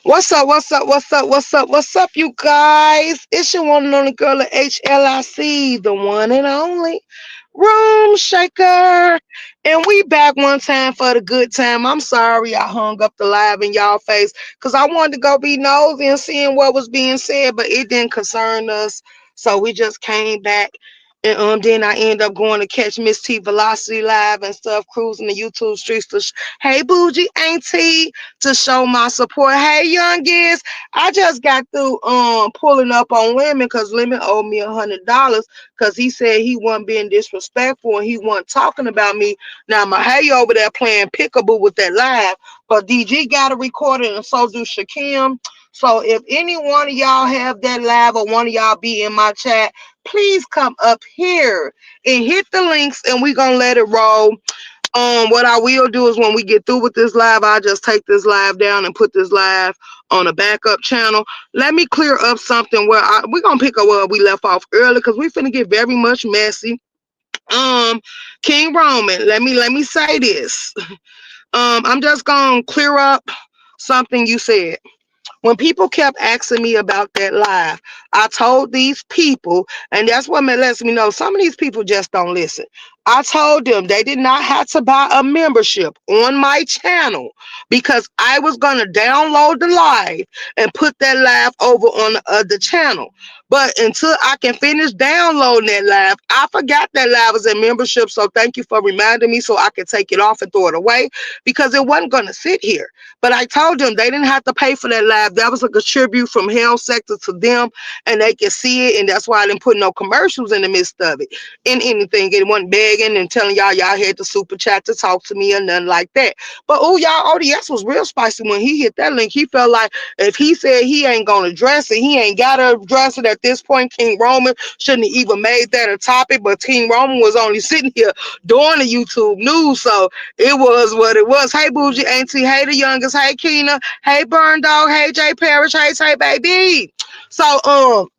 What's up? What's up? What's up? What's up? What's up, you guys? It's your one and only girl at H.L.I.C, the one and only room shaker. And we back one time for the good time. I'm sorry I hung up the live in y'all face because I wanted to go be nosy and seeing what was being said, but it didn't concern us. So we just came back. And then I end up going to catch Miss T Velocity live and stuff, cruising the YouTube streets to hey bougie auntie to show my support. Hey youngest, I just got through pulling up on Lemon because Lemon owed me $100 because he said he wasn't being disrespectful and he wasn't talking about me. Now my hey over there playing pickaboo with that live, but DG got a recording and so do Shakim. So if any one of y'all have that live or one of y'all be in my chat, please come up here and hit the links and we gonna let it roll. What I will do is when we get through with this live, I'll just take this live down and put this live on a backup channel. Let me clear up something where we're gonna pick up where we left off early because we finna get very much messy. King Roman, let me say this. I'm just gonna clear up something you said. When people kept asking me about that live, I told these people, and that's what lets me know some of these people just don't listen. I told them they did not have to buy a membership on my channel because I was going to download the live and put that live over on the other channel. But until I can finish downloading that live, I forgot that live was a membership. So thank you for reminding me so I can take it off and throw it away because it wasn't going to sit here. But I told them they didn't have to pay for that live. That was a contribute from Hell Sector to them, and they can see it. And that's why I didn't put no commercials in the midst of it. In anything, it wasn't begging and telling y'all had the super chat to talk to me or nothing like that. But oh, y'all, ODS was real spicy when he hit that link. He felt like if he said he ain't gonna address it, he ain't gotta address it at this point. King Roman shouldn't have even made that a topic, but King Roman was only sitting here doing the YouTube news, so it was what it was. Hey, Bougie Auntie. Hey, the youngest. Hey, Keena. Hey, Burn Dog. Hey, Jay Parrish. Hey, Tay Baby. So,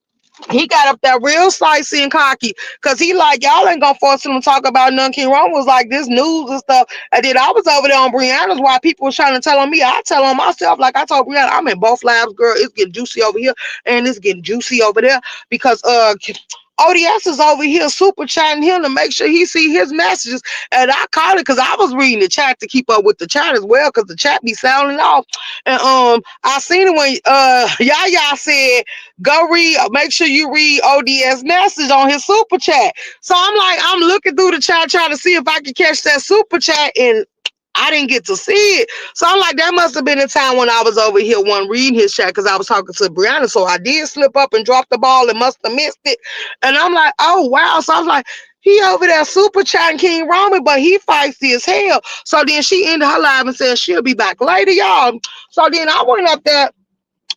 he got up there real spicy and cocky because he like, y'all ain't gonna force him to talk about none. King Rome was like this news and stuff. And then I was over there on Brianna's while people was trying to tell on me. I tell on myself, like I told Brianna, I'm in both labs, girl. It's getting juicy over here and it's getting juicy over there because ODS is over here super chatting him to make sure he see his messages. And I called it because I was reading the chat to keep up with the chat as well because the chat be sounding off. And I seen it when Yaya said, go read, make sure you read ODS message on his super chat. So I'm like, I'm looking through the chat trying to see if I can catch that super chat and I didn't get to see it. So I'm like, that must have been a time when I was over here one reading his chat because I was talking to Brianna. So I did slip up and drop the ball and must have missed it. And I'm like, oh wow. So I was like, he over there super chatting King Roman, but he feisty as hell. So then she ended her live and said she'll be back later, y'all. So then I went up there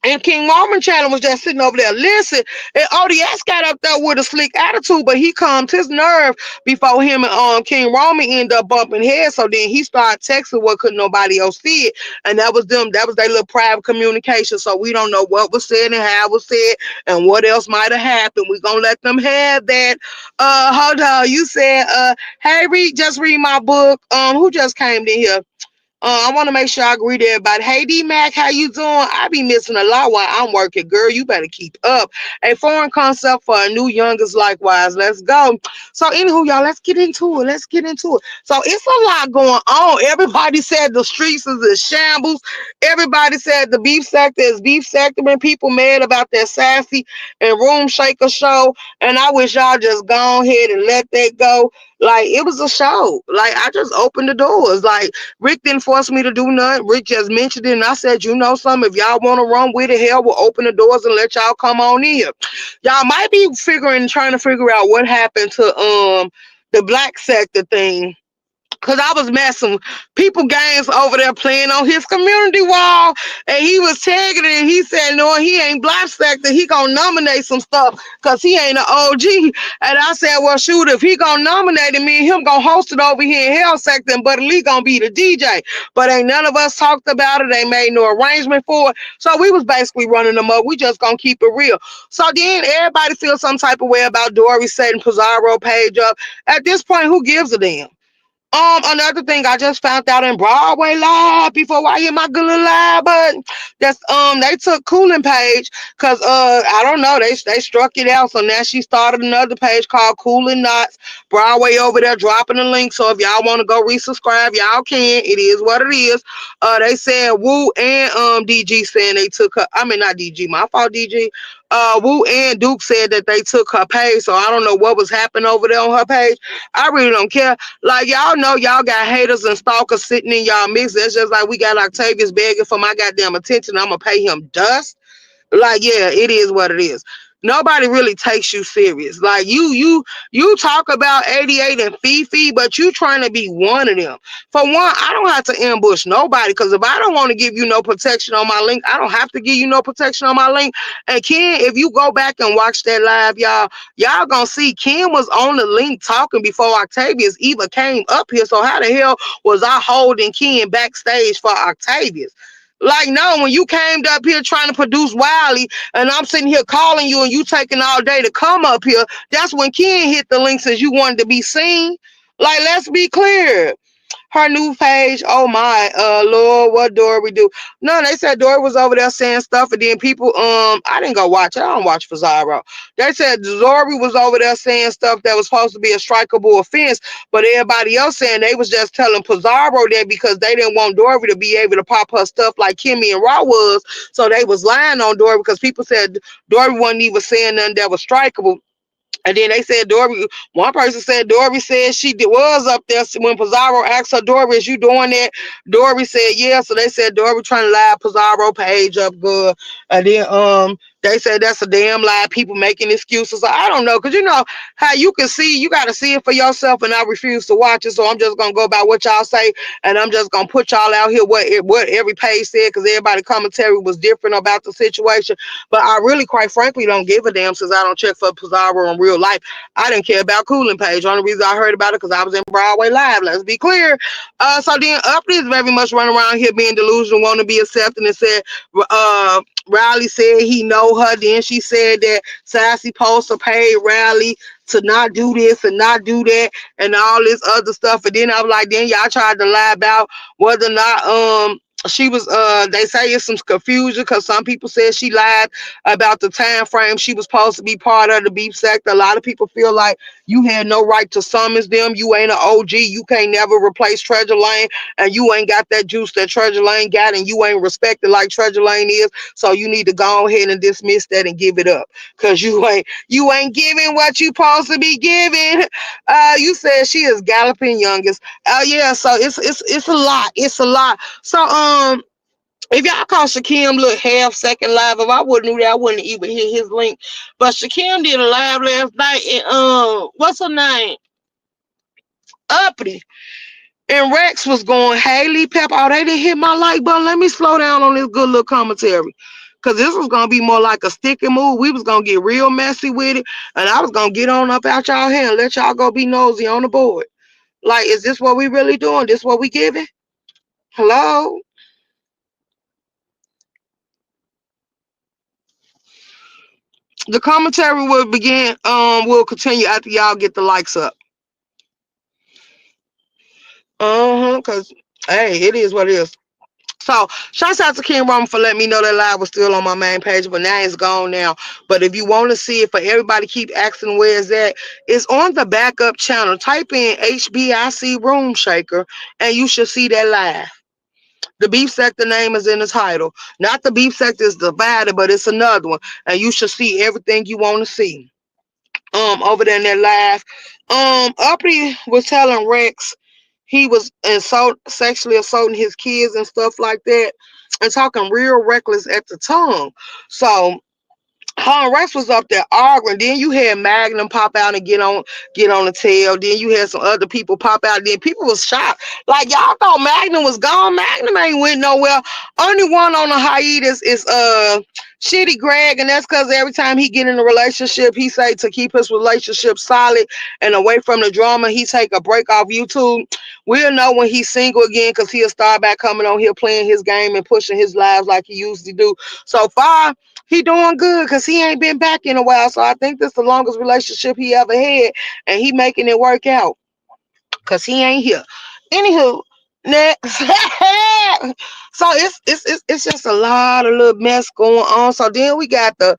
and King Marvin channel was just sitting over there. Listen, and ODS got up there with a slick attitude, but he calmed his nerve before him and King Roman end up bumping heads. So then he started texting what couldn't nobody else see it. And that was them, that was their little private communication. So we don't know what was said and how it was said and what else might have happened. We're gonna let them have that. Hold on, you said hey read, just read my book. Who just came in here? I want to make sure I greet everybody. Hey, D-Mac, how you doing? I be missing a lot while I'm working. Girl, you better keep up. A foreign concept for a new youngest likewise. Let's go. So, anywho, y'all, let's get into it. Let's get into it. So, it's a lot going on. Everybody said the streets is a shambles. Everybody said the beef sector is beef sector. When people mad about that sassy and room shaker show. And I wish y'all just go ahead and let that go. Like, it was a show. Like, I just opened the doors. Like, Rick didn't force me to do nothing. Rick just mentioned it, and I said, you know something, if y'all want to run with it, hell, we'll open the doors and let y'all come on in. Y'all might be trying to figure out what happened to the black sector thing. Cause I was messing people games over there playing on his community wall, and he was tagging it. And he said, "No, he ain't black sector. He gonna nominate some stuff, cause he ain't an OG." And I said, "Well, shoot, if he gonna nominate it, me and him gonna host it over here in Hell Sector, and Buddy Lee gonna be the DJ." But ain't none of us talked about it. They made no arrangement for it, so we was basically running them up. We just gonna keep it real. So then everybody feels some type of way about Dory setting Pizarro page up. At this point, who gives a damn? Another thing I just found out in Broadway Live before I hit my good little live button. That's they took Cooling page because I don't know, they struck it out. So now she started another page called Cooling Knots. Broadway over there dropping the link. So if y'all want to go resubscribe, y'all can. It is what it is. They said Woo and DG saying they took her. I mean not DG, my fault DG. Woo and Duke said that they took her page. So I don't know what was happening over there on her page. I really don't care. Like y'all know, y'all got haters and stalkers sitting in y'all mix. That's just like we got Octavius begging for my goddamn attention. I'm gonna pay him dust. Like, yeah, it is what it is. Nobody really takes you serious. Like you talk about 88 and Fifi, but you trying to be one of them. For one, I don't have to ambush nobody because if I don't want to give you no protection on my link, I don't have to give you no protection on my link. And Ken, if you go back and watch that live, y'all gonna see Ken was on the link talking before Octavius even came up here. So how the hell was I holding Ken backstage for Octavius? Like, no, when you came up here trying to produce Wiley, and I'm sitting here calling you and you taking all day to come up here, that's when Ken hit the link says you wanted to be seen. Like, let's be clear. Her new page, oh my Lord, what Dory do? No, they said Dory was over there saying stuff, and then people I didn't go watch it. I don't watch Fazaro. They said Dory was over there saying stuff that was supposed to be a strikeable offense, but everybody else saying they was just telling Pizarro that because they didn't want Dory to be able to pop her stuff like Kimmy and Raw was, so they was lying on Dory because people said Dory wasn't even saying nothing that was strikeable. And then they said Dory, one person said Dory said was up there when Pizarro asked her, Dory, is you doing that? Dory said, yeah. So they said Dory trying to lie Pizarro page up good. And then they said that's a damn lie. People making excuses. So I don't know. Cause you know how you can see, you got to see it for yourself. And I refuse to watch it. So I'm just going to go by what y'all say. And I'm just going to put y'all out here what every page said. Cause everybody commentary was different about the situation. But I really, quite frankly, don't give a damn since I don't check for Pizarro in real life. I didn't care about Cooling page. Only reason I heard about it because I was in Broadway Live. Let's be clear. So then Uppity is very much running around here being delusional, want to be accepted, and said Riley said he know her. Then she said that Sassy Poster paid Riley to not do this and not do that and all this other stuff. And then I was like, then y'all tried to lie about whether or not she was they say it's some confusion because some people said she lied about the time frame she was supposed to be part of the beef sector. A lot of people feel like you had no right to summons them. You ain't an OG. You can't never replace Treasure Lane, and you ain't got that juice that Treasure Lane got, and you ain't respected like Treasure Lane is. So you need to go ahead and dismiss that and give it up, cause you ain't giving what you supposed to be giving. You said she is galloping youngest. Yeah. So it's a lot. It's a lot. So if y'all call Shakim look half second live, if I wouldn't do that, I wouldn't even hit his link. But Shakim did a live last night and what's her name? Uppity. And Rex was going, Haley Pepper. Oh, they didn't hit my like button. Let me slow down on this good little commentary. Cause this was gonna be more like a sticky move. We was gonna get real messy with it. And I was gonna get on up out y'all here and let y'all go be nosy on the board. Like, is this what we really doing? This what we giving? Hello? The commentary will continue after y'all get the likes up. Cause hey, it is what it is. So shouts out to King Roman for letting me know that live was still on my main page, but now it's gone now. But if you want to see it, for everybody keep asking where is that, it's on the backup channel. Type in HBIC Room Shaker and you should see that live. The beef sector name is in the title. Not the beef sector is divided, but it's another one. And you should see everything you want to see. Over there in that live. Uppity was telling Rex he was sexually assaulting his kids and stuff like that, and talking real reckless at the tongue. So her and Rex was up there arguing. Then you had Magnum pop out and get on the tail. Then you had some other people pop out. Then people was shocked. Like, y'all thought Magnum was gone. Magnum ain't went nowhere. Only one on the hiatus is Shitty Greg, and that's because every time he get in a relationship, he say to keep his relationship solid and away from the drama, he take a break off YouTube. We'll know when he's single again because he'll start back coming on here playing his game and pushing his lives like he used to do. So far, he doing good because he ain't been back in a while. So I think this is the longest relationship he ever had, and he making it work out. because he ain't here. Anywho, next. So it's just a lot of little mess going on. So then we got the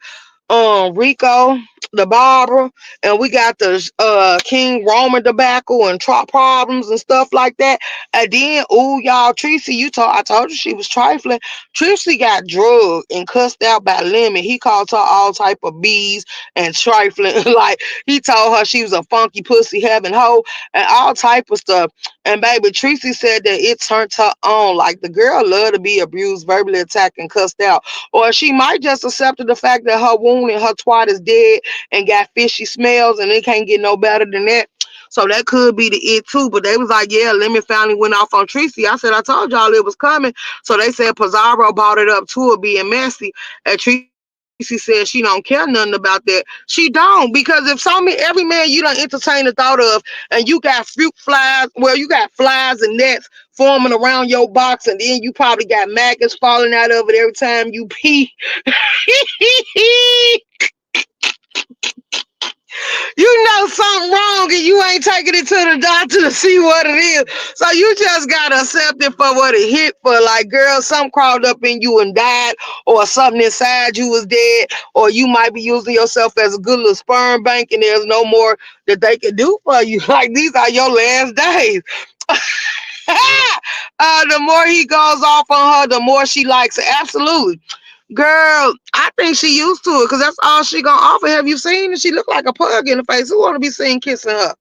Rico, the Barbara, and we got the King Roman debacle and Trump problems and stuff like that. And then, ooh, y'all, Tracy, I told you she was trifling. Tracy got drugged and cussed out by Lemon. He called her all type of bees and trifling. Like he told her she was a funky pussy having hoe and all type of stuff. And baby, Tracy said that it turned her on. Like the girl loved to be abused, verbally attacked, and cussed out. Or she might just accepted the fact that her wound and her twat is dead and got fishy smells and it can't get no better than that. So that could be the it too. But they was like, yeah, Lemon finally went off on Tracy. I said, I told y'all it was coming. So they said Pizarro brought it up to her being messy. And Tracy said she don't care nothing about that. She don't, because if every man you don't entertain the thought of and you got fruit flies, well, you got flies and nets forming around your box, and then you probably got maggots falling out of it every time you pee. You know something wrong and you ain't taking it to the doctor to see what it is. So you just gotta accept it for what it hit for. Like, girl, something crawled up in you and died, or something inside you was dead, or you might be using yourself as a good little sperm bank and there's no more that they can do for you. Like, these are your last days. The more he goes off on her, the more she likes it. Absolutely. Girl, I think she used to it because that's all she gonna offer. Have you seen her? She look like a pug in the face. Who wanna be seen kissing her?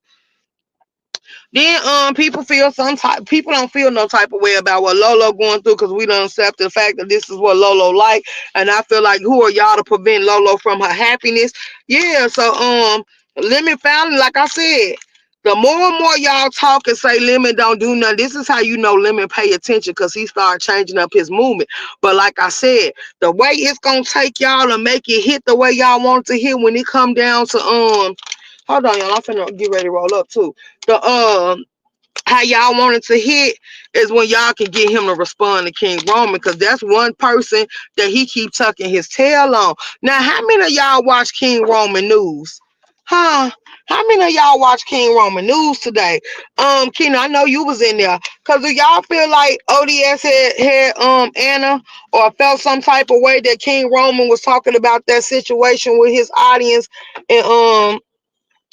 Then people don't feel no type of way about what Lolo going through because we don't accept the fact that this is what Lolo like. And I feel like who are y'all to prevent Lolo from her happiness? Yeah, so Lemon finally, like I said, the more and more y'all talk and say Lemon don't do nothing, this is how you know Lemon pay attention because he started changing up his movement. But like I said, the way it's gonna take y'all to make it hit the way y'all want it to hit when it come down to hold on, y'all. I'm finna get ready to roll up too. The how y'all want it to hit is when y'all can get him to respond to King Roman, because that's one person that he keep tucking his tail on. Now, how many of y'all watch King Roman news? Huh? How many of y'all watch King Roman news today? Kena, I know you was in there. Cause do y'all feel like ODS had Anna, or felt some type of way that King Roman was talking about that situation with his audience, and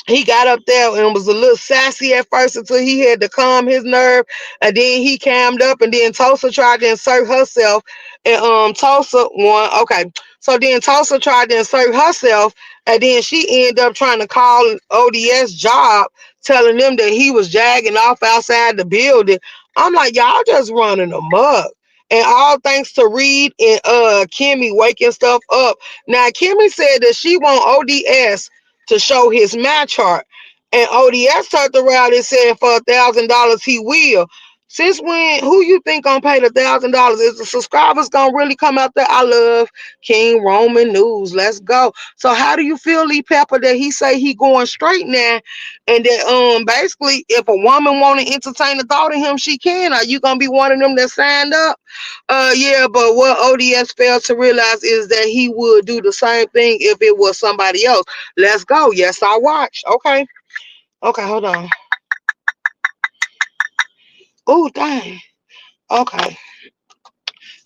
he got up there and was a little sassy at first until he had to calm his nerve, and then he calmed up, and then Tulsa tried to insert herself, and Tulsa won. Okay, so then Tulsa tried to insert herself, and then she ended up trying to call ODS job, telling them that he was jagging off outside the building. I'm like, y'all just running amok. And all thanks to Reed and Kimmy waking stuff up. Now Kimmy said that she want ODS to show his match chart. And ODS turned around and said for $1,000 he will. Since when? Who you think gonna pay the $1,000? Is the subscribers gonna really come out there? I love King Roman news. Let's go. So how do you feel, Lee Pepper, that he say he going straight now, and that basically if a woman want to entertain the thought of him, she can? Are you gonna be one of them that signed up? Yeah, but what ODS failed to realize is that he would do the same thing if it was somebody else. Let's go. Yes, I watched. Okay. Okay, hold on. Oh, dang. Okay.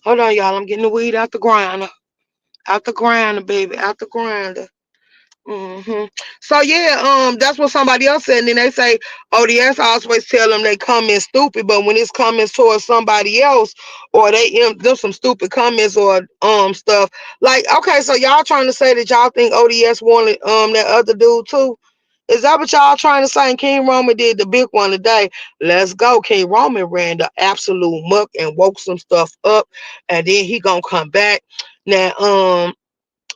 Hold on, y'all. I'm getting the weed out the grinder. Out the grinder, baby. Out the grinder. So yeah, that's what somebody else said. And then they say ODS always tell them they comment stupid, but when it's comments towards somebody else, or they do some stupid comments or stuff like, okay, so y'all trying to say that y'all think ODS wanted that other dude too? Is that what y'all trying to say? And King Roman did the big one today. Let's go. King Roman ran the absolute muck and woke some stuff up, and then he gonna come back. Now,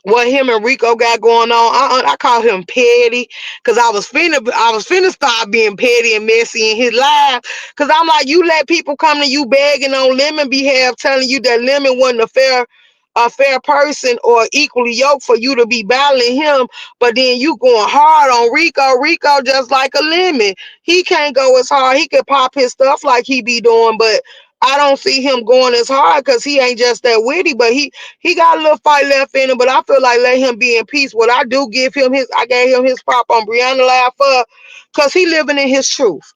what him and Rico got going on, I call him petty, because I was finna start being petty and messy in his life, because I'm like, you let people come to you begging on Lemon behalf, telling you that Lemon wasn't a fair person or equally yoked for you to be battling him, but then you going hard on Rico just like a lemon. He can't go as hard. He could pop his stuff like he be doing, but I don't see him going as hard because he ain't just that witty, but he got a little fight left in him. But I feel like let him be in peace. What I do give him I gave him his pop on Brianna Laugh, because he living in his truth.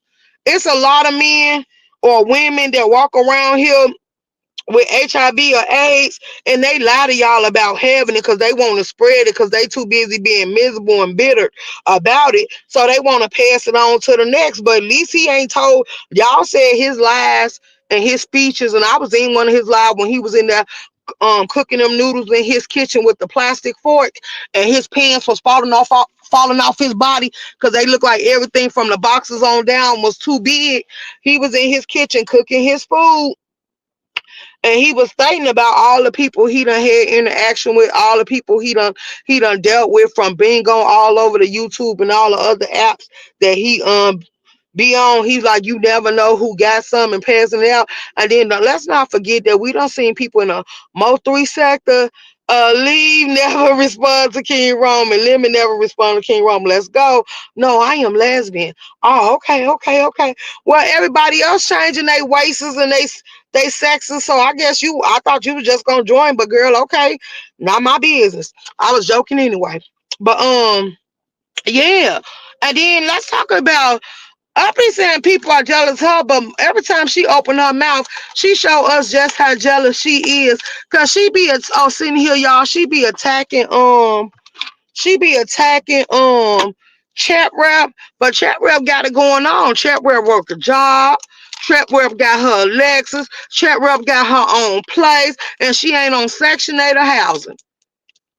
It's a lot of men or women that walk around here with HIV or AIDS, and they lie to y'all about having it because they want to spread it because they too busy being miserable and bitter about it. So they want to pass it on to the next. But at least he ain't told y'all said his lies and his speeches, and I was in one of his lives when he was in there cooking them noodles in his kitchen with the plastic fork, and his pants was falling off his body because they looked like everything from the boxes on down was too big. He was in his kitchen cooking his food, and he was stating about all the people he done had interaction with, all the people he done dealt with from Bingo all over the YouTube and all the other apps that he be on. He's like, you never know who got some and passing it out. And then let's not forget that we don't seen people in the Mo 3 sector. Leave never respond to King Roman. Lemon never respond to King Roman. Let's go. No, I am lesbian. Oh, okay, okay, okay. Well, everybody else changing their waists and they sexes. So I thought you was just gonna join, but girl, okay, not my business. I was joking anyway. But yeah. And then let's talk about I be saying people are jealous of her, but every time she open her mouth, she show us just how jealous she is. Cause she be sitting here, y'all. She be attacking Chat Rap, but Chat Rap got it going on. Chat Rap worked a job. Chat Rap got her Lexus. Chat Rap got her own place, and she ain't on Section 8 of housing.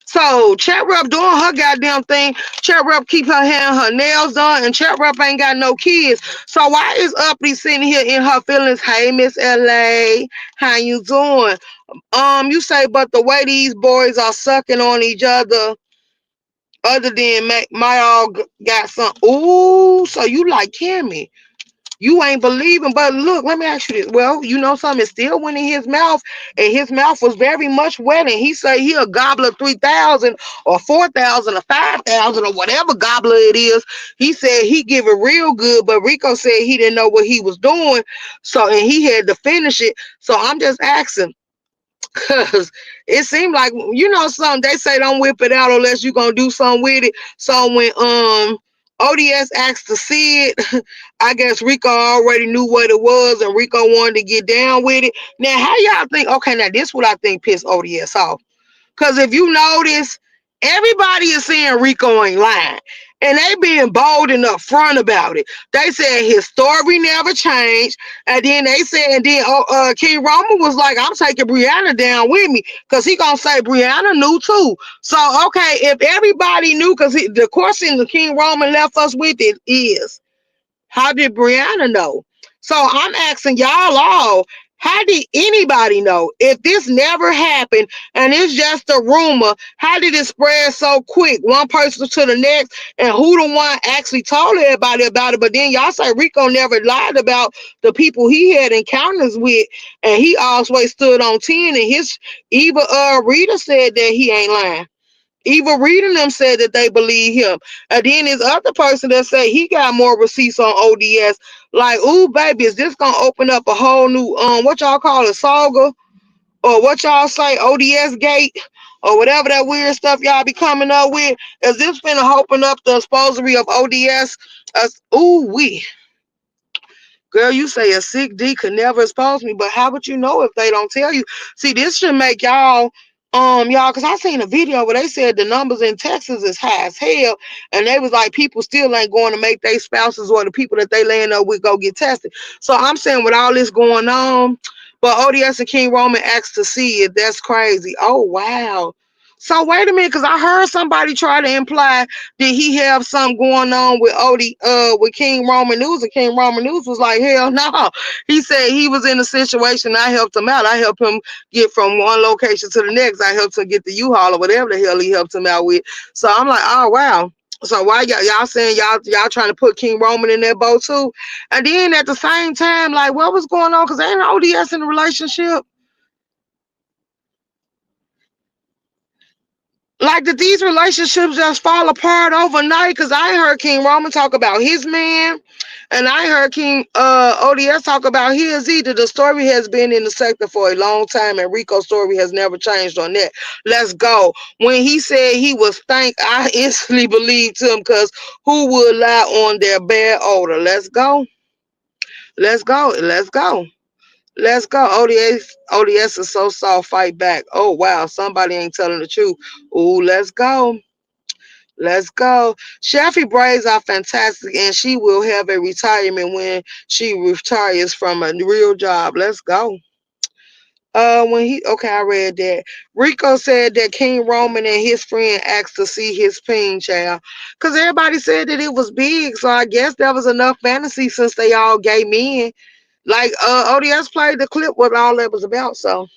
So Chat Rep doing her goddamn thing. Chat Rep keep her hair and her nails done, and Chat Rep ain't got no kids. So why is Uppy sitting here in her feelings? Hey, Miss L.A., how you doing? You say, but the way these boys are sucking on each other than my all got some. Ooh, so you like Kimmy? You ain't believing, but look, let me ask you this. Well, you know something, it still went in his mouth, and his mouth was very much wet, and he say he a gobbler 3,000 or 4,000 or 5,000 or whatever gobbler it is. He said he give it real good, but Rico said he didn't know what he was doing, so and he had to finish it. So I'm just asking, cause it seemed like something they say don't whip it out unless you gonna do something with it. So when ODS asked to see it, I guess Rico already knew what it was, and Rico wanted to get down with it. Now, how y'all think? Okay, now this what I think pissed ODS off. Because if you notice, everybody is saying Rico ain't lying. And they being bold and upfront about it. They said his story never changed. And then they said, and then King Roman was like, I'm taking Brianna down with me. Because he going to say Brianna knew too. So, okay, if everybody knew, because the question the King Roman left us with it is, how did Brianna know? So I'm asking y'all all, how did anybody know? If this never happened and it's just a rumor, how did it spread so quick? One person to the next, and who the one actually told everybody about it? But then y'all say Rico never lied about the people he had encounters with, and he always stood on 10, and his Eva Rita said that he ain't lying. Even reading them said that they believe him. And then this other person that say he got more receipts on ODS. Like, ooh, baby, is this gonna open up a whole new what y'all call it, saga? Or what y'all say, ODS gate? Or whatever that weird stuff y'all be coming up with. Is this finna open up the exposure of ODS? Ooh, we. Girl, you say a sick D could never expose me, but how would you know if they don't tell you? See, this should make y'all, because I seen a video where they said the numbers in Texas is high as hell, and they was like, people still ain't going to make their spouses or the people that they laying up with go get tested. So I'm saying with all this going on, but ODS and King Roman asked to see it. That's crazy. Oh, wow. So wait a minute, because I heard somebody try to imply did he have something going on with with King Roman News, and King Roman News was like, hell no. He said he was in a situation. I helped him out. I helped him get from one location to the next. I helped him get the U-Haul or whatever the hell he helped him out with. So I'm like, oh wow. So why y'all saying y'all trying to put King Roman in that boat too? And then at the same time, like what was going on? Because ain't ODS in a relationship. Like, did these relationships just fall apart overnight? Because I heard King Roman talk about his man, and I heard King ODS talk about his. Either the story has been in the sector for a long time, and Rico's story has never changed on that. Let's go. When he said he was stank, I instantly believed him, because who would lie on their bad odor? Let's go. Let's go. Let's go. Let's go. ODS is so soft. Fight back. Oh wow, somebody ain't telling the truth. Ooh, let's go. Let's go. Shafi braids are fantastic, and she will have a retirement when she retires from a real job. Let's go. When he okay, I read that. Rico said that King Roman and his friend asked to see his ping child, cause everybody said that it was big. So I guess that was enough fantasy since they all gay men. Like ODS played the clip what all that was about. So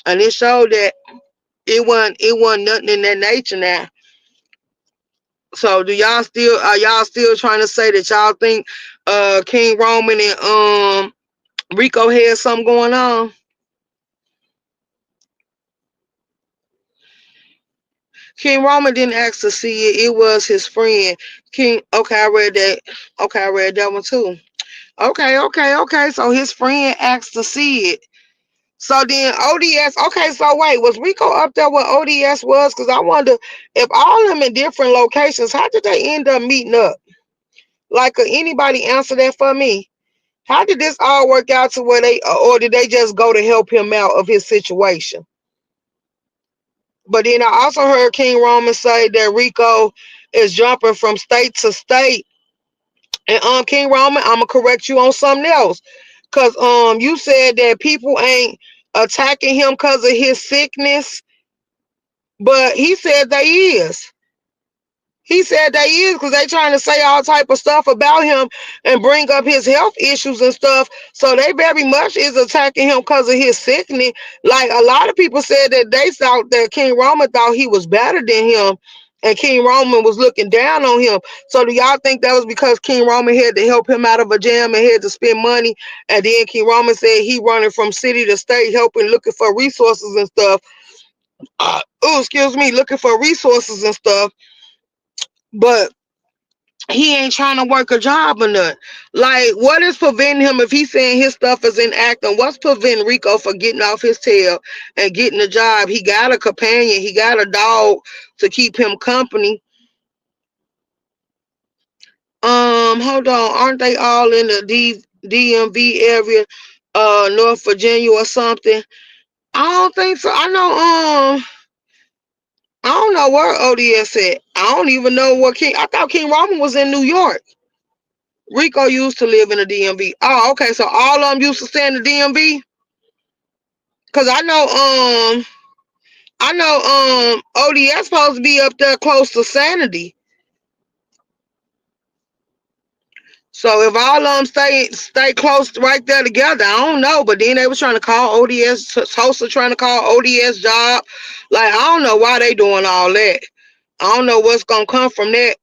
and it showed that it wasn't nothing in that nature now. So do y'all still are y'all still trying to say that y'all think King Roman and Rico had something going on? King Roman didn't ask to see it. It was his friend. King okay, I read that. Okay, I read that one too. Okay. So his friend asked to see it. So then ODS, okay, so wait, was Rico up there where ODS was? Because I wonder if all of them in different locations, how did they end up meeting up? Like, could anybody answer that for me? How did this all work out to where they, or did they just go to help him out of his situation? But then I also heard King Roman say that Rico is jumping from state to state. And King Roman, I'm gonna correct you on something else. Cause you said that people ain't attacking him because of his sickness, but he said they is. He said they is because they trying to say all type of stuff about him and bring up his health issues and stuff. So they very much is attacking him because of his sickness. Like a lot of people said that they thought that King Roman thought he was better than him, and King Roman was looking down on him. So do y'all think that was because King Roman had to help him out of a jam and had to spend money, and then King Roman said he running from city to state helping looking for resources and stuff? Oh, excuse me, looking for resources and stuff, but he ain't trying to work a job or nothing. Like, what is preventing him if he's saying his stuff is inactive? What's preventing Rico from getting off his tail and getting a job? He got a companion. He got a dog to keep him company. Hold on. Aren't they all in the DMV area, North Virginia or something? I don't think so. I don't know where ODS at. I don't even know what King. I thought King Roman was in New York. Rico used to live in the DMV. Oh, okay. So all of them used to stay in the DMV. Cause I know ODS supposed to be up there close to Sanity. So if all of them stay close right there together, I don't know. But then they was trying to call ODS. Tulsa trying to call ODS job. Like I don't know why they doing all that. I don't know what's gonna come from that.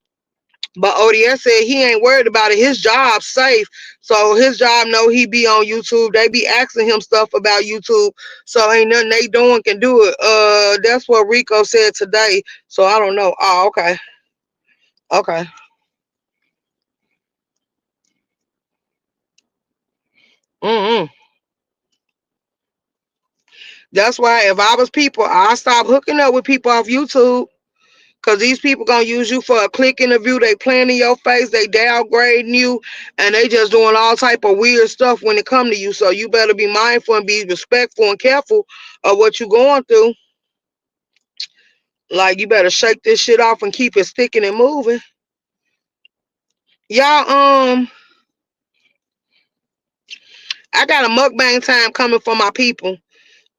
But ODS said he ain't worried about it. His job's safe. So his job know he be on YouTube. They be asking him stuff about YouTube. So ain't nothing they doing can do it. That's what Rico said today. So I don't know. Oh, okay. Okay. Mm-mm. That's why if I was people, I stop hooking up with people off YouTube. Cause these people gonna use you for a click interview. They playing in your face. They downgrading you, and they just doing all type of weird stuff when it come to you. So you better be mindful and be respectful and careful of what you going through. Like you better shake this shit off and keep it sticking and moving. Y'all, I got a mukbang time coming for my people.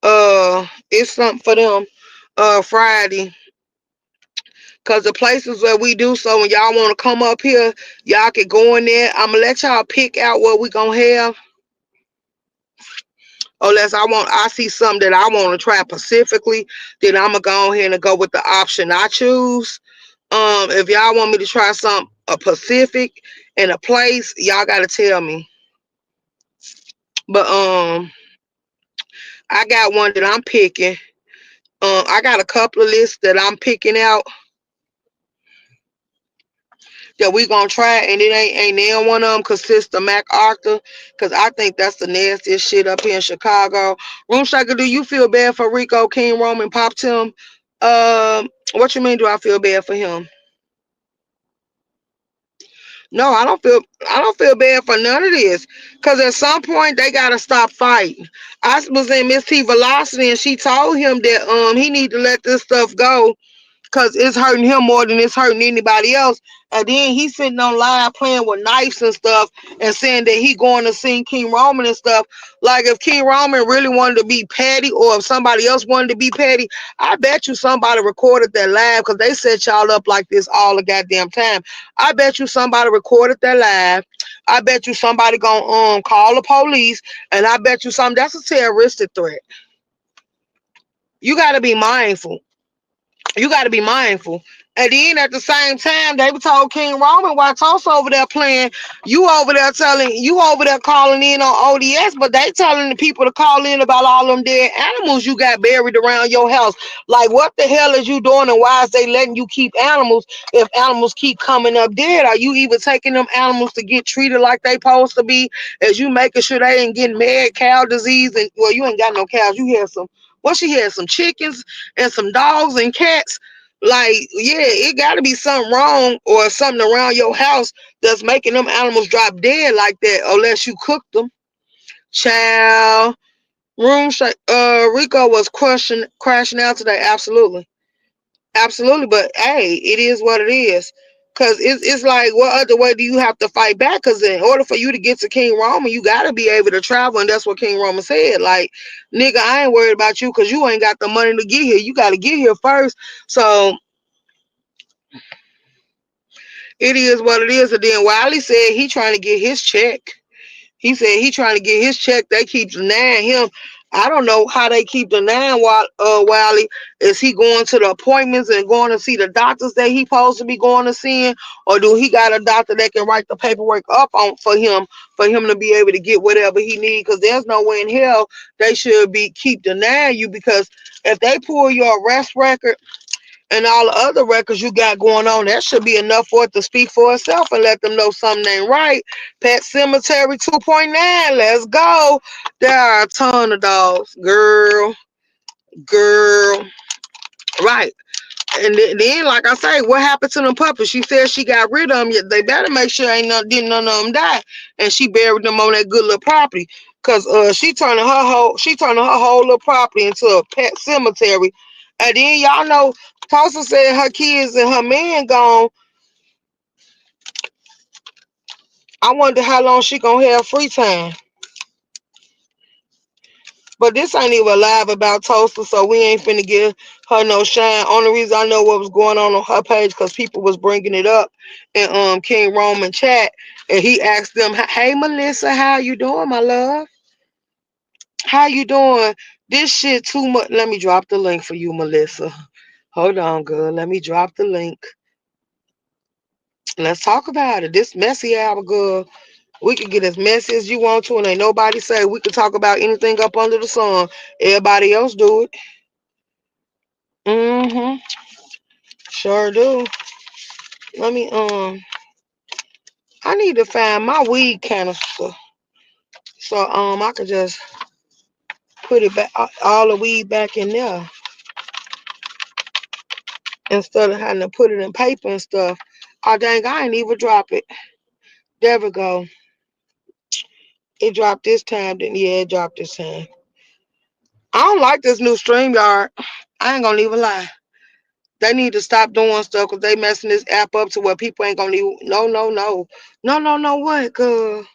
It's something for them. Friday. Cause the places where we do so when y'all want to come up here, y'all can go in there. I'ma let y'all pick out what we gonna have. Unless I see something that I want to try specifically, then I'ma go ahead and go with the option I choose. If y'all want me to try something a Pacific in a place, y'all gotta tell me. But I got one that I'm picking. I got a couple of lists that I'm picking out that we gonna try, and it ain't there one of them consists of MacArthur, cause I think that's the nastiest shit up here in Chicago. Room Shaker, do you feel bad for Rico King Roman Pop Tim? What you mean? Do I feel bad for him? No, I don't feel bad for none of this. Cause at some point they gotta stop fighting. I was in Miss T Velocity and she told him that he need to let this stuff go because it's hurting him more than it's hurting anybody else. And then he's sitting on live playing with knives and stuff and saying that he going to sing King Roman and stuff. Like if King Roman really wanted to be petty or if somebody else wanted to be petty, I bet you somebody recorded that live because they set y'all up like this all the goddamn time. I bet you somebody recorded that live. I bet you somebody gonna call the police, and I bet you something that's a terroristic threat. You gotta be mindful. You got to be mindful. And then at the same time, they told King Roman while Tulsa over there playing, you over there calling in on ODS, but they telling the people to call in about all them dead animals you got buried around your house. Like, what the hell is you doing and why is they letting you keep animals if animals keep coming up dead? Are you even taking them animals to get treated like they supposed to be? As you making sure they ain't getting mad cow disease? And well, you ain't got no cows. You had some, well, she had some chickens and some dogs and cats. Like, yeah, it got to be something wrong or something around your house that's making them animals drop dead like that, unless you cook them. Child, Rico was crashing out today. Absolutely, absolutely. But hey, it is what it is. Cause it's like, what other way do you have to fight back? Cause in order for you to get to King Roman, you gotta be able to travel, and that's what King Roman said. Like, nigga, I ain't worried about you, cause you ain't got the money to get here. You gotta get here first. So it is what it is. And then Wiley said he trying to get his check. He said he trying to get his check. They keep denying him. I don't know how they keep denying Wiley. Is he going to the appointments and going to see the doctors that he supposed to be going to see, or do he got a doctor that can write the paperwork up on for him to be able to get whatever he needs? Because there's no way in hell they should be keep denying you, because if they pull your arrest record and all the other records you got going on, that should be enough for it to speak for itself and let them know something ain't right. Pet Cemetery 2.9, let's go. There are a ton of dogs. Girl. Right. And then, like I say, what happened to them puppies? She said she got rid of them. Yet they better make sure didn't none of them die. And she buried them on that good little property. Cause she turning her whole little property into a pet cemetery. And then y'all know Tulsa said her kids and her man gone. I wonder how long she gonna have free time. But this ain't even live about Tulsa, so we ain't finna give her no shine. Only reason I know what was going on her page because people was bringing it up in King Roman chat, and he asked them, "Hey Melissa, how you doing, my love? How you doing? This shit too much." Let me drop the link for you, Melissa. Hold on, girl. Let me drop the link. Let's talk about it. This messy hour, girl. We can get as messy as you want to, and ain't nobody say we can talk about anything up under the sun. Everybody else do it. Mm-hmm. Sure do. Let me I need to find my weed canister. So I could just put it back, all the weed back in there instead of having to put it in paper and stuff. Oh dang, I ain't even drop it. There we go. It dropped this time, then yeah, it dropped this time. I don't like this new StreamYard. I ain't gonna even lie. They need to stop doing stuff because they messing this app up to where people ain't gonna even no what, cuz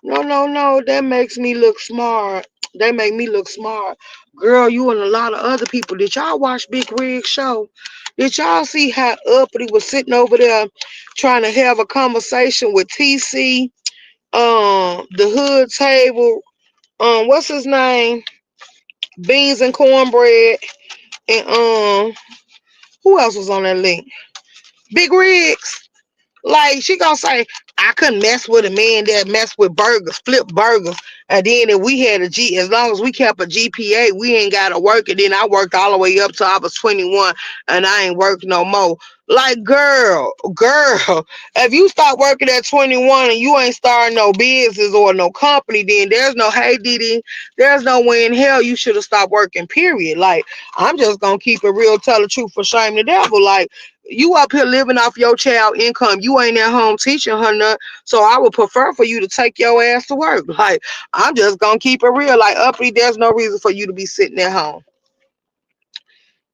no. That makes me look smart. They make me look smart. Girl, you and a lot of other people. Did y'all watch Big Rig's show? Did y'all see how Uppity was sitting over there trying to have a conversation with TC? The hood table, what's his name? Beans and cornbread. And who else was on that link? Big Rigs. Like, she gonna say, I couldn't mess with a man that messed with burgers, flip burgers. And then if we had a G, as long as we kept a GPA, we ain't gotta work. And then I worked all the way up till I was 21 and I ain't worked no more. Like, girl, if you start working at 21 and you ain't starting no business or no company, then there's no, hey Didi, there's no way in hell you should have stopped working, period. Like, I'm just gonna keep it real, tell the truth, for shame the devil. Like, You up here living off your child income. You ain't at home teaching her nothing. So I would prefer for you to take your ass to work. Like, I'm just gonna keep it real. Like, Uppity, there's no reason for you to be sitting at home.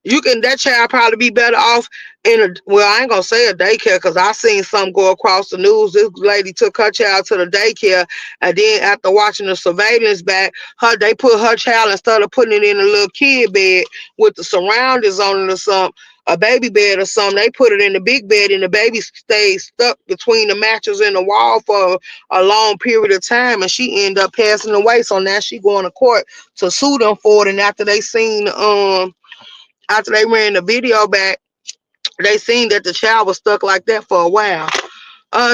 You can, that child probably be better off in a, well, I ain't gonna say a daycare, because I seen some go across the news. This lady took her child to the daycare, and then after watching the surveillance back, they put her child, instead of putting it in a little kid bed with the surroundings on it or something, a baby bed or something, they put it in the big bed, and the baby stayed stuck between the mattress and the wall for a long period of time, and she ended up passing away. So now she going to court to sue them for it. And after they ran the video back, they seen that the child was stuck like that for a while.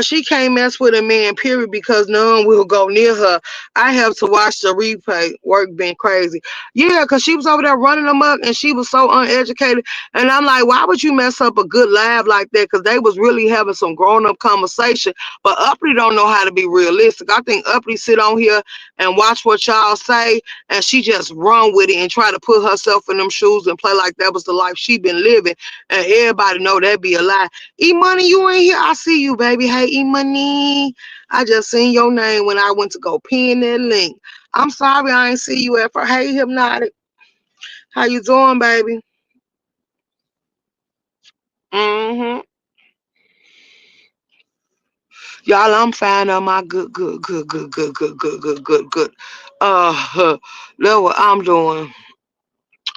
She can't mess with a man, period, because none will go near her. I have to watch the replay. Work been crazy. Yeah, because she was over there running amok and she was so uneducated. And I'm like, why would you mess up a good laugh like that? Because they was really having some grown up conversation. But Uppity don't know how to be realistic. I think Uppity sit on here and watch what y'all say, and she just run with it and try to put herself in them shoes and play like that was the life she been living. And everybody know that be a lie. E Money, you ain't here. I see you, baby. Hey, E Money. I just seen your name when I went to go pin that link. I'm sorry I ain't see you at first. Hey, Hypnotic. How you doing, baby? Mm-hmm. Y'all, I'm fine on my good. Look what I'm doing.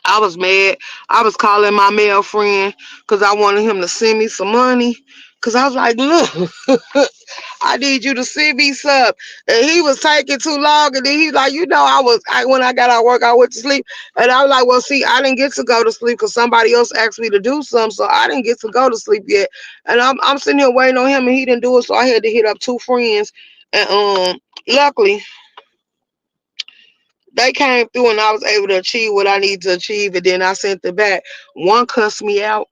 I was mad. I was calling my male friend because I wanted him to send me some money. Because I was like, look, I need you to send me some. And he was taking too long. And then he's like, when I got out of work, I went to sleep. And I was like, well, see, I didn't get to go to sleep because somebody else asked me to do something. So I didn't get to go to sleep yet. And I'm sitting here waiting on him and he didn't do it. So I had to hit up two friends. And luckily, they came through and I was able to achieve what I need to achieve. And then I sent it back. One cussed me out,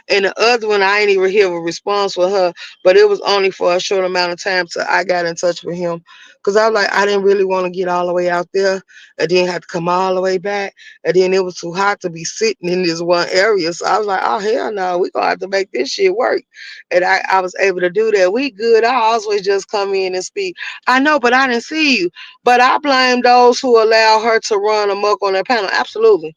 and the other one, I ain't even hear a response for her. But it was only for a short amount of time till I got in touch with him. Because I was like, I didn't really want to get all the way out there and then have to come all the way back. And then it was too hot to be sitting in this one area. So I was like, oh, hell no, we going to have to make this shit work. And I was able to do that. We good. I always just come in and speak. I know, but I didn't see you. But I blame those who allow her to run amok on that panel. Absolutely.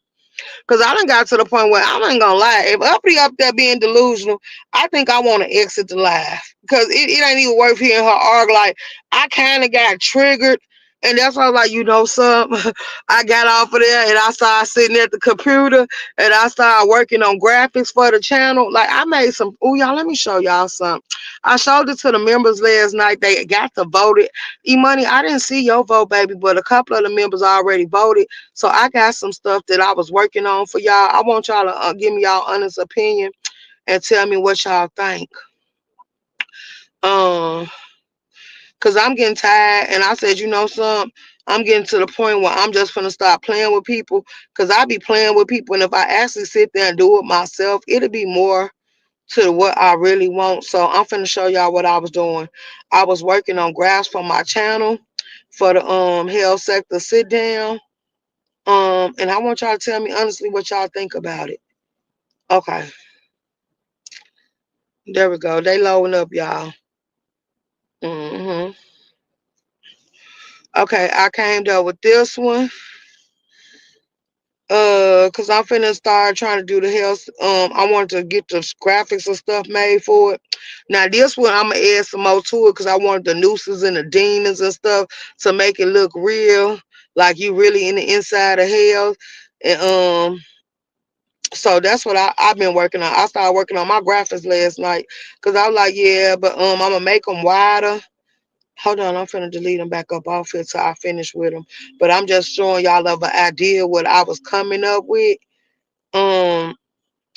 Because I done got to the point where I ain't gonna lie. If Uppity up there being delusional, I think I want to exit the live. Because it ain't even worth hearing her argue. Like, I kind of got triggered. And that's why I was like, something. I got off of there and I started sitting at the computer and I started working on graphics for the channel. Like, I made some. Oh, y'all, let me show y'all something. I showed it to the members last night. They got to vote it. E-Money, I didn't see your vote, baby, but a couple of the members already voted. So I got some stuff that I was working on for y'all. I want y'all to give me y'all honest opinion and tell me what y'all think. Um, Cause I'm getting tired, and I said, something. I'm getting to the point where I'm just gonna stop playing with people. Cause I be playing with people, and if I actually sit there and do it myself, it'll be more to what I really want. So I'm finna show y'all what I was doing. I was working on graphs for my channel for the health sector sit down. And I want y'all to tell me honestly what y'all think about it. Okay, there we go. They loading up, y'all. Okay, I came up with this one. Cause I'm finna start trying to do the health. I wanted to get the graphics and stuff made for it. Now this one I'm gonna add some more to it because I wanted the nooses and the demons and stuff to make it look real, like you really in the inside of hell. And so that's what I've been working on. I started working on my graphics last night because I was like, yeah, but I'm gonna make them wider. Hold on, I'm finna delete them back up off here till I finish with them. But I'm just showing y'all of an idea what I was coming up with. Um,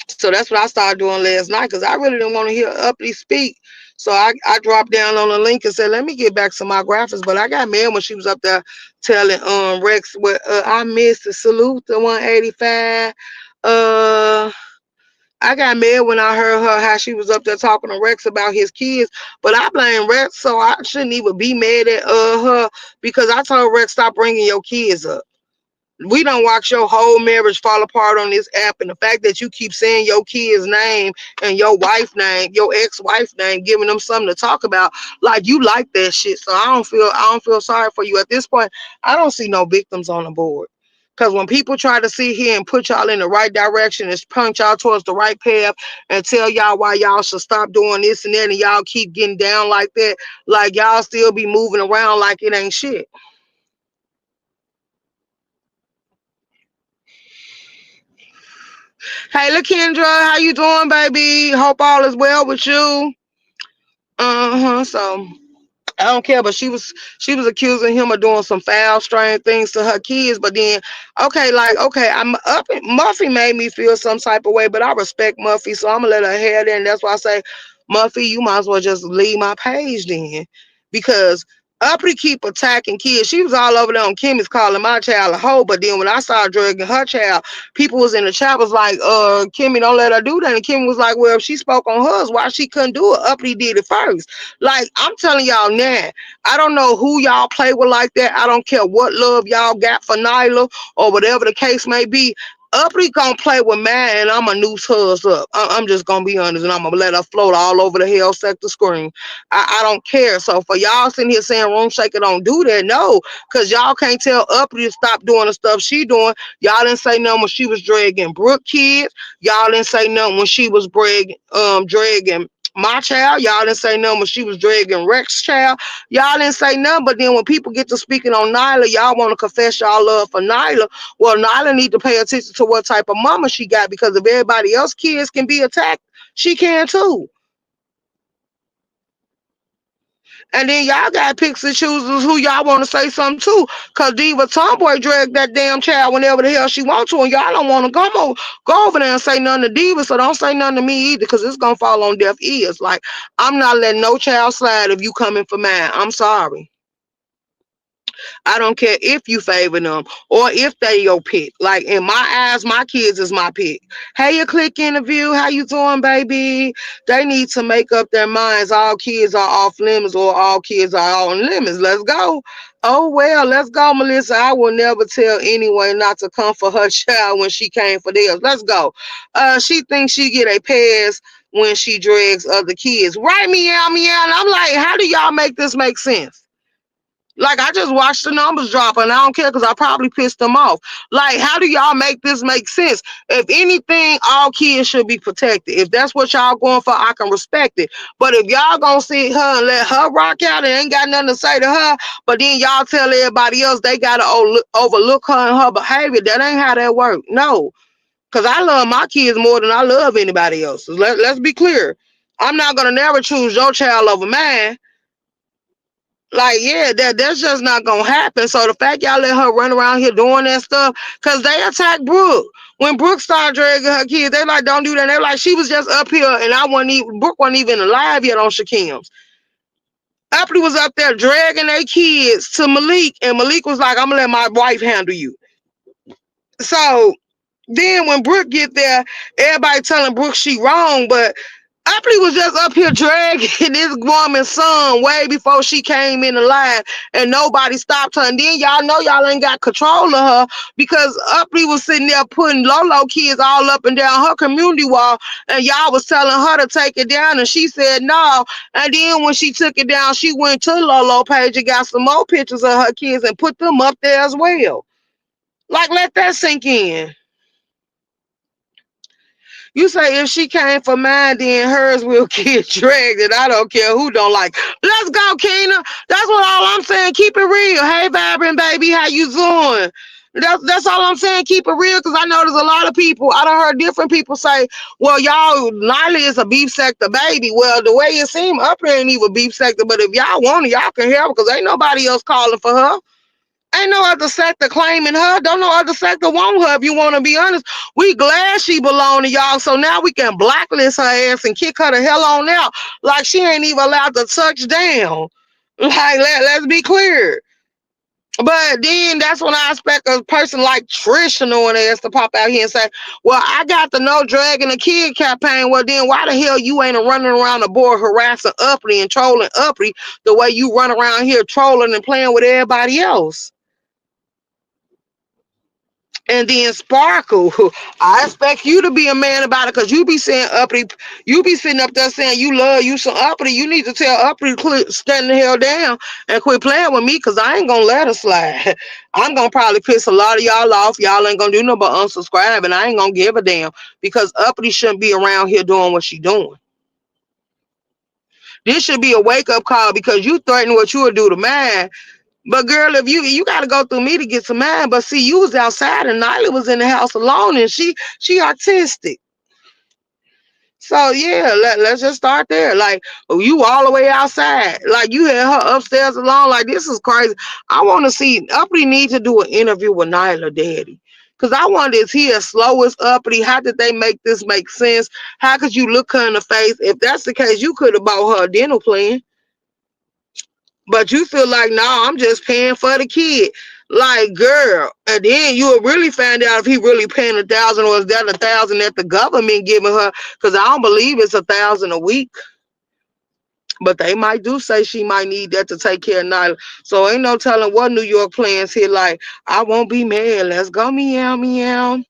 so that's what I started doing last night because I really didn't want to hear Uppity speak. So I dropped down on the link and said, let me get back to my graphics. But I got mad when she was up there telling Rex what I missed the salute the 185. I got mad when I heard her how she was up there talking to Rex about his kids, but I blame Rex, so I shouldn't even be mad at her because I told Rex stop bringing your kids up. We don't watch your whole marriage fall apart on this app, and the fact that you keep saying your kid's name and your wife name, your ex-wife name, giving them something to talk about, like you like that shit. So I don't feel sorry for you at this point. I don't see no victims on the board. Cause when people try to sit here and put y'all in the right direction and punch y'all towards the right path and tell y'all why y'all should stop doing this and that, and y'all keep getting down like that, like y'all still be moving around like it ain't shit. Hey, Lakendra, how you doing, baby? Hope all is well with you. Uh-huh. So I don't care, but she was accusing him of doing some foul, strange things to her kids. But then, okay, like okay, I'm up. Muffy made me feel some type of way, but I respect Muffy, so I'm gonna let her head in. That's why I say, Muffy, you might as well just leave my page then, because Uppity keep attacking kids. She was all over there on Kimmy's calling my child a hoe, but then when I started drugging her child, people was in the chat was like, Kimmy, don't let her do that. And Kimmy was like, well, if she spoke on hers, why she couldn't do it? Uppity did it first. Like, I'm telling y'all now, I don't know who y'all play with like that. I don't care what love y'all got for Nyla or whatever the case may be. Uppity gonna play with mine and I'm gonna noose hers up. I'm just gonna be honest and I'm gonna let her float all over the hell sector screen. I don't care. So for y'all sitting here saying Room Shaker don't do that, no, because y'all can't tell Uppity to stop doing the stuff she doing. Y'all didn't say nothing when she was dragging Brooke kids. Y'all didn't say nothing when she was dragging my child. Y'all didn't say nothing when she was dragging Rex child. Y'all didn't say nothing, but then when people get to speaking on Nyla, y'all want to confess y'all love for Nyla. Well, Nyla need to pay attention to what type of mama she got, because if everybody else kids can be attacked, she can too. And then y'all got picks and chooses who y'all want to say something to. Cause Diva Tomboy dragged that damn child whenever the hell she wants to, and y'all don't want to go over there and say nothing to Diva, so don't say nothing to me either, cause it's gonna fall on deaf ears. Like, I'm not letting no child slide if you coming for mine. I'm sorry. I don't care if you favor them or if they your pick. Like, in my eyes, my kids is my pick. Hey, you click interview. How you doing, baby? They need to make up their minds. All kids are off limits or all kids are on limits. Let's go. Oh well, let's go, Melissa. I will never tell anyone not to come for her child when she came for theirs. Let's go. She thinks she get a pass when she drags other kids. Right, meow meow. And I'm like, how do y'all make this make sense? Like, I just watched the numbers drop and I don't care because I probably pissed them off. Like, how do y'all make this make sense? If anything, all kids should be protected. If that's what y'all going for, I can respect it. But if y'all gonna sit her and let her rock out and ain't got nothing to say to her, but then y'all tell everybody else they gotta overlook her and her behavior, that ain't how that work. No. Because I love my kids more than I love anybody else's. Let's be clear. I'm not gonna never choose your child over mine. Like, yeah, that's just not gonna happen. So the fact y'all let her run around here doing that stuff, cause they attacked Brooke. When Brooke started dragging her kids, they like, don't do that. They're like, she was just up here and Brooke wasn't even alive yet on Shakim's. Uppity was up there dragging their kids to Malik, and Malik was like, I'm gonna let my wife handle you. So then when Brooke get there, everybody telling Brooke she wrong, but Uppity was just up here dragging this woman's son way before she came in the line, and nobody stopped her. And then y'all know y'all ain't got control of her because Uppity was sitting there putting Lolo kids all up and down her community wall, and y'all was telling her to take it down, and she said no. And then when she took it down, she went to Lolo page and got some more pictures of her kids and put them up there as well. Like, let that sink in. You say if she came for mine, then hers will get dragged, and I don't care who don't like. Let's go, Keena. That's what all I'm saying. Keep it real. Hey, Vibrant baby, how you doing? That's all I'm saying. Keep it real, because I know there's a lot of people. I done heard different people say, well, y'all, Nyla is a beef sector baby. Well, the way it seems, up here ain't even beef sector, but if y'all want it, y'all can help, because ain't nobody else calling for her. Ain't no other sector claiming her. Don't no other sector want her, if you want to be honest. We glad she belong to y'all, so now we can blacklist her ass and kick her the hell on out. Like, she ain't even allowed to touch down. Like, let's be clear. But then that's when I expect a person like Trish knowing ass to pop out here and say, well, I got the No Dragging a Kid campaign. Well, then why the hell you ain't running around the board harassing Uppity and trolling Uppity the way you run around here trolling and playing with everybody else? And then Sparkle, I expect you to be a man about it because you be saying uppity, you be sitting up there saying you love you some uppity. You need to tell uppity to quit standing the hell down and quit playing with me because I ain't gonna let her slide. I'm gonna probably piss a lot of y'all off. Y'all ain't gonna do nothing but unsubscribe, and I ain't gonna give a damn because uppity shouldn't be around here doing what she doing. This should be a wake up call because you threaten what you would do to mine. But girl, if you got to go through me to get some mine. But see, you was outside and Nyla was in the house alone, and she artistic. So yeah, let's just start there. Like, oh, you all the way outside, like you had her upstairs alone. Like this is crazy. I want to see Uppity need to do an interview with Nyla Daddy. Cause I wonder, is he as slow as Uppity? How did they make this make sense? How could you look her in the face? If that's the case, you could have bought her a dental plan. But you feel like, nah, I'm just paying for the kid. Like, girl, and then you will really find out if he really paying 1,000 or is that 1,000 that the government giving her? Because I don't believe it's 1,000 a week. But they might do say she might need that to take care of Nyla. So ain't no telling what New York plans here. Like, I won't be mad. Let's go meow meow.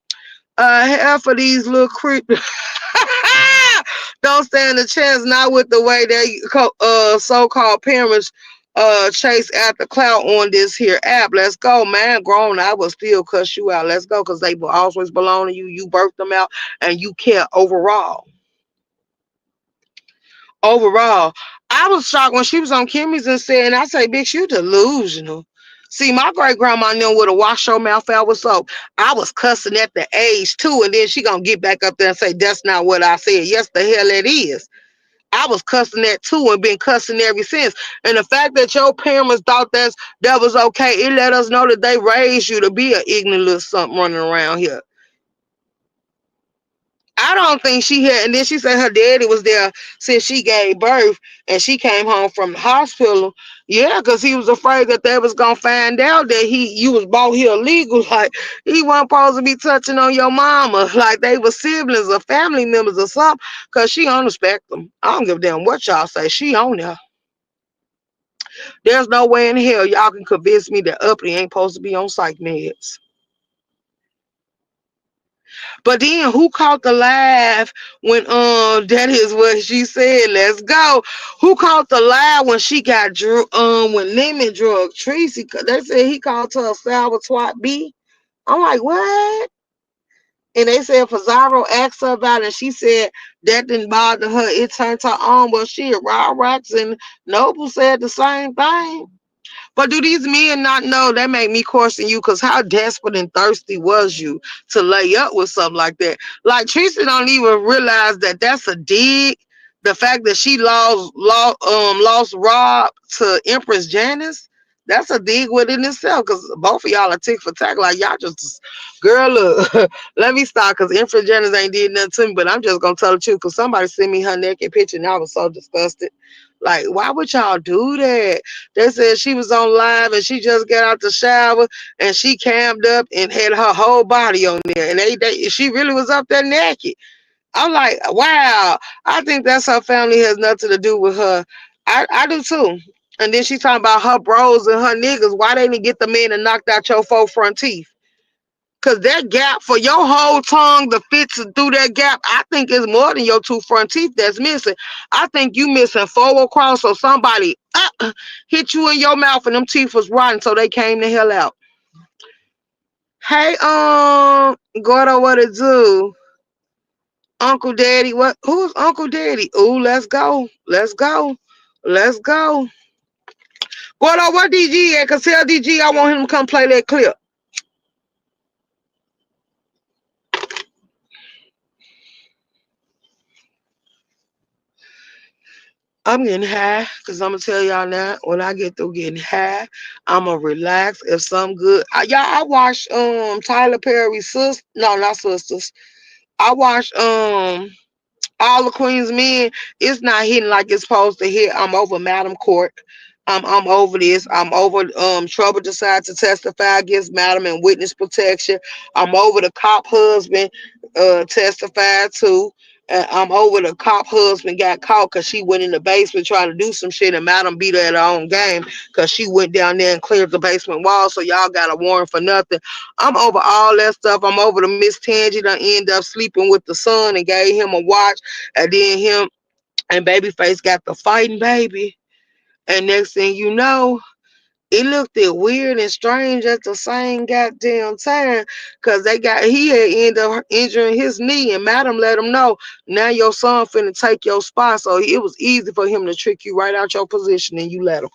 Half of these little creep don't stand a chance, not with the way they so-called parents chase after clout on this here app. Let's go, man. Grown, I will still cuss you out. Let's go, because they will always belong to you. You birthed them out and you care overall. Overall. I was shocked when she was on Kimmy's and said, and I say, bitch, you delusional. See, my great grandma knew would have washed your mouth out with soap. I was cussing at the age too, and then she gonna get back up there and say, that's not what I said. Yes, the hell it is. I was cussing that too and been cussing ever since. And the fact that your parents thought that was okay, it let us know that they raised you to be an ignorant little something running around here. I don't think she had, and then she said her daddy was there since she gave birth and she came home from the hospital. Yeah, because he was afraid that they was gonna find out that you was bought here illegal. Like he wasn't supposed to be touching on your mama, like they were siblings or family members or something. Cause she on the spectrum. I don't give a damn what y'all say. She on there. There's no way in hell y'all can convince me that Uppity ain't supposed to be on psych meds. But then who caught the laugh when that is what she said, let's go. Who caught the laugh when she got when Lemon drug Tracy? They said he called her a sour twat B. I'm like, what? And they said Pizarro asked her about it and she said that didn't bother her. It turned her on. Well, she Raw Rocks and Noble said the same thing. But do these men not know? That make me question you, because how desperate and thirsty was you to lay up with something like that? Like Teresa don't even realize that that's a dig. The fact that she lost Rob to Empress Janice, that's a dig within itself. Because both of y'all are tick for tack. Like y'all just, girl, look, let me stop. Because Empress Janice ain't did nothing to me. But I'm just gonna tell the truth. Because somebody sent me her naked picture and I was so disgusted. Like, why would y'all do that? They said she was on live and she just got out the shower and she cammed up and had her whole body on there. And she really was up there naked. I'm like, wow. I think that's her family has nothing to do with her. I do too. And then she talking about her bros and her niggas. Why they didn't get the man that knocked out your 4 front teeth? Cause that gap for your whole tongue to fit through that gap, I think is more than your 2 front teeth that's missing. I think you missing 4 across, or somebody hit you in your mouth and them teeth was rotten, so they came the hell out. Hey, Gordo, what it do? Uncle Daddy, what? Who's Uncle Daddy? Ooh, let's go, let's go, let's go. Gordo, what DG at? Cause tell DG I want him to come play that clip. I'm getting high because I'm gonna tell y'all now. When I get through getting high, I'm gonna relax. If something good, I watched Tyler Perry's sis. No, not sisters. I watched All the Queen's Men. It's not hitting like it's supposed to hit. I'm over Madam Court. I'm over this. I'm over Trouble decides to testify against Madam and witness protection. I'm over the cop husband testified to. Over the cop husband got caught because she went in the basement trying to do some shit, and Madam beat her at her own game because she went down there and cleared the basement wall. So y'all got a warrant for nothing. I'm over all that stuff. I'm over the Miss Tangy done end up sleeping with the son and gave him a watch, and then him and Babyface got the fighting baby. And next thing you know, it looked it weird and strange at the same goddamn time because he had ended up injuring his knee, and Madam let him know now your son finna take your spot. So it was easy for him to trick you right out your position, and you let him.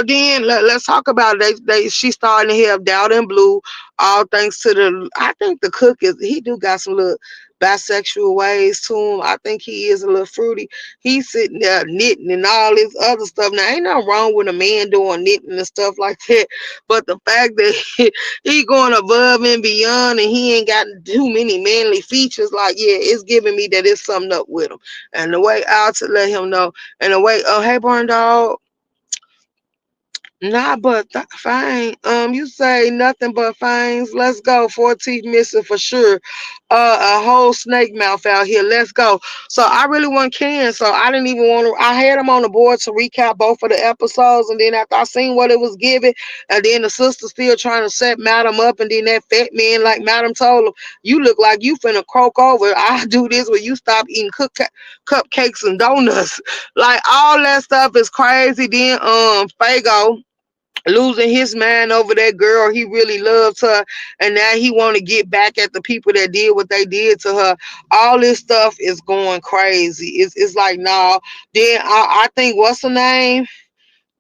Then let's talk about it. She starting to have doubt and blue, all thanks to I think the cook he do got some little bisexual ways to him. I think he is a little fruity. He's sitting there knitting and all this other stuff. Now, ain't nothing wrong with a man doing knitting and stuff like that. But the fact that he going above and beyond and he ain't got too many manly features, like, yeah, it's giving me that it's something up with him. And the way out to let him know, and the way, oh, hey, Burn Dog, nah, but fine. You say nothing but fines. Let's go. 4 teeth missing for sure. A whole snake mouth out here. Let's go. So I really want Ken. So I didn't even want to. I had him on the board to recap both of the episodes, and then after I seen what it was giving, and then the sister still trying to set Madam up, and then that fat man, like Madam told him, you look like you finna croak over. I do this when you stop eating cupcakes and donuts. Like all that stuff is crazy. Then Fago losing his mind over that girl. He really loves her, and now he want to get back at the people that did what they did to her. All this stuff is going crazy. It's like, nah. Then I think what's her name?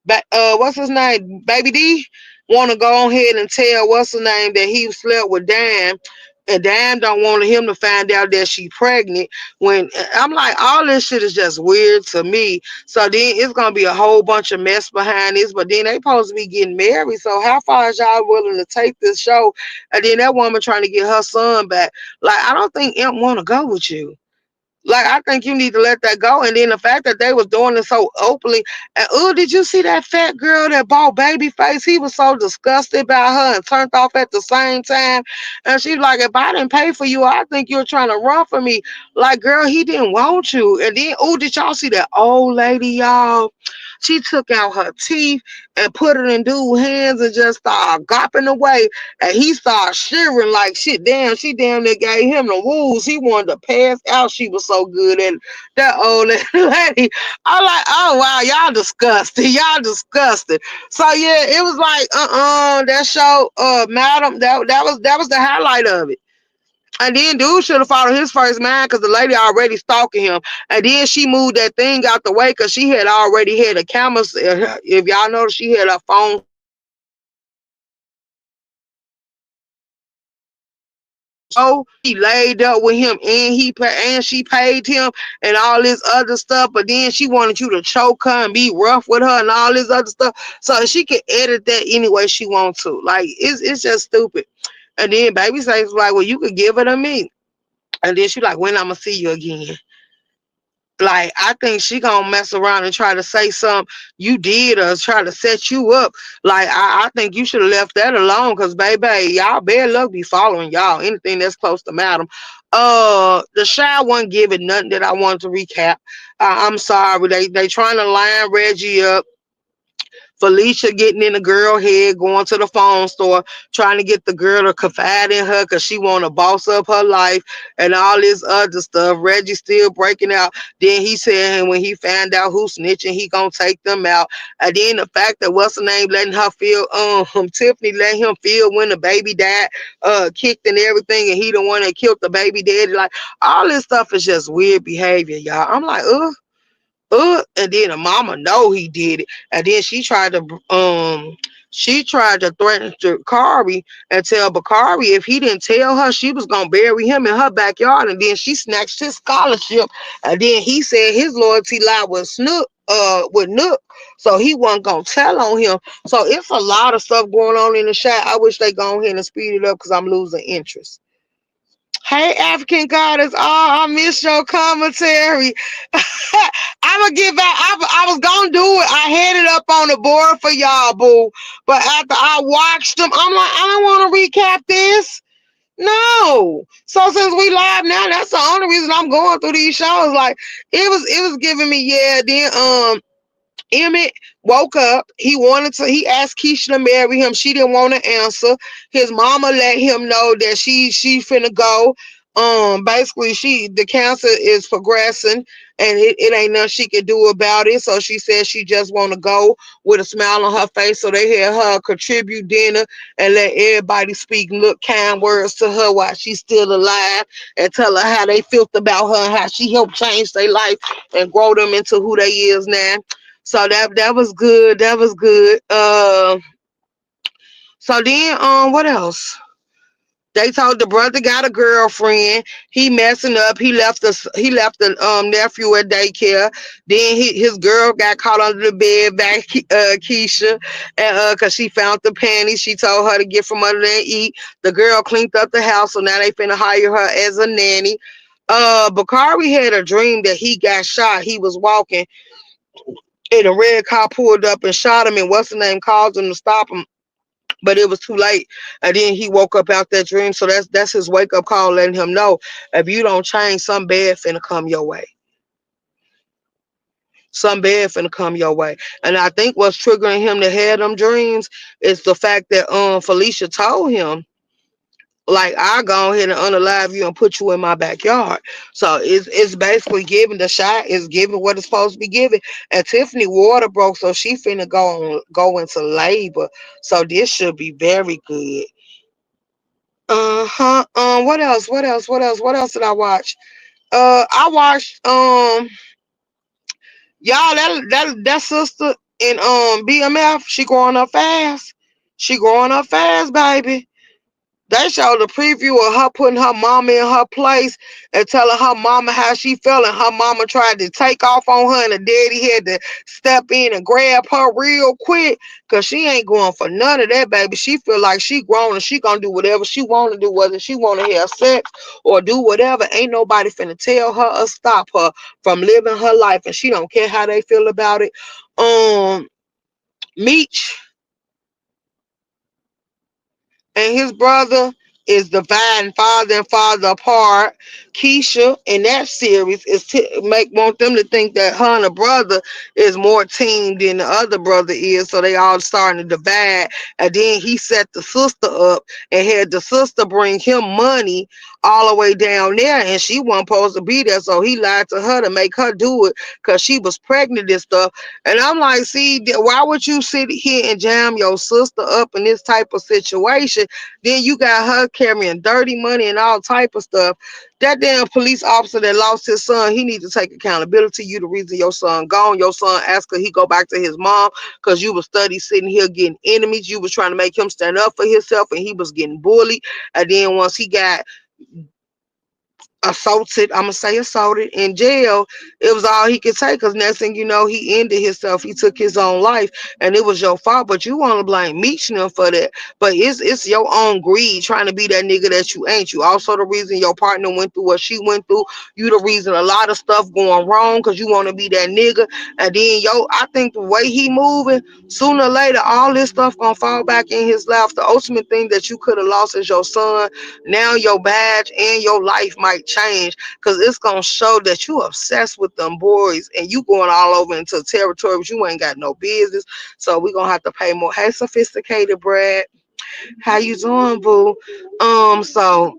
What's his name? Baby D want to go on ahead and tell what's her name that he slept with Dan, and Dan don't want him to find out that she pregnant. When I'm like, all this shit is just weird to me. So then it's gonna be a whole bunch of mess behind this. But then they supposed to be getting married. So how far is y'all willing to take this show? And then that woman trying to get her son back. Like, I don't think Imp want to go with you. Like, I think you need to let that go. And then the fact that they was doing it so openly. And oh, did you see that fat girl that bought Babyface? He was so disgusted by her and turned off at the same time. And she's like, if I didn't pay for you, I think you're trying to run for me. Like, girl, he didn't want you. And then, oh, did y'all see that old lady, y'all? She took out her teeth and put it in dude's hands and just started gopping away. And he started shivering like shit. Damn, she damn near gave him the woos. He wanted to pass out. She was so good at that old lady. I'm like, oh wow, y'all disgusting. Y'all disgusting. So yeah, it was like, that show, Madam, that was the highlight of it. And then dude should have followed his first man because the lady already stalking him. And then she moved that thing out the way because she had already had a camera. If y'all notice, she had her phone so he laid up with him and she paid him and all this other stuff, but then she wanted you to choke her and be rough with her and all this other stuff so she could edit that any way she wants to. Like, it's just stupid. And then Baby says like, well, you could give it to me. And then she like, when I'm gonna see you again? Like, I think she gonna mess around and try to say something you did or try to set you up. Like, I think you should have left that alone because, baby, y'all bad luck be following y'all. Anything that's close to Madam. The Shy wasn't giving nothing that I wanted to recap. I'm sorry. They trying to line Reggie up. Felicia getting in the girl head, going to the phone store, trying to get the girl to confide in her because she want to boss up her life and all this other stuff. Reggie still breaking out. Then he said when he found out who snitching, he gonna take them out. And then the fact that what's her name letting her feel, Tiffany let him feel when the baby died, kicked and everything, and he the one that killed the baby daddy. Like, all this stuff is just weird behavior, y'all. I'm like, ugh. And then the mama know he did it, and then she tried to threaten Bakari and tell Bakari if he didn't tell her she was gonna bury him in her backyard, and then she snatched his scholarship, and then he said his loyalty lie with with Nook, so he wasn't gonna tell on him. So it's a lot of stuff going on in the chat. I wish they go ahead and speed it up because I'm losing interest. Hey, African goddess. Oh, I missed your commentary. I'm gonna get back. I was gonna do it. I had it up on the board for y'all, boo. But after I watched them, I'm like, I don't want to recap this. No. So since we live now, that's the only reason I'm going through these shows. Like it was giving me, yeah. Then Emmett woke up. He asked Keisha to marry him. She didn't want to answer. His mama let him know that she finna go. Basically the cancer is progressing and it ain't nothing she could do about it. So she said she just wanna go with a smile on her face. So they had her contribute dinner and let everybody speak look kind words to her while she's still alive and tell her how they felt about her and how she helped change their life and grow them into who they is now. So that was good. That was good. So then what else? They told the brother got a girlfriend. He messing up. He left the nephew at daycare. Then his girl got caught under the bed by Keisha, and cause she found the panties. She told her to get from under there and eat. The girl cleaned up the house, so now they finna hire her as a nanny. Bakari had a dream that he got shot. He was walking and a red car pulled up and shot him, and what's the name called him to stop him, but it was too late. And then he woke up out that dream. So that's his wake up call, letting him know if you don't change, some bad finna come your way. Some bad finna come your way. And I think what's triggering him to have them dreams is the fact that Felicia told him, like, I go ahead and unalive you and put you in my backyard. So it's basically giving the shot, is giving what it's supposed to be given. And Tiffany water broke, so she finna go into labor. So this should be very good. Uh-huh. What else? What else? What else? What else did I watch? I watched y'all that sister in BMF, she growing up fast. She growing up fast, baby. They showed the preview of her putting her mama in her place and telling her mama how she felt, and her mama tried to take off on her, and the daddy had to step in and grab her real quick because she ain't going for none of that, baby. She feel like she grown and she gonna do whatever she want to do, whether she want to have sex or do whatever. Ain't nobody finna tell her or stop her from living her life, and she don't care how they feel about it. Meech and his brother is dividing father and father apart. Keisha in that series is want them to think that her and her brother is more team than the other brother is, so they all starting to divide. And then he set the sister up and had the sister bring him money all the way down there, and she wasn't supposed to be there, so he lied to her to make her do it because she was pregnant and stuff. And I'm like, see, why would you sit here and jam your sister up in this type of situation? Then you got her carrying dirty money and all type of stuff. That damn police officer that lost his son, he needs to take accountability. You the reason your son gone. Your son asked her he go back to his mom because you was study sitting here getting enemies. You was trying to make him stand up for himself, and he was getting bullied. And then once he got assaulted, I'm gonna say assaulted in jail, it was all he could take, because next thing you know, he ended himself. He took his own life, and it was your fault. But you want to blame Meechner for that. But it's your own greed trying to be that nigga that you ain't. You also the reason your partner went through what she went through. You the reason a lot of stuff going wrong because you want to be that nigga. And then I think the way he moving, sooner or later all this stuff gonna fall back in his lap. The ultimate thing that you could have lost is your son. Now your badge and your life might change, because it's gonna show that you obsessed with them boys and you going all over into territories you ain't got no business. So we gonna have to pay more. Hey, sophisticated Brad, how you doing, boo? So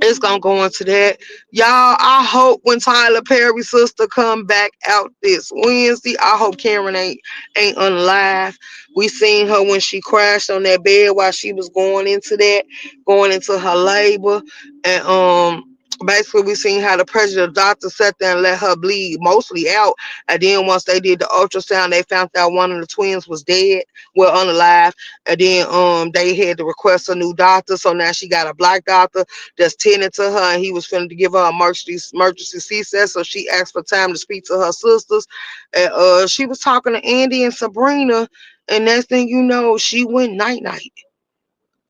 it's gonna go into that. Y'all, I hope when Tyler Perry's sister come back out this Wednesday, I hope Karen ain't unalive. We seen her when she crashed on that bed while she was going into her labor. And basically we seen how the pregnant doctor sat there and let her bleed mostly out. And then once they did the ultrasound, they found out one of the twins was dead, well, unalive. And then they had to request a new doctor. So now she got a black doctor that's tending to her, and he was finna to give her emergency C-section. So she asked for time to speak to her sisters. And she was talking to Andy and Sabrina, and next thing you know, she went night night.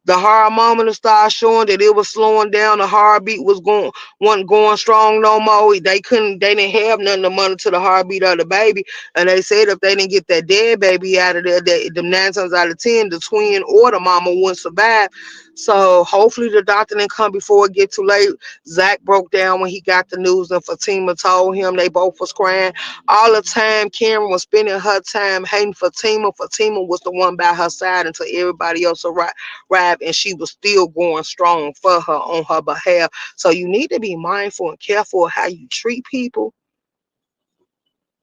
The heart monitor started showing that it was slowing down. The heartbeat wasn't going strong no more. They didn't have nothing to monitor the heartbeat of the baby. And they said if they didn't get that dead baby out of there, that the 9 times out of 10, the twin or the mama wouldn't survive. So hopefully the doctor didn't come before it get too late. Zach broke down when he got the news, and Fatima told him. They both was crying all the time. Karen was spending her time hating Fatima. Fatima was the one by her side until everybody else arrived, and she was still going strong for her on her behalf. So you need to be mindful and careful of how you treat people.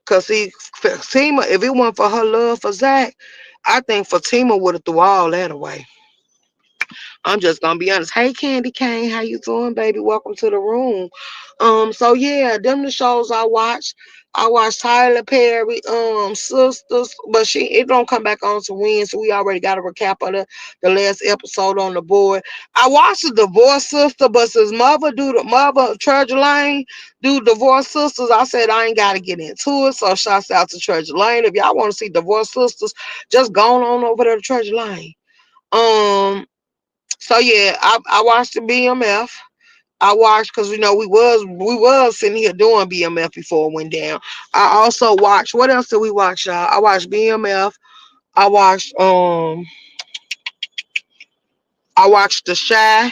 Cause see, Fatima, if it weren't for her love for Zach, I think Fatima would have threw all that away. I'm just gonna be honest. Hey, Candy Cane, how you doing, baby? Welcome to the room. So yeah, them the shows I watched. I watched Tyler Perry, Sisters, but it don't come back on to Wednesday. We already got a recap of the last episode on the board. I watched the Divorce Sister, but since mother Treasure Lane do Divorce Sisters, I said I ain't gotta get into it. So shouts out to Treasure Lane. If y'all want to see Divorce Sisters, just go on over there to Treasure Lane. Um, so yeah, I watched the BMF. I watched because we was sitting here doing BMF before it went down. I also watched, what else did we watch, y'all? I watched BMF. I watched The Shy.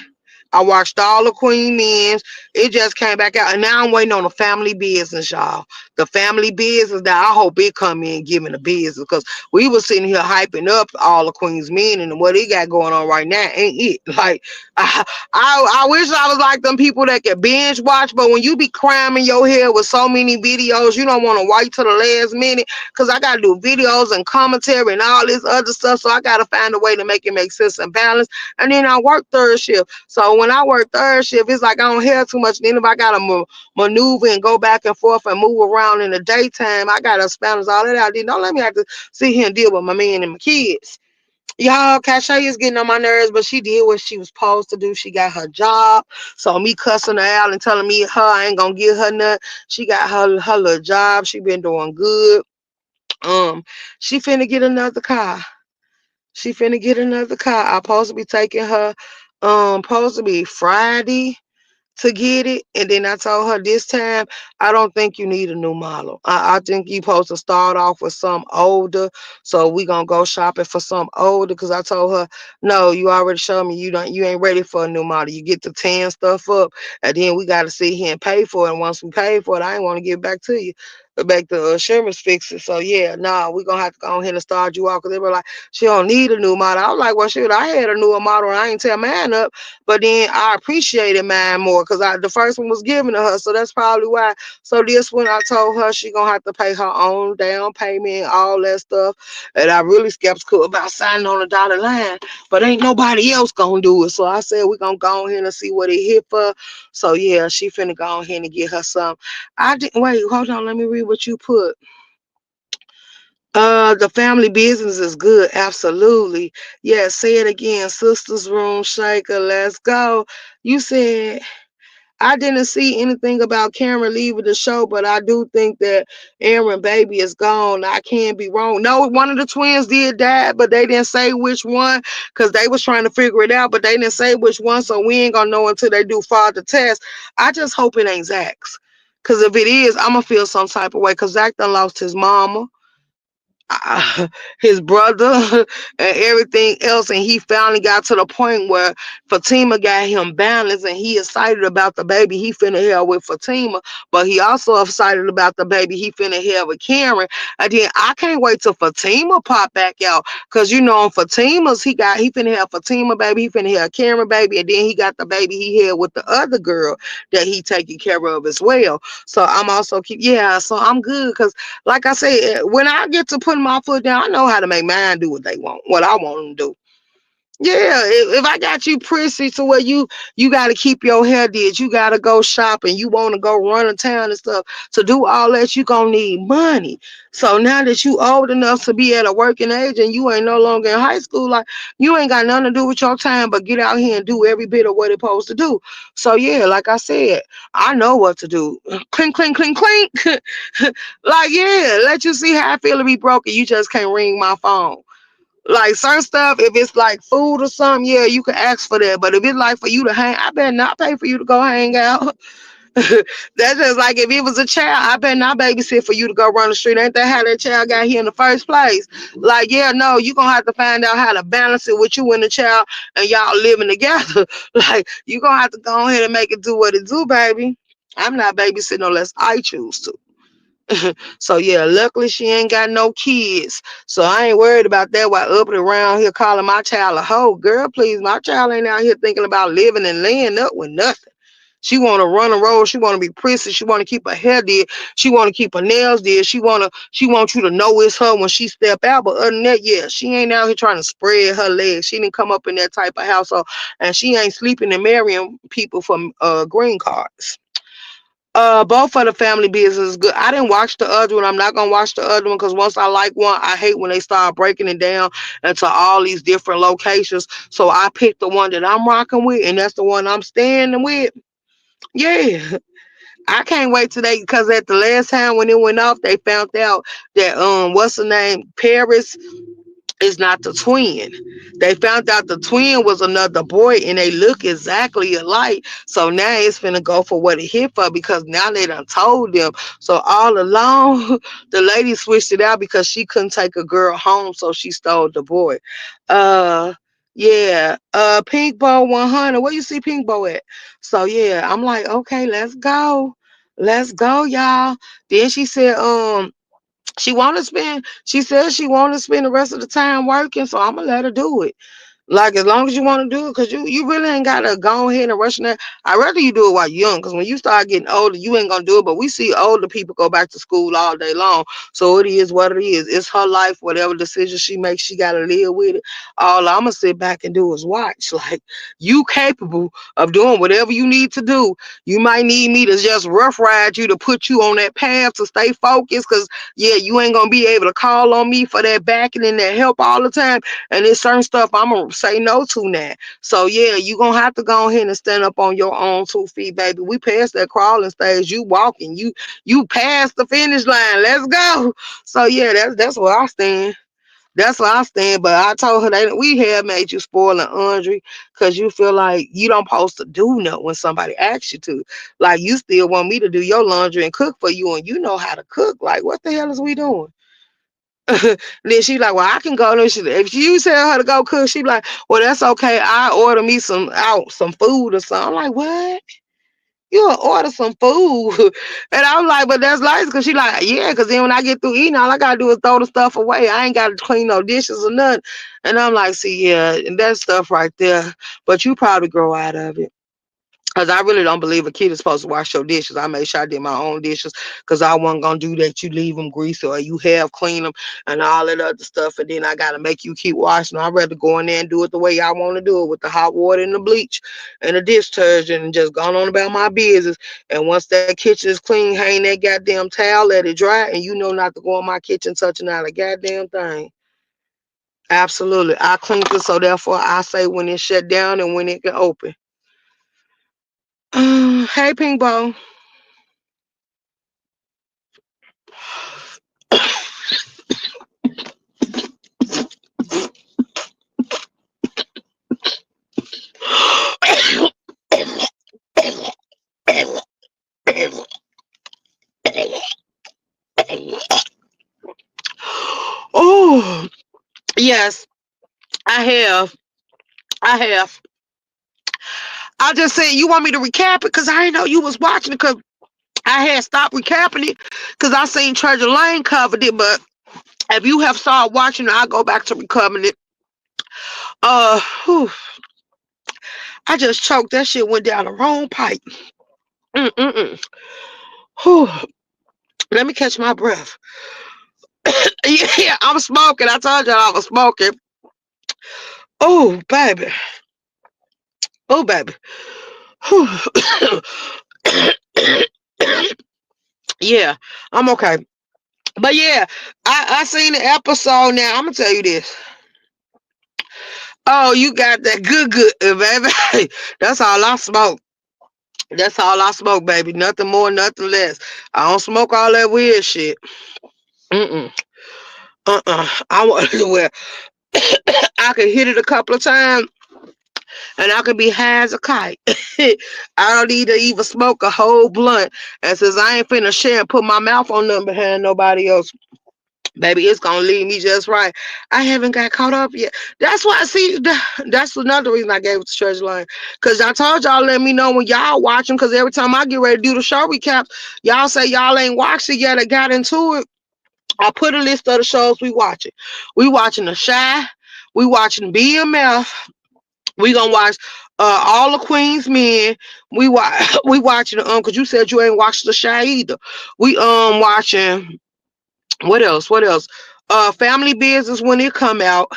I watched all the Queen Men's. It just came back out, and now I'm waiting on the Family Business, y'all. The Family Business. Now I hope it come in giving the business, because we was sitting here hyping up all the Queen's Men, and what he got going on right now ain't it. Like I wish I was like them people that can binge watch, but when you be cramming your head with so many videos, you don't want to wait till the last minute, because I gotta do videos and commentary and all this other stuff. So I gotta find a way to make it make sense and balance. And then I work third shift. So when I work third shift, it's like I don't have too much. Then if I gotta maneuver and go back and forth and move around in the daytime, I gotta balance all that out. Then don't let me have to sit here and deal with my man and my kids. Y'all, Cashapp is getting on my nerves, but she did what she was supposed to do. She got her job. So me cussing her out and telling me I ain't gonna give her nothing. She got her little job. She been doing good. She finna get another car. She finna get another car. I supposed to be taking her, supposed to be Friday to get it. And then I told her this time, I don't think you need a new model. I think you supposed to start off with some older. So we gonna go shopping for some older, because I told her, no, you already showed me you ain't ready for a new model. You get the 10 stuff up, and then we gotta sit here and pay for it. And once we pay for it, I ain't want to give it back to you. Back to Sherman's fix it. So yeah, nah, we gonna have to go ahead and start you off, because they were like, she don't need a new model. I was like, well, shoot, I had a newer model and I ain't tear mine up. But then I appreciated mine more, because the first one was given to her. So that's probably why. So this one, I told her she gonna have to pay her own down payment, all that stuff. And I really skeptical about signing on the dotted line, but ain't nobody else gonna do it. So I said we gonna go ahead and see what it hit for. So yeah, she finna go ahead and get her some. I didn't wait. Hold on. Let me read what you put. The Family Business is good. Absolutely. Yeah, say it again. Sisters Room Shaker. Let's go. You said I didn't see anything about Cameron leaving the show, but I do think that Aaron baby is gone. I can't be wrong. No, one of the twins did die, but they didn't say which one, because they was trying to figure it out, but they didn't say which one, so we ain't gonna know until they do father test. I just hope it ain't Zach's. Because if it is, I'm gonna feel some type of way, because Zach done lost his mama, his brother, and everything else, and he finally got to the point where Fatima got him balanced, and he excited about the baby he finna have with Fatima, but he also excited about the baby he finna have with Karen. And then I can't wait till Fatima pop back out, because on Fatima's, he finna have Fatima baby, he finna have Karen baby, and then he got the baby he had with the other girl that he taking care of as well. So I'm also so I'm good, because like I said, when I get to putting my foot down, I know how to make mine do what they want, what I want them to do. Yeah, if I got you prissy to where you got to keep your hair did, you got to go shopping, you want to go run a town and stuff, to do all that, you gonna need money. So now that you old enough to be at a working age and you ain't no longer in high school, like, you ain't got nothing to do with your time but get out here and do every bit of what it's supposed to do. So yeah, like I said, I know what to do. Clink, clink, clink, clink. Like, yeah, let you see how I feel to be broken. You just can't ring my phone. Like certain stuff, if it's like food or something, yeah, you can ask for that. But if it's like for you to hang, I better not pay for you to go hang out. That's just like if it was a child, I better not babysit for you to go run the street. Ain't that how that child got here in the first place? Like, yeah, no, you gonna have to find out how to balance it with you and the child and y'all living together. Like, you gonna have to go ahead and make it do what it do, baby. I'm not babysitting unless I choose to. So yeah, luckily she ain't got no kids. So I ain't worried about that while up and around here calling my child a hoe. Girl, please, my child ain't out here thinking about living and laying up with nothing. She want to run a road. She want to be prissy. She want to keep her hair did. She want to keep her nails did. She wants you to know it's her when she step out. But other than that, yeah, she ain't out here trying to spread her legs. She didn't come up in that type of household, and she ain't sleeping and marrying people from green cards. Both of the family business is good. I didn't watch the other one. I'm not gonna watch the other one because once I like one, I hate when they start breaking it down into all these different locations. So I picked the one that I'm rocking with, and that's the one I'm standing with. Yeah, I can't wait today because at the last time when it went off, they found out that what's the name, Paris is not the twin. They found out the twin was another boy and they look exactly alike. So now it's finna go for what it hit for because now they done told them. So all along, the lady switched it out because she couldn't take a girl home, so she stole the boy. Uh yeah, Pink Bow 100. Where you see Pink Bow at? So yeah, I'm like, okay, let's go. Let's go, y'all. Then she said, she says she want to spend the rest of the time working, so I'm gonna let her do it. Like as long as you want to do it, cause you really ain't gotta go ahead and rush that. I'd rather you do it while you're young, cause when you start getting older, you ain't gonna do it. But we see older people go back to school all day long, so it is what it is. It's her life. Whatever decision she makes, she gotta live with it. All I'm gonna sit back and do is watch. Like you capable of doing whatever you need to do. You might need me to just rough ride you to put you on that path to stay focused, cause yeah, you ain't gonna be able to call on me for that backing and that help all the time. And there's certain stuff I'm gonna say no to now. So yeah, you gonna have to go ahead and stand up on your own 2 feet, baby. We passed that crawling stage. You walking. You passed the finish line. Let's go. So yeah, that's where I stand. That's where I stand. But I told her that we have made you spoil and Andre because you feel like you don't supposed to do nothing when somebody asks you to. Like you still want me to do your laundry and cook for you, and you know how to cook. Like what the hell is we doing? Then she like, well, I can go. If you tell her to go cook, she like, well, that's okay. I order me some food or something. I'm like, what? You'll order some food. And I'm like, but that's nice because she like, yeah, because then when I get through eating, all I gotta do is throw the stuff away. I ain't gotta clean no dishes or nothing. And I'm like, see, yeah, and that stuff right there. But you probably grow out of it. Cause I really don't believe a kid is supposed to wash your dishes. I made sure I did my own dishes because I wasn't gonna do that. You leave them greasy or you have clean them and all that other stuff, and then I gotta make you keep washing. I'd rather go in there and do it the way I want to do it with the hot water and the bleach and the dish detergent and just going on about my business. And once that kitchen is clean, hang that goddamn towel, let it dry, and you know not to go in my kitchen touching out a goddamn thing. Absolutely, I cleaned it so therefore I say when it's shut down and when it can open. Hey, Pink Ball. Oh, yes, I have. I have. I just said you want me to recap it because I didn't know you was watching it because I had stopped recapping it because I seen Treasure Lane covered it. But if you have started watching it, I'll go back to recovering it. Whew, I just choked. That shit went down the wrong pipe. Mm-mm-mm. Whew, let me catch my breath. Yeah, I'm smoking. I told y'all I was smoking. Oh, baby. Oh, baby. Whew. Yeah, I'm okay. But yeah, I seen the episode now. I'm gonna tell you this. Oh, you got that good, baby. That's all I smoke. That's all I smoke, baby. Nothing more, nothing less. I don't smoke all that weird shit. Mm-mm. I want to where I could hit it a couple of times and I could be high as a kite. I don't need to even smoke a whole blunt. And since I ain't finna share and put my mouth on nothing behind nobody else, baby, it's gonna leave me just right. I haven't got caught up yet. That's why I see. That's another reason I gave it to Treasure Line. Cause I told y'all let me know when y'all watching. Cause every time I get ready to do the show recaps, y'all say y'all ain't watched it yet. I got into it. I put a list of the shows we watching. We watching The Shy. We watching BMF. We gonna watch all the Queen's Men. We watching cause you said you ain't watched The Shy either. We watching what else? What else? Family Business when it come out,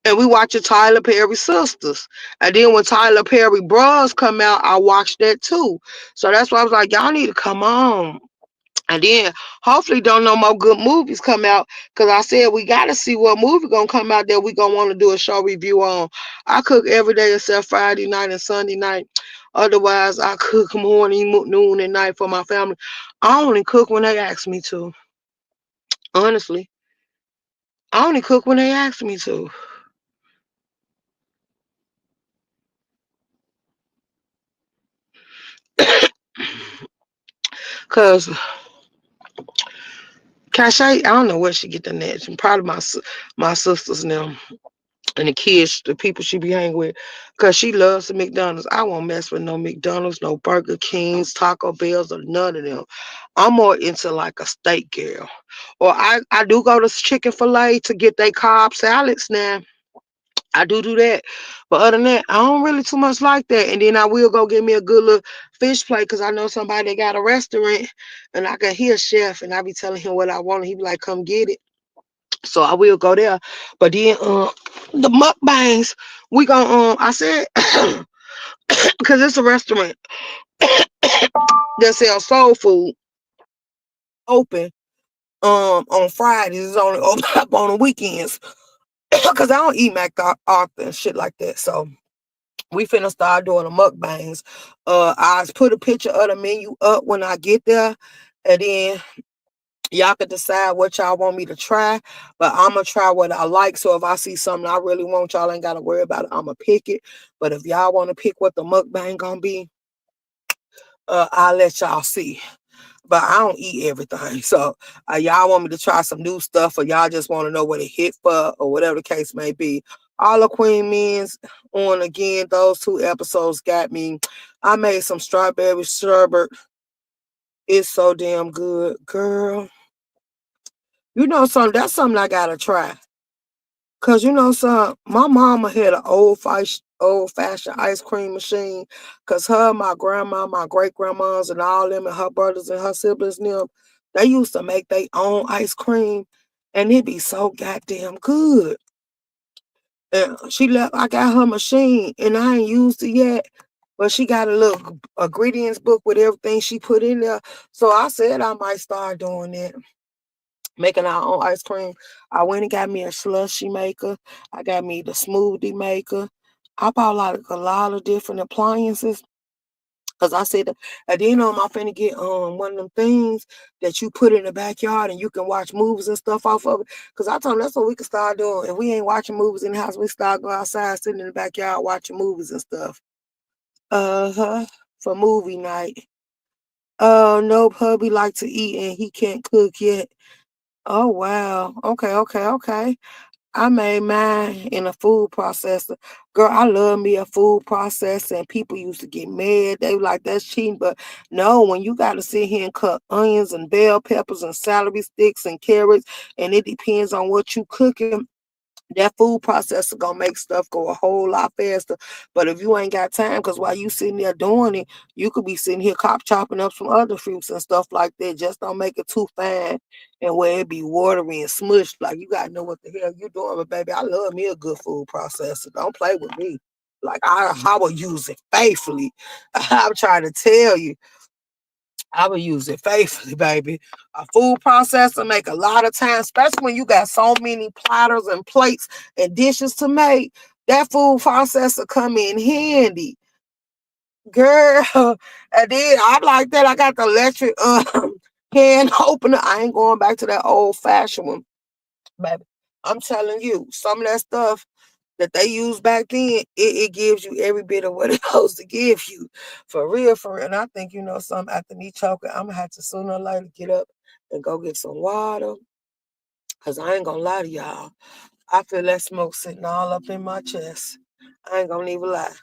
and we watching Tyler Perry Sisters. And then when Tyler Perry Bros come out, I watched that too. So that's why I was like, y'all need to come on. And then hopefully don't no more good movies come out. Cause I said we gotta see what movie gonna come out that we gonna want to do a show review on. I cook every day except Friday night and Sunday night. Otherwise I cook morning, noon, and night for my family. I only cook when they ask me to. Honestly. I only cook when they ask me to. Cause Cashapp, I don't know where she get the net. Probably my sisters now and the kids, the people she be hanging with. Cause she loves the McDonald's. I won't mess with no McDonald's, no Burger Kings, Taco Bells, or none of them. I'm more into like a steak girl. Or I do go to Chicken-fil-A to get they Cobb salads now. I do that. But other than that, I don't really too much like that. And then I will go get me a good little fish plate because I know somebody that got a restaurant and I can hear chef and I be telling him what I want and he be like, come get it. So I will go there. But then the mukbangs, we gon' I said because it's a restaurant that sells soul food open on Fridays. It's only open up on the weekends. Cause I don't eat McArthur and shit like that. So we finna start doing the mukbangs. I put a picture of the menu up when I get there, and then y'all can decide what y'all want me to try. But I'm gonna try what I like. So if I see something I really want, y'all ain't gotta worry about it. I'm gonna pick it. But if y'all want to pick what the mukbang gonna be, I'll let y'all see. But I don't eat everything. So y'all want me to try some new stuff, or y'all just want to know what it hit for, or whatever the case may be. All the Queen Men's on again. Those two episodes got me. I made some strawberry sherbet. It's so damn good, girl. You know something? That's something I gotta try. Cause you know something, my mama had an old fashioned ice cream machine. Cause her, my grandma, my great grandmas, and all them, and her brothers and her siblings, and them, they used to make their own ice cream, and it be so goddamn good. And she left. I got her machine, and I ain't used it yet. But she got a little ingredients book with everything she put in there. So I said I might start doing that, making our own ice cream. I went and got me a slushy maker. I got me the smoothie maker. I bought a lot of different appliances. Cause I said, and then I'm finna get one of them things that you put in the backyard and you can watch movies and stuff off of it. Cause I told them that's what we can start doing. If we ain't watching movies in the house, we start going outside, sitting in the backyard watching movies and stuff. Uh-huh. For movie night. No, hubby like to eat and he can't cook yet. Oh wow. Okay, okay, okay. I made mine in a food processor. Girl, I love me a food processor and people used to get mad. They were like, that's cheating. But no, when you gotta sit here and cut onions and bell peppers and celery sticks and carrots, and it depends on what you cooking, that food processor gonna make stuff go a whole lot faster. But if you ain't got time, because while you sitting there doing it, you could be sitting here chopping up some other fruits and stuff like that. Just don't make it too fine and where it be watery and smushed. Like you gotta know what the hell you doing. But baby, I love me a good food processor. Don't play with me. Like I will use it faithfully. I'm trying to tell you. I would use it faithfully, baby. A food processor make a lot of time, especially when you got so many platters and plates and dishes to make. That food processor come in handy, girl. And then I'm like that. I got the electric can opener. I ain't going back to that old fashioned one, baby. I'm telling you, some of that stuff. that they used back then, it gives you every bit of what it's supposed to give you. For real, for real. And I think, something after me choking, I'm going to have to sooner or later get up and go get some water. Because I ain't going to lie to y'all. I feel that smoke sitting all up in my chest. I ain't going to even lie.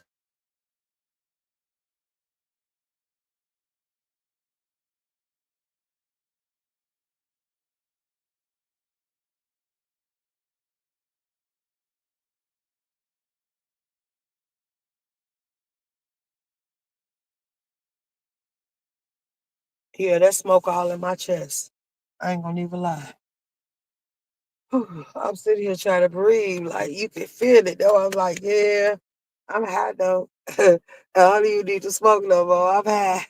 Yeah, that smoke all in my chest. I ain't going to even lie. I'm sitting here trying to breathe. Like, you can feel it, though. I'm like, yeah, I'm high, though. I don't even need to smoke no more. I'm high.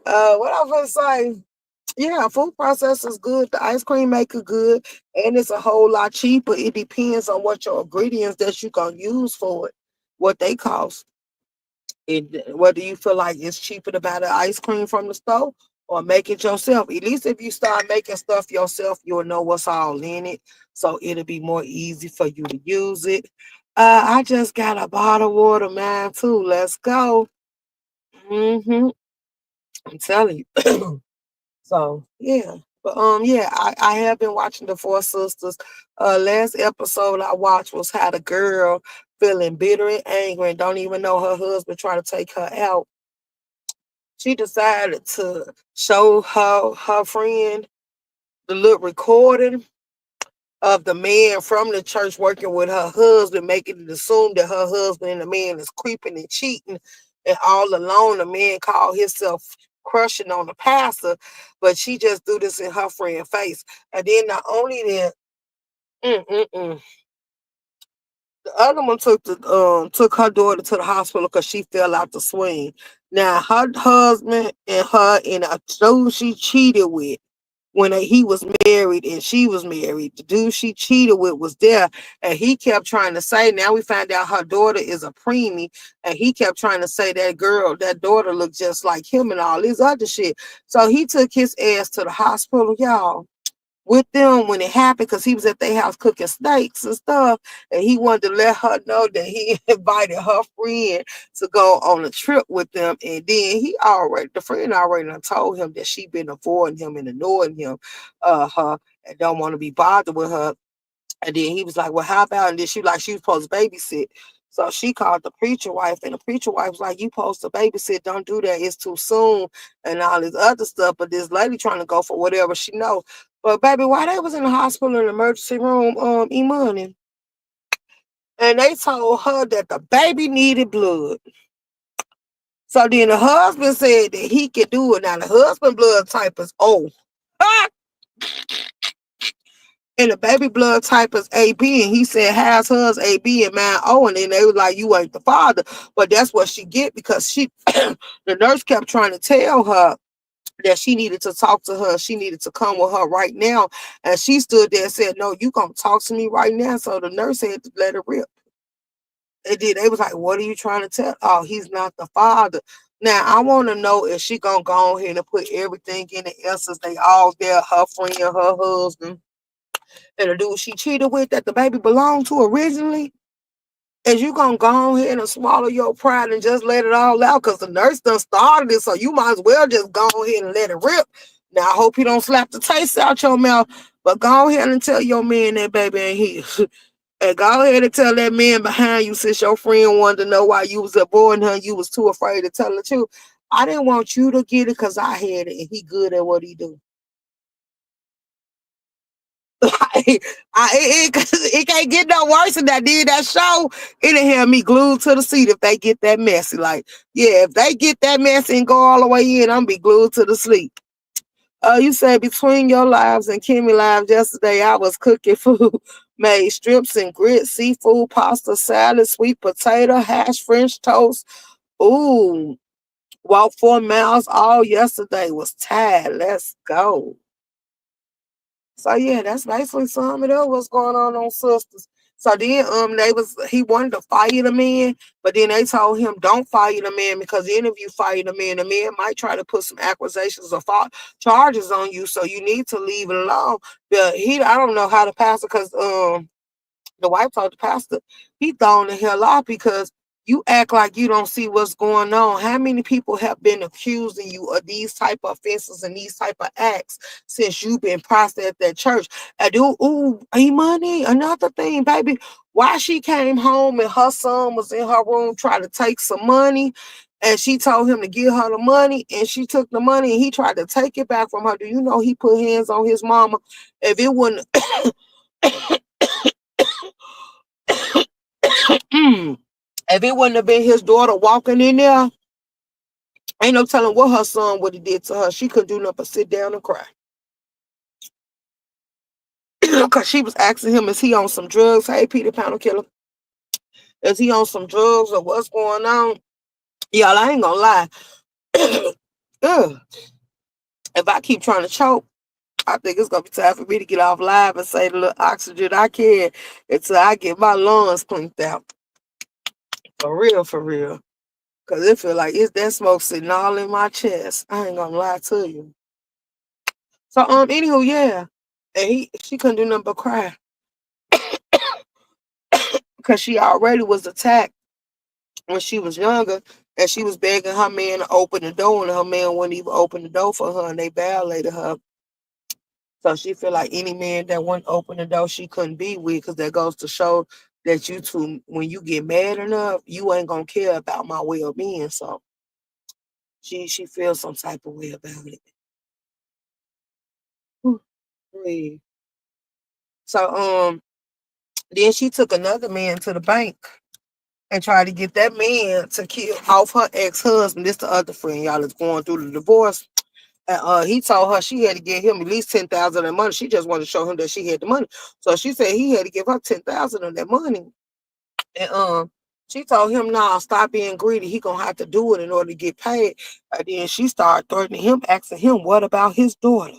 What I was going to say, yeah, food processor is good. The ice cream maker good. And it's a whole lot cheaper. It depends on what your ingredients that you going to use for it, what they cost. Whether you feel like it's cheaper to buy the ice cream from the store or make it yourself. At least if you start making stuff yourself, you'll know what's all in it. So it'll be more easy for you to use it. I just got a bottle of water, man, too. Let's go. I'm telling you. So yeah. But yeah, I have been watching the Four Sisters. Last episode I watched was how the girl feeling bitter and angry and don't even know her husband trying to take her out. She decided to show her friend the little recording of the man from the church working with her husband, making it assume that her husband and the man is creeping and cheating. And all alone, the man called himself crushing on the pastor, but she just do this in her friend's face. And then not only that, mm, mm, mm, the other one took her daughter to the hospital because she fell out the swing. Now her husband and her and a dude she cheated with when he was married and she was married, the dude she cheated with was there, and he kept trying to say. Now we find out her daughter is a preemie, and he kept trying to say that daughter looked just like him and all this other shit. So he took his ass to the hospital, y'all, with them when it happened because he was at their house cooking steaks and stuff. And he wanted to let her know that he invited her friend to go on a trip with them. And then the friend already done told him that she been avoiding him and ignoring him, her, and don't want to be bothered with her. And then he was like, well, how about, and then she was supposed to babysit. So she called the preacher wife, and the preacher wife was like, you supposed to babysit, don't do that, it's too soon, and all this other stuff. But this lady trying to go for whatever she know. But baby, while they was in the hospital in the emergency room, Imani, and they told her that the baby needed blood. So then the husband said that he could do it. Now the husband blood type is O. And the baby blood type is AB, and he said, how's hers AB and mine O? And then they was like, you ain't the father. But that's what she get because the nurse kept trying to tell her that she needed to talk to her. She needed to come with her right now. And she stood there and said, no, you gonna talk to me right now. So the nurse had to let her rip. And then they was like, what are you trying to tell? Oh, he's not the father. Now I want to know if she gonna go ahead and put everything in the essence. They all there, her friend, her husband, and the dude she cheated with that the baby belonged to originally. Is you gonna go ahead and swallow your pride and just let it all out? Because the nurse done started it, so you might as well just go ahead and let it rip. Now I hope you don't slap the taste out your mouth, but go ahead and tell your man that baby ain't his. And go ahead and tell that man behind you, since your friend wanted to know why you was avoiding her, you was too afraid to tell the truth. I didn't want you to get it because I had it and he good at what he do. It can't get no worse than that. Did that show? It'll have me glued to the seat if they get that messy. Like, yeah, if they get that messy and go all the way in, I'm be glued to the sleep. You said between your lives and Kimmy lives yesterday, I was cooking food, made strips and grits, seafood, pasta, salad, sweet potato, hash, French toast. Ooh, walked 4 miles all yesterday. Was tired. Let's go. So yeah, that's basically some of it. What's going on Sisters. So then he wanted to fire the man, but then they told him don't fire the man because then if you fire the man might try to put some accusations or charges on you. So you need to leave it alone. But I don't know how the pastor, because the wife told the pastor, he thrown the hell off because you act like you don't see what's going on. How many people have been accusing you of these type of offenses and these type of acts since you've been processed at that church? And do ooh, money, another thing, baby. Why she came home and her son was in her room trying to take some money, and she told him to give her the money, and she took the money and he tried to take it back from her. Do you know he put hands on his mama? If it wouldn't if it wouldn't have been his daughter walking in there, ain't no telling what her son would have did to her. She couldn't do nothing but sit down and cry. Because she was asking him, is he on some drugs? Hey, Peter Pound Killer. Is he on some drugs or what's going on? Y'all, I ain't gonna lie. Ugh. If I keep trying to choke, I think it's gonna be time for me to get off live and say the little oxygen I can until I get my lungs cleaned out. For real, for real. Cause it feel like it's that smoke sitting all in my chest. I ain't gonna lie to you. So anywho, yeah. And she couldn't do nothing but cry. Because she already was attacked when she was younger, and she was begging her man to open the door, and her man wouldn't even open the door for her, and they violated her. So she feel like any man that wouldn't open the door, she couldn't be with, because that goes to show that you two, when you get mad enough, you ain't gonna care about my well-being. So she feels some type of way about it. Whew. So then she took another man to the bank and tried to get that man to kill off her ex-husband. This the other friend, y'all, is going through the divorce. And he told her she had to give him at least 10,000 of money. She just wanted to show him that she had the money. So she said he had to give her 10,000 of that money. And she told him, nah, stop being greedy. He gonna have to do it in order to get paid. And then she started threatening him, asking him, what about his daughter?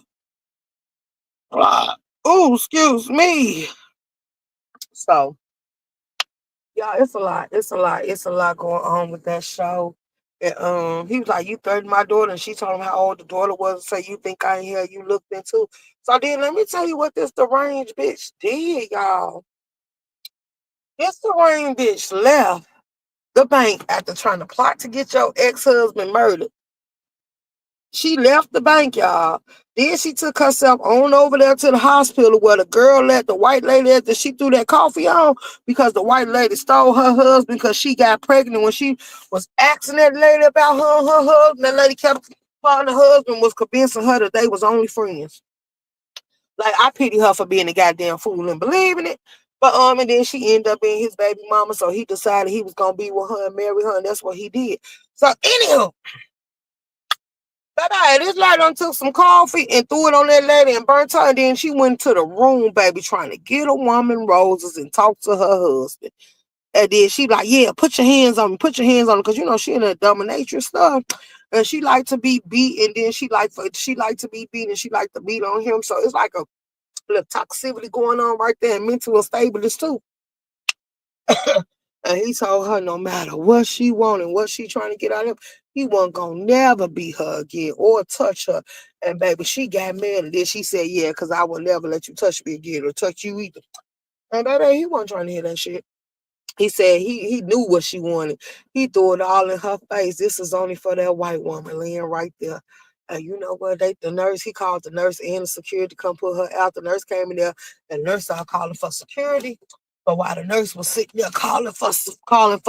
Oh, excuse me. So yeah, it's a lot. It's a lot. It's a lot going on with that show. And, he was like, "You threatened my daughter," and she told him how old the daughter was. And say, "You think I ain't hear you looked into?" So then let me tell you what this deranged bitch did, y'all. This deranged bitch left the bank after trying to plot to get your ex-husband murdered. She left the bank, y'all. Then she took herself on over there to the hospital where the girl let the white lady that she threw that coffee on, because the white lady stole her husband because she got pregnant. When she was asking that lady about her and her husband, that lady kept calling the husband, was convincing her that they was only friends. Like, I pity her for being a goddamn fool and believing it. But and then she ended up being his baby mama, so he decided he was gonna be with her and marry her, and that's what he did. So anyhow, baby, this lady done took some coffee and threw it on that lady and burnt her. And then she went to the room, baby, trying to get a woman roses and talk to her husband. And then she like, yeah, put your hands on me, put your hands on me, because you know she in that dominatrix stuff, and she like to be beat, and then she like to be beat, and she like to beat on him. So it's like a little toxicity going on right there, and mental instability too. And he told her no matter what she wanted, what she trying to get out of him, he wasn't gonna never beat her again or touch her. And baby, she got mad, and then she said, yeah, because I will never let you touch me again or touch you either. And baby, he wasn't trying to hear that shit. He said he knew what she wanted. He threw it all in her face. This is only for that white woman laying right there. And you know what? The nurse, he called the nurse and the security to come put her out. The nurse came in there, and the nurse started calling for security. But while the nurse was sitting there calling for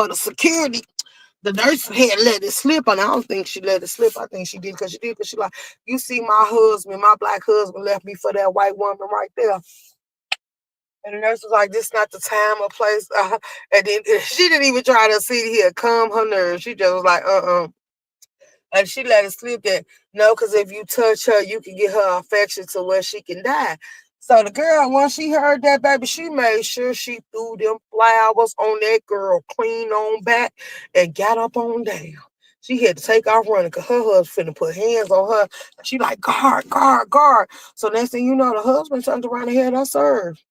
the security, the nurse had let it slip, and I don't think she let it slip. I think she did because she did. Because she like, you see, my husband, my black husband, left me for that white woman right there. And the nurse was like, "This not the time or place." And then she didn't even try to sit here calm her nerves. She just was like, And she let it slip that no, because if you touch her, you can get her infection to where she can die. So the girl, once she heard that, baby, she made sure she threw them flowers on that girl clean on back and got up on down. She had to take off running because her husband finna put hands on her. She like, guard, guard, guard. So next thing you know, the husband turned around and had her served.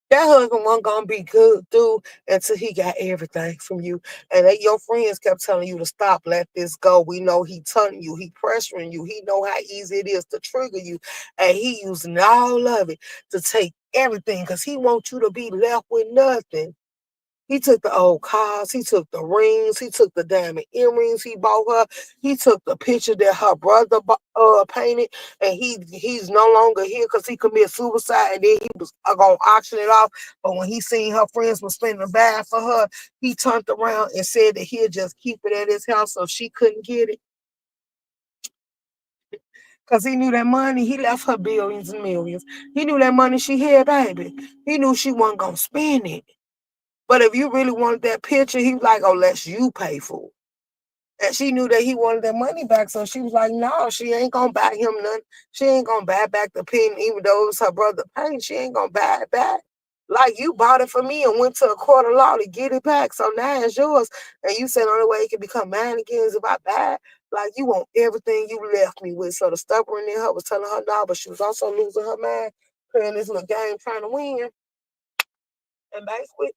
That husband wasn't gonna be good through until he got everything from you. And your friends kept telling you to stop, let this go. We know he taunting you, he pressuring you, he know how easy it is to trigger you. And he using all of it to take everything because he wants you to be left with nothing. He took the old cars, he took the rings, he took the diamond earrings he bought her, he took the picture that her brother painted, and he's no longer here because he committed suicide, and then he was gonna auction it off. But when he seen her friends was spending a bag for her, he turned around and said that he'd just keep it at his house so she couldn't get it. Because he knew that money, he left her billions and millions. He knew that money she had, baby. He knew she wasn't gonna spend it. But if you really wanted that picture, he was like, oh, let's you pay for it. And she knew that he wanted that money back. So she was like, no, she ain't going to buy him nothing. She ain't going to buy back the pen, even though it was her brother pain. She ain't going to buy it back. Like, you bought it for me and went to a court of law to get it back. So now it's yours. And you said the only way it can become mine again is if I buy it. Like, you want everything you left me with. So the stubborn in her was telling her no, but she was also losing her mind, playing this little game trying to win. And basically,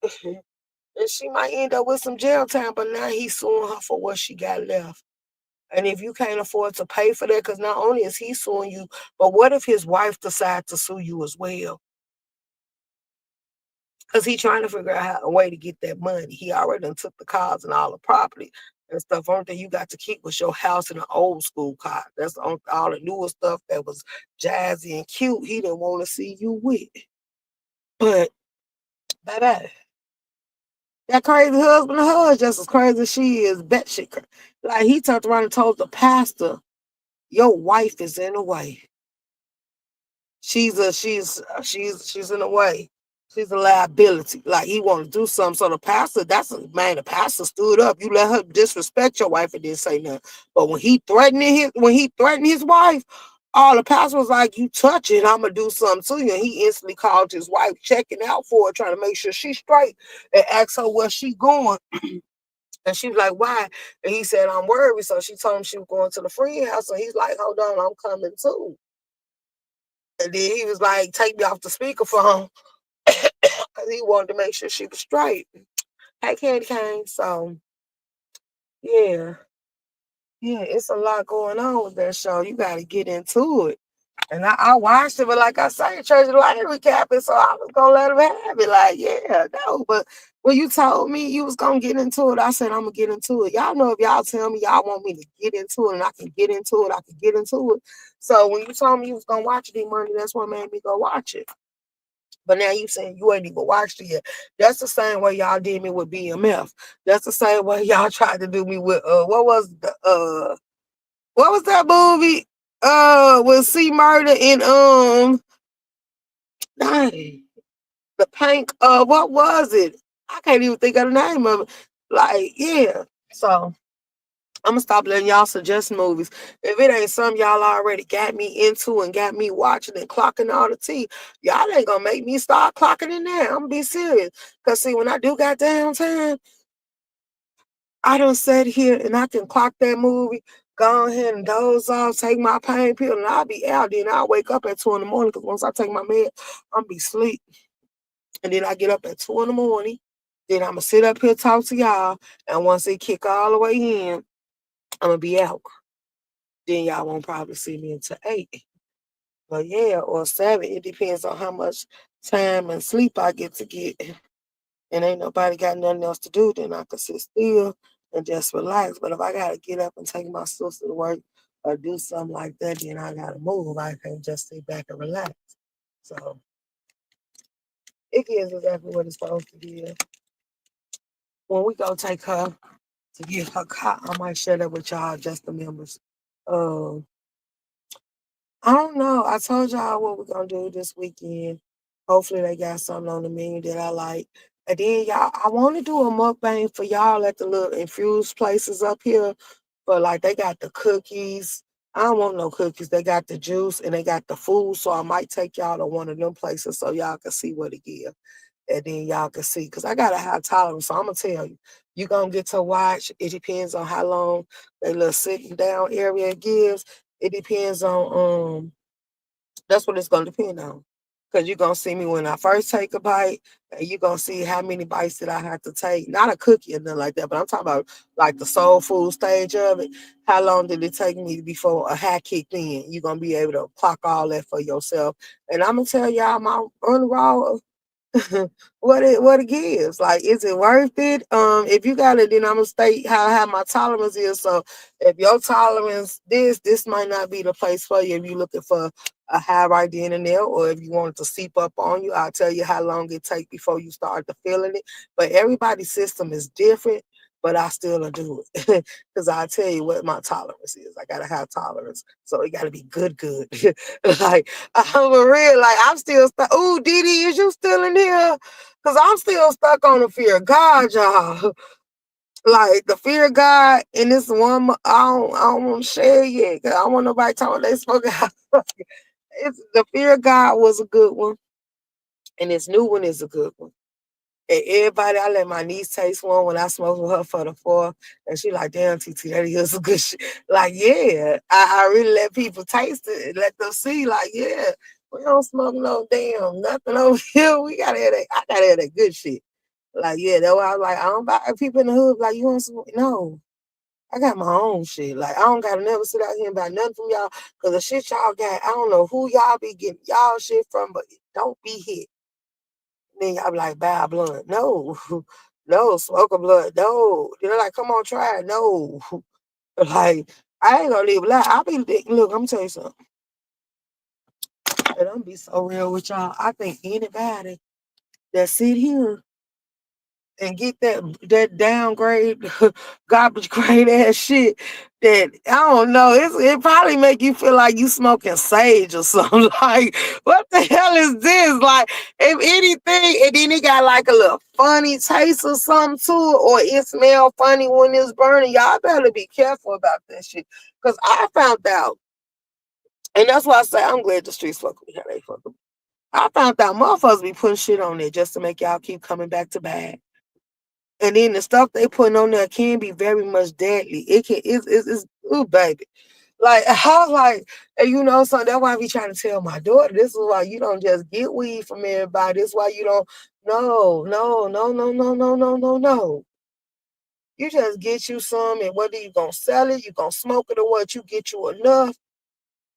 and she might end up with some jail time, but now he's suing her for what she got left. And if you can't afford to pay for that, because not only is he suing you, but what if his wife decides to sue you as well? Because he's trying to figure out a way to get that money. He already done took the cars and all the property and stuff. Only thing you got to keep was your house and an old school car. That's all the newer stuff that was jazzy and cute. He didn't want to see you with. But, bye-bye. That crazy husband of hers just as crazy as she is, batshit. Like, he turned around and told the pastor, your wife is in the way. She's in the way. She's a liability. Like, he wanted to do something. So the pastor, the pastor stood up. You let her disrespect your wife and didn't say nothing. But when he threatened his wife, all the pastor was like, you touch it, I'm gonna do something to you. And he instantly called his wife, checking out for her, trying to make sure she's straight, and asked her where she going. And she was like, why? And he said, I'm worried. So she told him she was going to the friend house. So he's like, hold on, I'm coming too. And then he was like, take me off the speakerphone because he wanted to make sure she was straight. Hey, Candy Cane. So, yeah. Yeah, it's a lot going on with that show. You got to get into it. And I watched it, but like I say, Church of Light recapping, so I was gonna let him have it. Like, yeah, no. But when you told me you was gonna get into it, I said I'm gonna get into it. Y'all know if y'all tell me y'all want me to get into it and I can get into it, I can get into it. So when you told me you was gonna watch it, money, that's what made me go watch it. But now you saying you ain't even watched it yet. That's the same way y'all did me with BMF. That's the same way y'all tried to do me with what was that movie? With C Murder and dang, the Pink. What was it? I can't even think of the name of it. Like, yeah. So I'm gonna stop letting y'all suggest movies. If it ain't something y'all already got me into and got me watching and clocking all the tea, y'all ain't gonna make me start clocking in there. I'm gonna be serious. Cause see, when I do got downtime, I done sat here and I can clock that movie, go ahead and doze off, take my pain pill, and I'll be out. Then I'll wake up at 2 in the morning because once I take my med, I'm be asleep. And then I get up at 2 in the morning. Then I'm going to sit up here, talk to y'all. And once they kick all the way in, I'm going to be out. Then y'all won't probably see me until 8. But yeah, or 7. It depends on how much time and sleep I get to get. And ain't nobody got nothing else to do, then I can sit still and just relax. But if I gotta get up and take my sister to work or do something like that, then I gotta move. I can't just sit back and relax. So it gives exactly what it's supposed to give. When we go take her to get her car, I might share that with y'all, just the members. Um, I don't know. I told y'all what we're gonna do this weekend. Hopefully they got something on the menu that I like. And then y'all, I want to do a mukbang for y'all at the little infused places up here. But like they got the cookies. I don't want no cookies. They got the juice and they got the food. So I might take y'all to one of them places so y'all can see what it give. And then y'all can see. Because I got a high tolerance. So I'm gonna tell you. You're gonna get to watch. It depends on how long that little sitting down area gives. It depends on that's what it's gonna depend on. Cause you're gonna see me when I first take a bite, and you're gonna see how many bites that I have to take. Not a cookie or nothing like that, but I'm talking about like the soul food stage of it. How long did it take me before a high kicked in? You're gonna be able to clock all that for yourself. And I'm gonna tell y'all my raw what it gives. Like, is it worth it? If you got it, then I'm gonna state how my tolerance is. So if your tolerance this might not be the place for you if you're looking for a high right then and there, or if you want it to seep up on you, I'll tell you how long it take before you start to feeling it. But everybody's system is different, but I still do it. Because I'll tell you what my tolerance is. I gotta have tolerance. So it gotta be good. Like, I'm for real, like I'm still stuck. Ooh, Didi, is you still in here? Cause I'm still stuck on the fear of God, y'all. Like the fear of God, and this one I don't want to share yet. Cause I don't want nobody talking they spoke out. It's the fear of God was a good one, and this new one is a good one. And everybody, I let my niece taste one when I smoked with her for the fourth, and she like, damn, TT, that is some good shit. Like, yeah, I really let people taste it and let them see, like, yeah, we don't smoke no damn nothing over here. We gotta have that. I gotta have that good shit. Like, yeah, that's why I was like, I don't buy people in the hood like you want smoke. No, I got my own shit. Like, I don't gotta never sit out here and buy nothing from y'all, cause the shit y'all got, I don't know who y'all be getting y'all shit from, but it don't be hit. Then y'all be like, buy a blunt. No, no, smoke a blunt. No. They're like, come on, try it. No. Like, I ain't gonna leave a lie. Look, I'm gonna tell you something. And I'm gonna be so real with y'all. I think anybody that sit here and get that downgrade, garbage grade ass shit. That I don't know. It probably make you feel like you smoking sage or something. Like, what the hell is this? Like, if anything, and then it got like a little funny taste or something to it, or it smell funny when it's burning. Y'all better be careful about that shit. Cause I found out, and that's why I say I'm glad the streets fuck with me how they fuck with me. I found out motherfuckers be putting shit on there just to make y'all keep coming back to bag. And then the stuff they putting on there can be very much deadly. It's ooh baby. Like I was like, and you know, so that's why I be trying to tell my daughter, this is why you don't just get weed from everybody. This is why you don't no. You just get you some, and whether you gonna sell it, you gonna smoke it or what, you get you enough.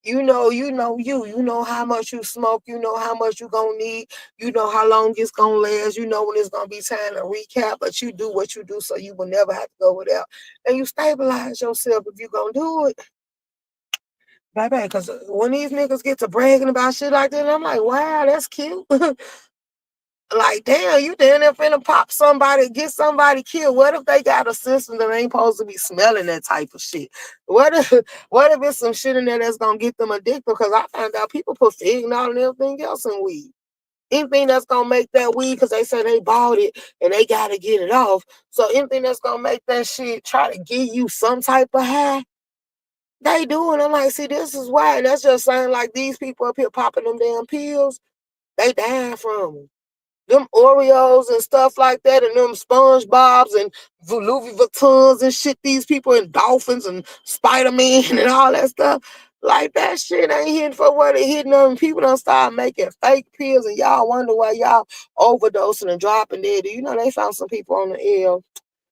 You know how much you smoke, you know how much you gonna need, you know how long it's gonna last, you know when it's gonna be time to recap, but you do what you do so you will never have to go without. And you stabilize yourself if you gonna do it. Baby, because when these niggas get to bragging about shit like that, I'm like, wow, that's cute. Like, damn, you down there finna pop somebody, get somebody killed. What if they got a system that ain't supposed to be smelling that type of shit? What if what if it's some shit in there that's gonna get them addicted? Because I found out people put fentanyl and everything else in weed. Anything that's gonna make that weed, because they say they bought it and they gotta get it off. So anything that's gonna make that shit try to give you some type of high, they do it. I'm like, see, this is why. And that's just saying like these people up here popping them damn pills, they dying from them. Them Oreos and stuff like that, and them SpongeBob's and Louis Vuittons and shit, these people and Dolphins and Spider-Man and all that stuff. Like that shit ain't hitting for what it hitting on. People don't start making fake pills, and y'all wonder why y'all overdosing and dropping dead. Do you know they found some people on the L?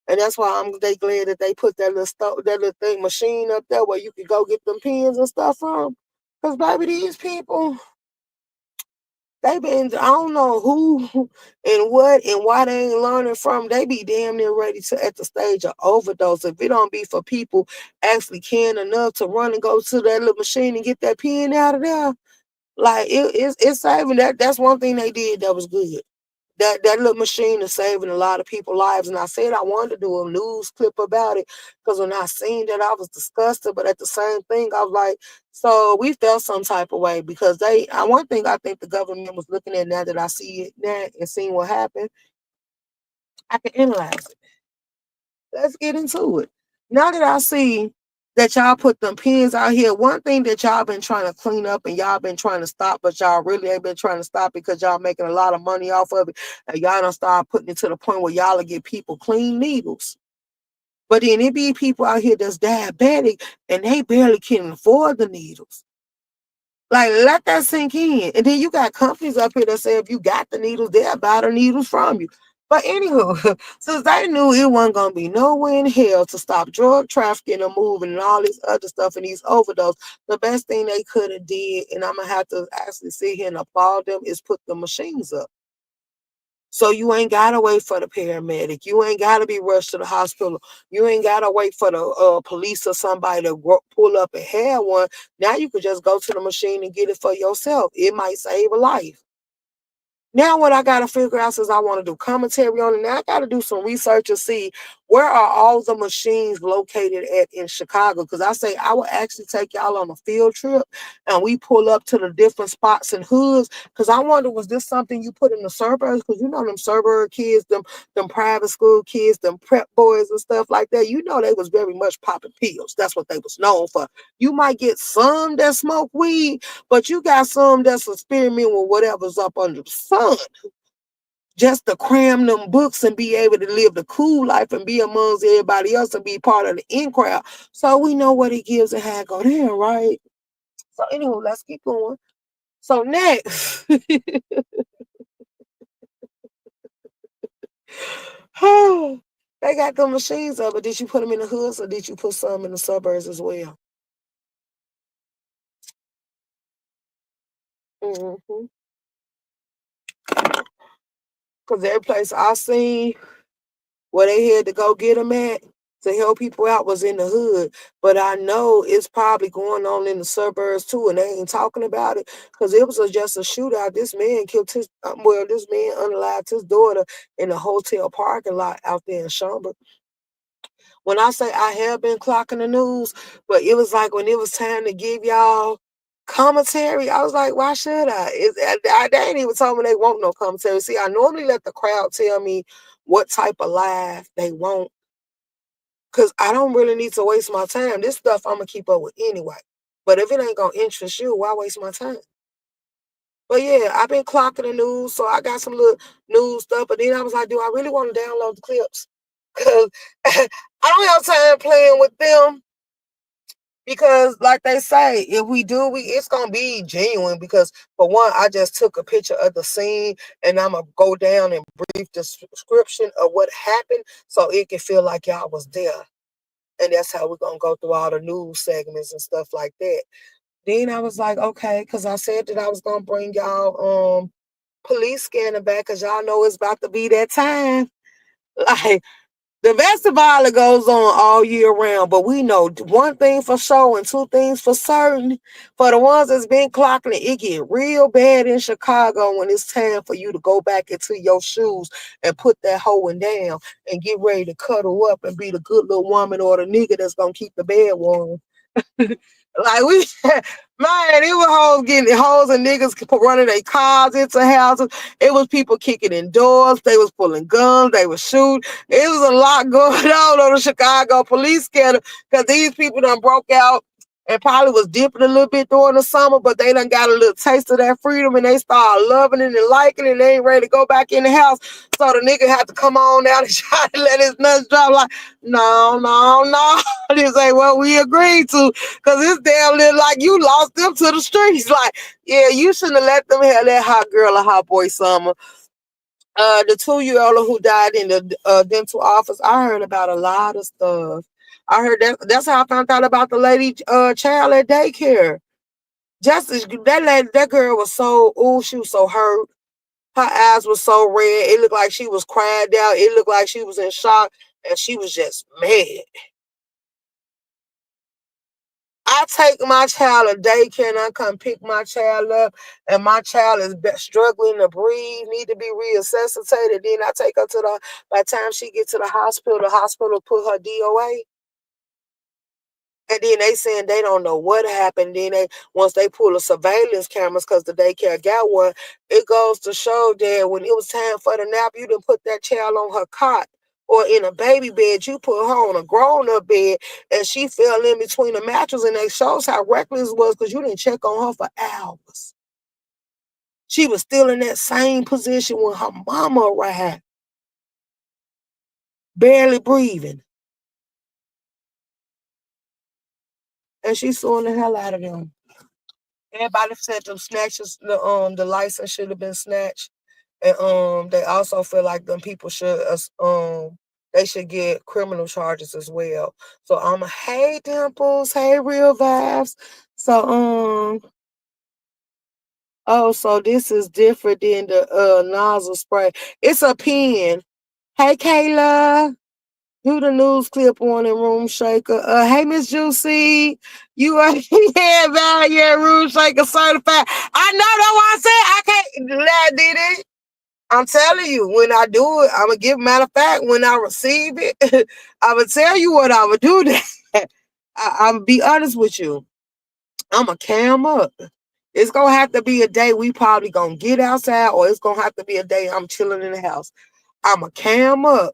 And that's why they glad that they put that little thing machine up there where you could go get them pins and stuff from. Cause baby, these people, they been, I don't know who and what and why they ain't learning from. They be damn near ready to at the stage of overdose. If it don't be for people actually caring enough to run and go to that little machine and get that pin out of there, like it's saving that. That's one thing they did that was good. That little machine is saving a lot of people's lives. And I said I wanted to do a news clip about it because when I seen that, I was disgusted. But at the same thing, I was like, so we felt some type of way because one thing I think the government was looking at now that I see it now and seeing what happened, I can analyze it. Let's get into it. Now that I see that y'all put them pins out here, one thing that y'all been trying to clean up and y'all been trying to stop, but y'all really ain't been trying to stop because y'all making a lot of money off of it, and y'all don't start putting it to the point where y'all will get people clean needles. But then it be people out here that's diabetic and they barely can afford the needles. Like, let that sink in. And then you got companies up here that say if you got the needles, they'll buy the needles from you. But anywho, since they knew it wasn't going to be nowhere in hell to stop drug trafficking and moving and all this other stuff and these overdose, the best thing they could have did, and I'm going to have to actually sit here and applaud them, is put the machines up. So you ain't gotta wait for the paramedic. You ain't gotta be rushed to the hospital. You ain't gotta wait for the police or somebody to pull up and have one. Now you can just go to the machine and get it for yourself. It might save a life. Now what I gotta figure out is I want to do commentary on it. Now I gotta do some research and see where are all the machines located at in Chicago. Because I say I will actually take y'all on a field trip and we pull up to the different spots and hoods. Because I wonder, was this something you put in the suburbs? Because you know them suburb kids, them private school kids, them prep boys and stuff like that. You know they was very much popping pills. That's what they was known for. You might get some that smoke weed, but you got some that's experimenting with whatever's up under the sun, just to cram them books and be able to live the cool life and be amongst everybody else and be part of the in crowd. So we know what it gives and how it go down, right? So anyway, let's keep going. So next, they got the machines up, but did you put them in the hoods or did you put some in the suburbs as well? Mm-hmm. Because every place I seen where they had to go get them at to help people out was in the hood. But I know it's probably going on in the suburbs too, and they ain't talking about it because it was just a shootout. This man killed this man unalived his daughter in a hotel parking lot out there in Schaumburg. When I say I have been clocking the news, but it was like when it was time to give y'all commentary, I was like, why should I? They ain't even told me they want no commentary. See, I normally let the crowd tell me what type of live they want because I don't really need to waste my time. This stuff I'm going to keep up with anyway. But if it ain't going to interest you, why waste my time? But yeah, I've been clocking the news, so I got some little news stuff. But then I was like, do I really want to download the clips? Because I don't have time playing with them. Because, like they say, if we do, it's gonna be genuine. Because for one, I just took a picture of the scene, and I'm gonna go down and brief description of what happened, so it can feel like y'all was there. And that's how we're gonna go through all the news segments and stuff like that. Then I was like, okay, because I said that I was gonna bring y'all police scanner back, because y'all know it's about to be that time. Like the festival goes on all year round, but we know one thing for sure and two things for certain. For the ones that's been clocking it, it get real bad in Chicago when it's time for you to go back into your shoes and put that hoeing down and get ready to cuddle up and be the good little woman or the nigga that's gonna keep the bed warm. Like we, man, it was hoes and niggas running their cars into houses. It was people kicking in doors. They was pulling guns. They was shooting. It was a lot going on the Chicago police scandal because these people done broke out and probably was dipping a little bit during the summer, but they done got a little taste of that freedom and they started loving it and liking it and they ain't ready to go back in the house. So the nigga had to come on down and try to let his nuts drop like, no, no, no. This ain't what we agreed to. Cause it's damn near like you lost them to the streets. Like, yeah, you shouldn't have let them have that hot girl or hot boy summer. The 2-year-old who died in the dental office, I heard about a lot of stuff. I heard that's how I found out about the lady child at daycare. Just that girl was she was so hurt. Her eyes were so red. It looked like she was crying down. It looked like she was in shock and she was just mad. I take my child to daycare and I come pick my child up and my child is struggling to breathe, need to be resuscitated. Then I take her by the time she gets to the hospital put her DOA. And then they saying they don't know what happened. Then once they pull the surveillance cameras, because the daycare got one, it goes to show that when it was time for the nap, you didn't put that child on her cot or in a baby bed. You put her on a grown-up bed, and she fell in between the mattress, and it shows how reckless it was because you didn't check on her for hours. She was still in that same position when her mama arrived, barely breathing, and she's suing the hell out of them. Everybody said them snatches, the license should have been snatched. And they also feel like them people should they should get criminal charges as well. So hey Dimples, hey Real Vibes. So Oh, so this is different than the nozzle spray. It's a pen. Hey, Kayla. Do the news clip on in Room Shaker. Hey, Miss Juicy. You are yeah, man, yeah, Room Shaker certified. I know that's why I said I can't. I did it. I'm telling you, when I do it, I'm gonna give. Matter of fact, when I receive it, I'm gonna tell you what I'm gonna do. That I'm be honest with you. I'm gonna cam up. It's gonna have to be a day we probably gonna get outside, or it's gonna have to be a day I'm chilling in the house. I'm gonna cam up.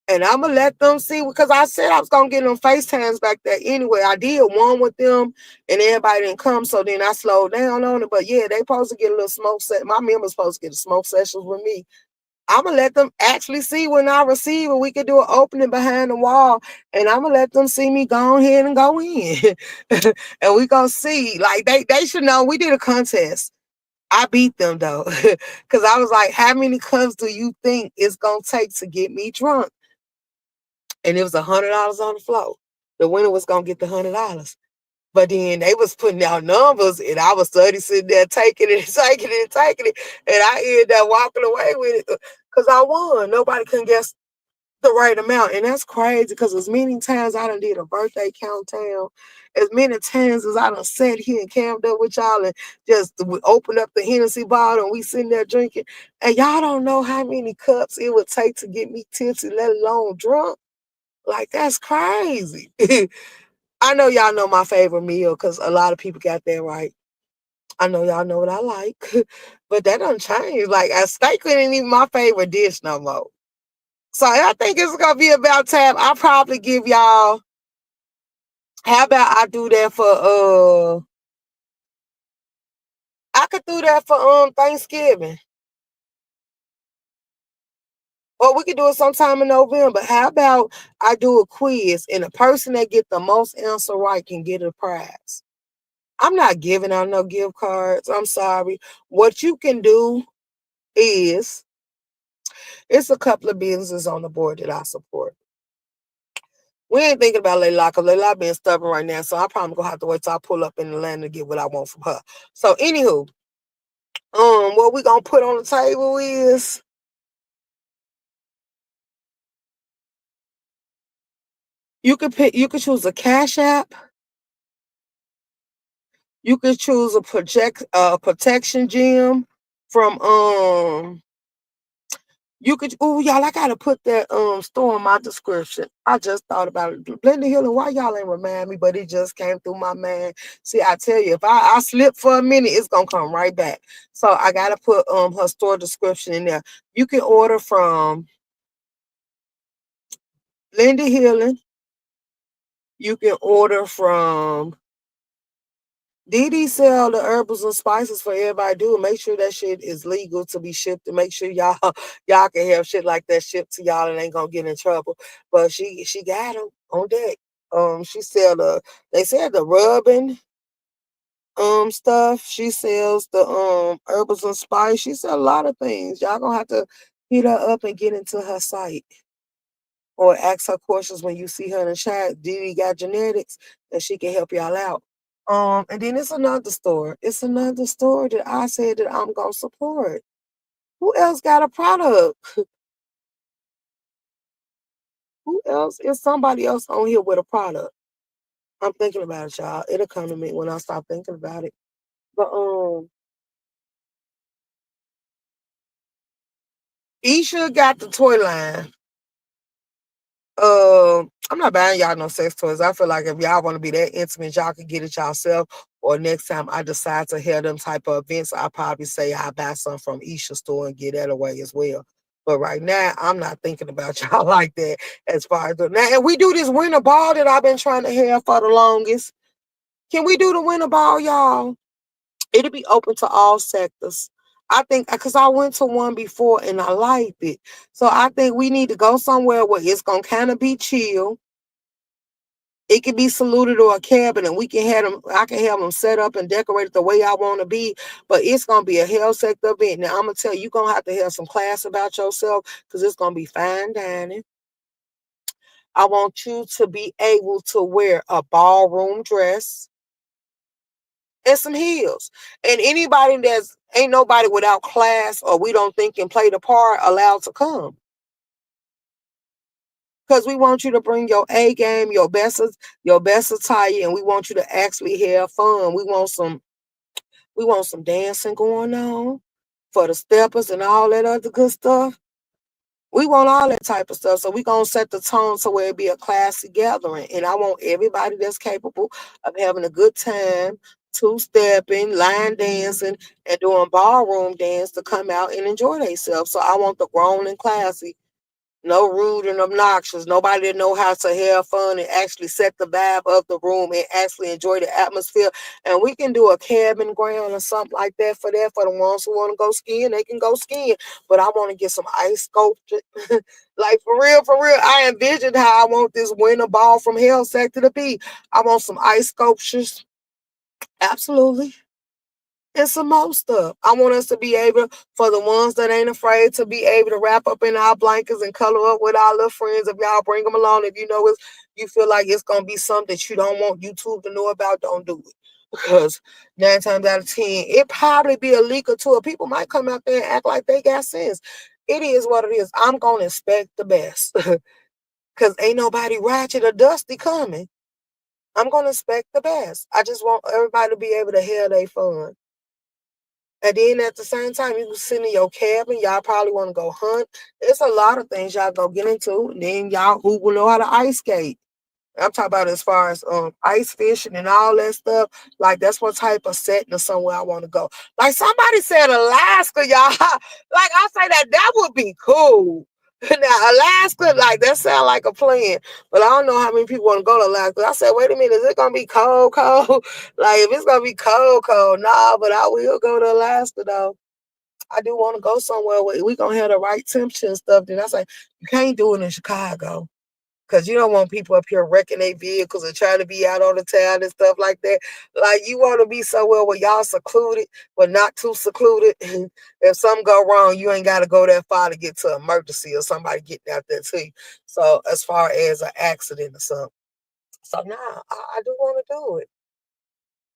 And I'm gonna let them see because I said I was gonna get them FaceTimes back there anyway. I did one with them and everybody didn't come, so then I slowed down on it. But yeah, they supposed to get a little smoke set. My members supposed to get a smoke sessions with me. I'm gonna let them actually see when I receive it. We could do an opening behind the wall, and I'm gonna let them see me go ahead and go in. And we gonna see. Like they should know we did a contest. I beat them though. Cause I was like, how many cups do you think it's gonna take to get me drunk? And it was $100 on the floor. The winner was gonna get the $100. But then they was putting out numbers, and I was sitting there taking it, taking it, taking it, and I ended up walking away with it because I won. Nobody can guess the right amount, and that's crazy. Because as many times I done did a birthday countdown, as many times as I done sat here and camped up with y'all and just opened up the Hennessy bottle and we sitting there drinking, and y'all don't know how many cups it would take to get me tipsy, let alone drunk. Like, that's crazy. I know y'all know my favorite meal because a lot of people got that right. I know y'all know what I like, but that don't change. Like, a steak ain't even my favorite dish no more. So I think it's gonna be about time. I'll probably give y'all. How about I do that for I could do that for Thanksgiving. Or we could do it sometime in November. How about I do a quiz and the person that get the most answer right can get a prize? I'm not giving out no gift cards. I'm sorry. What you can do is it's a couple of businesses on the board that I support. We ain't thinking about Layla because Layla being stubborn right now. So I probably gonna have to wait till I pull up in Atlanta to get what I want from her. So anywho, what we gonna put on the table is you could choose a Cash App, you could choose a protection gem from you could, oh y'all, I gotta put that store in my description. I just thought about it. Blended Healing, why y'all ain't remind me, but it just came through my mind. See, I tell you, if I slip for a minute, it's gonna come right back. So I gotta put her store description in there. You can order from Blended Healing, you can order from Dee sell the herbs and spices for everybody to do. Make sure that shit is legal to be shipped, and make sure y'all y'all can have shit like that shipped to y'all and ain't gonna get in trouble. But she got them on deck. She sell they said the rubbing stuff. She sells the herbs and spice. She sell a lot of things. Y'all gonna have to hit her up and get into her site or ask her questions when you see her in the chat. Dee got genetics and she can help y'all out. And then it's another store. It's another store that I said that I'm gonna support. Who else got a product? Who else is somebody else on here with a product? I'm thinking about it, y'all. It'll come to me when I stop thinking about it. But Isha got the toy line. I'm not buying y'all no sex toys. I feel like if y'all want to be that intimate, y'all can get it yourself. Or next time I decide to have them type of events, I'll probably say I buy some from Isha's store and get that away as well. But right now, I'm not thinking about y'all like that as far as now. And we do this winter ball that I've been trying to have for the longest. Can we do the winter ball, y'all? It'll be open to all sectors. I think because I went to one before and I liked it. So I think we need to go somewhere where it's gonna kind of be chill. It could be saluted or a cabin, and we can have them. I can have them set up and decorated the way I want to be. But it's gonna be a health sector event. Now I'm gonna tell you, you're gonna have to have some class about yourself because it's gonna be fine dining. I want you to be able to wear a ballroom dress. and some heels. And anybody that's ain't nobody without class or we don't think can play the part allowed to come. Because we want you to bring your A game, your best attire, and we want you to actually have fun. We want some dancing going on for the steppers and all that other good stuff. We want all that type of stuff. So we gonna set the tone so where it be a classy gathering. And I want everybody that's capable of having a good time, two-stepping, line dancing, and doing ballroom dance to come out and enjoy themselves. So I want the grown and classy, no rude and obnoxious. Nobody that know how to have fun and actually set the vibe of the room and actually enjoy the atmosphere. And we can do a cabin ground or something like that for that. For the ones who want to go skiing, they can go skiing. But I want to get some ice sculpture. Like for real, for real. I envisioned how I want this winter ball from hell set to the beat. I want some ice sculptures. Absolutely. And some more stuff. I want us to be able, for the ones that ain't afraid, to be able to wrap up in our blankets and color up with our little friends. If y'all bring them along, if you know it's, you feel like it's gonna be something that you don't want YouTube to know about, don't do it. Because 9 times out of 10, it probably be a leak or two. People might come out there and act like they got sense. It is what it is. I'm gonna expect the best. Cause ain't nobody ratchet or dusty coming. I'm gonna expect the best. I just want everybody to be able to have their fun. And then at the same time, you can sit in your cabin. Y'all probably want to go hunt. It's a lot of things y'all go get into. And then y'all who will know how to ice skate. I'm talking about as far as ice fishing and all that stuff. Like that's what type of setting or somewhere I want to go. Like somebody said Alaska, y'all. Like I say that would be cool. Now Alaska, like that sound like a plan, but I don't know how many people want to go to Alaska. I said, wait a minute, is it gonna be cold, cold? Like if it's gonna be cold, cold, nah. But I will go to Alaska though. I do want to go somewhere where we gonna have the right temperature and stuff. Then I say you can't do it in Chicago. Cause you don't want people up here wrecking their vehicles and trying to be out on the town and stuff like that. Like you want to be somewhere where y'all secluded, but not too secluded. If something go wrong, you ain't got to go that far to get to emergency or somebody getting out there to you. So as far as an accident or something. So nah, I do want to do it.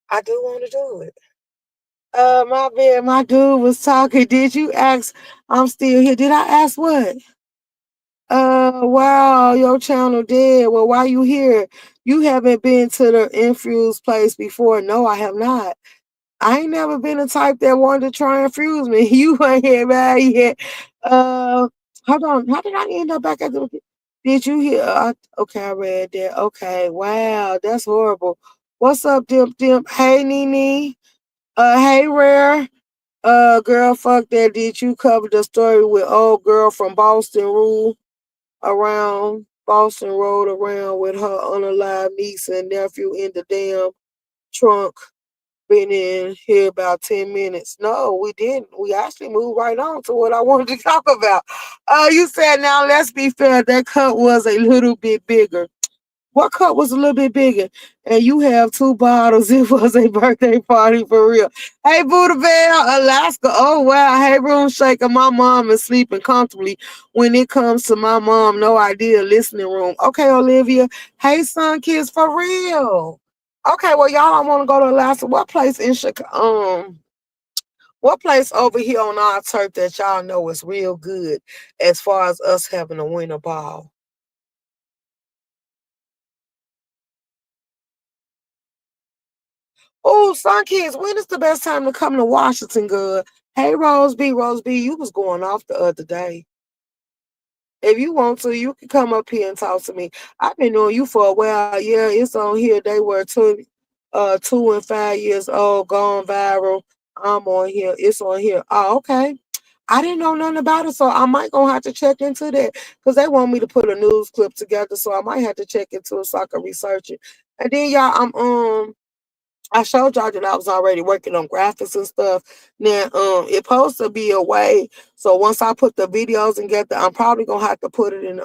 I do want to do it. My bad, my dude was talking. Did you ask? I'm still here. Did I ask what? Wow, your channel dead. Well, why you here? You haven't been to the infuse place before. No, I have not. I ain't never been the type that wanted to try and fuse me. You ain't here, man. Yet. Hold on. How did I end up back at the? Did you hear? Okay, I read that. Okay, wow, that's horrible. What's up, Dimp Dimp? Hey, Nene. Hey, Rare. Girl, fuck that. Did you cover the story with old girl from Boston Rule? Around Boston rode around with her unalive niece and nephew in the damn trunk. Been in here about 10 minutes. No, we didn't. We actually moved right on to what I wanted to talk about. You said now let's be fair, that cut was a little bit bigger. What cup was a little bit bigger? And you have two bottles. It was a birthday party for real. Hey, Buddha Bell, Alaska. Oh, wow. Hey, Room Shaker. My mom is sleeping comfortably. When it comes to my mom, no idea. Listening room. Okay, Olivia. Hey, son, kids, for real. Okay, well, y'all don't want to go to Alaska. What place in Chicago? What place over here on our turf that y'all know is real good as far as us having a winter ball? Oh, Sun Kids, when is the best time to come to Washington, good? Hey, Rose B, you was going off the other day. If you want to, you can come up here and talk to me. I've been knowing you for a while. Yeah, it's on here. They were 2 and 5 years old, gone viral. I'm on here. It's on here. Oh, okay. I didn't know nothing about it, so I might gonna have to check into that because they want me to put a news clip together, so I might have to check into it so I can research it. And then y'all, I showed y'all that I was already working on graphics and stuff. Now, it's supposed to be a way. So once I put the videos together, I'm probably gonna have to put it in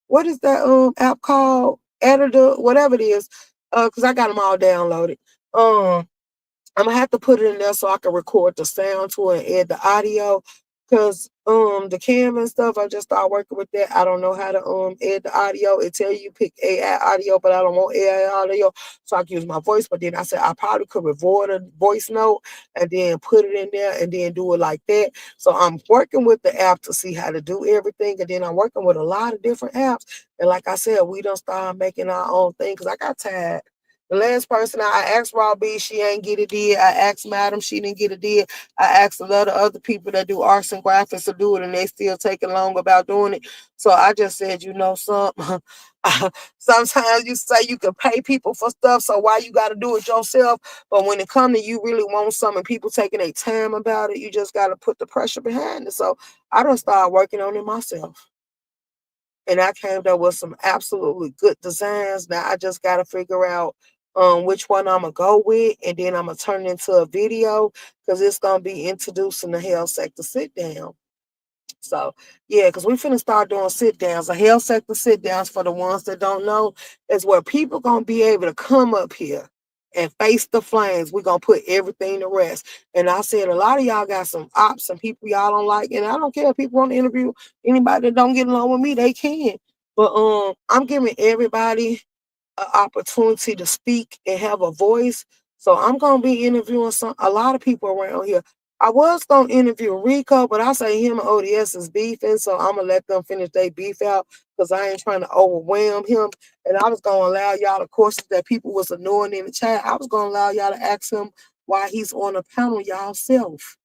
what is that app called? Editor, whatever it is. Because I got them all downloaded. I'm gonna have to put it in there so I can record the sound to it and add the audio. Cause the cam and stuff, I just started working with that. I don't know how to edit the audio. It tell you pick AI audio, but I don't want AI audio, so I can use my voice. But then I said I probably could record a voice note and then put it in there and then do it like that. So I'm working with the app to see how to do everything, and then I'm working with a lot of different apps. And like I said, we don't start making our own thing because I got tired. The last person I asked Raw B, she ain't get it did. I asked Madam, she didn't get it did. I asked a lot of other people that do arts and graphics to do it, and they still taking long about doing it. So I just said, you know, something. Sometimes you say you can pay people for stuff, so why you got to do it yourself? But when it comes to you really want something, people taking their time about it, you just got to put the pressure behind it. So I don't start working on it myself. And I came up with some absolutely good designs. Now I just got to figure out which one I'm gonna go with, and then I'm gonna turn it into a video because it's gonna be introducing the health sector sit down. So yeah, because we finna start doing sit downs. The health sector sit downs, for the ones that don't know, is where people gonna be able to come up here and face the flames. We're gonna put everything to rest. And I said a lot of y'all got some ops and people y'all don't like, and I don't care if people want to interview anybody that don't get along with me, they can. But I'm giving everybody an opportunity to speak and have a voice. So I'm gonna be interviewing a lot of people around here. I was gonna interview Rico, but I say him and ODS is beefing, so I'm gonna let them finish their beef out because I ain't trying to overwhelm him. And I was gonna allow y'all the questions that people was annoying in the chat. I was gonna allow y'all to ask him why he's on the panel y'all self.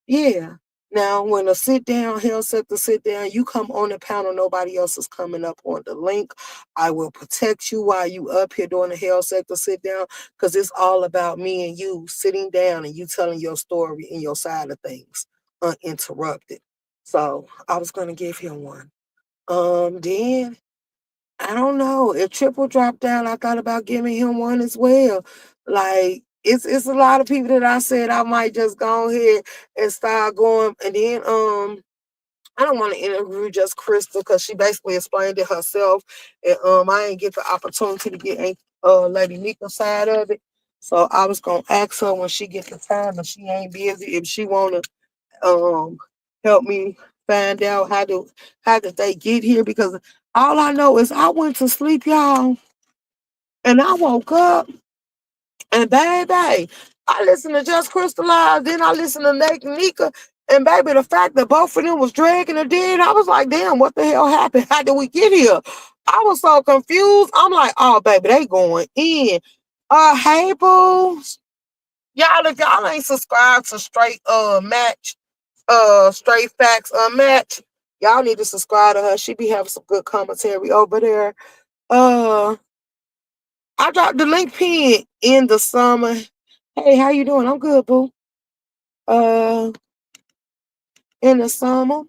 Yeah. Now, when a sit down, he'll set the sit down, you come on the panel, nobody else is coming up on the link. I will protect you while you up here doing the hell sector sit down, because it's all about me and you sitting down and you telling your story and your side of things uninterrupted. So I was gonna give him one. Then I don't know. If Triple dropped down, I thought about giving him one as well. Like it's a lot of people that I said I might just go ahead and start going. And then I don't want to interview just Crystal because she basically explained it herself. And I didn't get the opportunity to get Lady Nika's side of it. So I was gonna ask her when she gets the time and she ain't busy if she wanna help me find out how did they get here, because all I know is I went to sleep, y'all, and I woke up and baby, I listened to Just Crystallized, then I listened to Nate and Nika, and baby, the fact that both of them was dragging the dead, I was like, damn, what the hell happened? How did we get here? I was so confused. I'm like, oh baby, they going in. Hey boo. Y'all, if y'all ain't subscribed to Straight Facts Unmatched, y'all need to subscribe to her. She be having some good commentary over there. Uh, I dropped the link pin in the summer. Hey, how you doing? I'm good, boo. Uh, in the summer.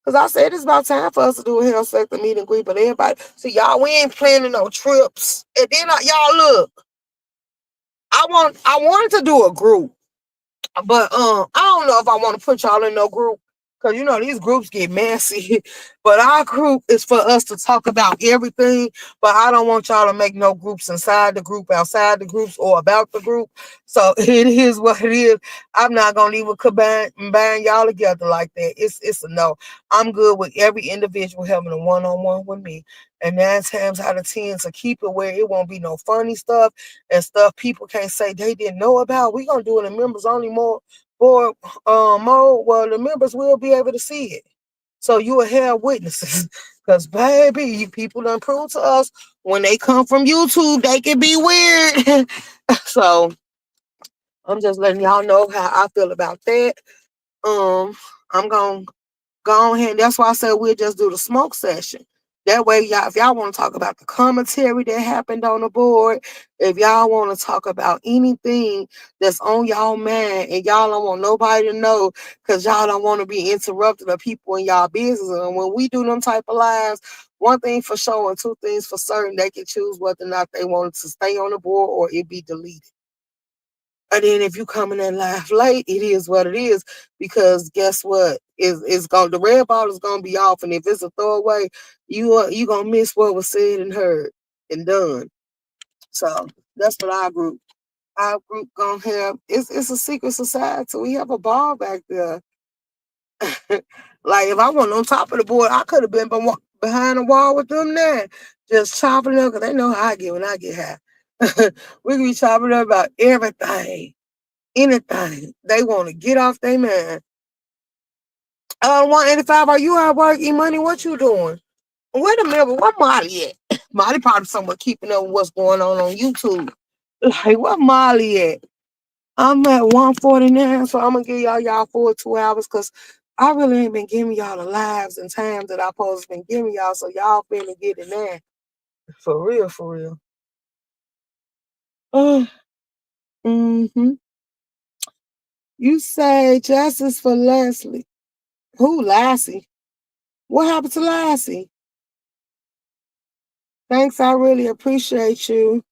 Cause I said it's about time for us to do a health sector meet and greet, but everybody, see y'all, we ain't planning no trips. And then y'all look, I wanted to do a group. But I don't know if I want to put y'all in no group because you know these groups get messy. But our group is for us to talk about everything. But I don't want y'all to make no groups inside the group, outside the groups, or about the group. So it is what it is. I'm not gonna even combine y'all together like that. It's a no. I'm good with every individual having a one-on-one with me. And 9 times out of 10 to keep it where it won't be no funny stuff and stuff people can't say they didn't know about. We're gonna do it in members only board mode. Well, the members will be able to see it. So you will have witnesses. Because baby, you people done prove to us when they come from YouTube, they can be weird. So I'm just letting y'all know how I feel about that. I'm gonna go ahead. That's why I said we'll just do the smoke session. That way, y'all, if y'all want to talk about the commentary that happened on the board, if y'all want to talk about anything that's on y'all mind and y'all don't want nobody to know because y'all don't want to be interrupted or people in y'all business. And when we do them type of lives, one thing for sure and two things for certain, they can choose whether or not they want to stay on the board or it be deleted. And then if you come in and laugh late, it is what it is. Because guess what? It's going the red ball is gonna be off. And if it's a throwaway, you gonna miss what was said and heard and done. So that's what our group gonna have. It's a secret society. We have a ball back there. Like if I wasn't on top of the board, I could have been behind the wall with them now, just chopping it up because they know how I get when I get high. We can be chopping up about everything, anything. They want to get off their man. 185, are you at work? E-Money, what you doing? Wait a minute, what Molly at? Molly probably somewhere keeping up with what's going on YouTube. Like, what Molly at? I'm at 149, so I'm gonna give y'all full 2 hours because I really ain't been giving y'all the lives and times that I supposed to been giving y'all, so y'all finna get in there. For real, for real. Mm-hmm. You say justice for Leslie. Who, Lassie? What happened to Lassie? Thanks, I really appreciate you.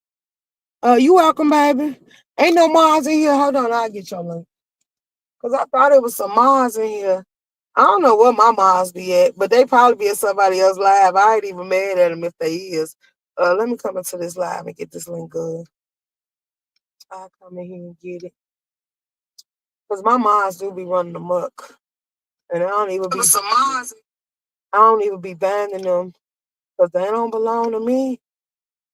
You welcome, baby. Ain't no Mars in here. Hold on, I'll get your link. Because I thought it was some Mars in here. I don't know what my Mars be at, but they probably be at somebody else's live. I ain't even mad at them if they is. Let me come into this live and get this link good. I'll come in here and get it. Because my Mars do be running amok. And I don't even be some Mars. I don't even be banding them because they don't belong to me.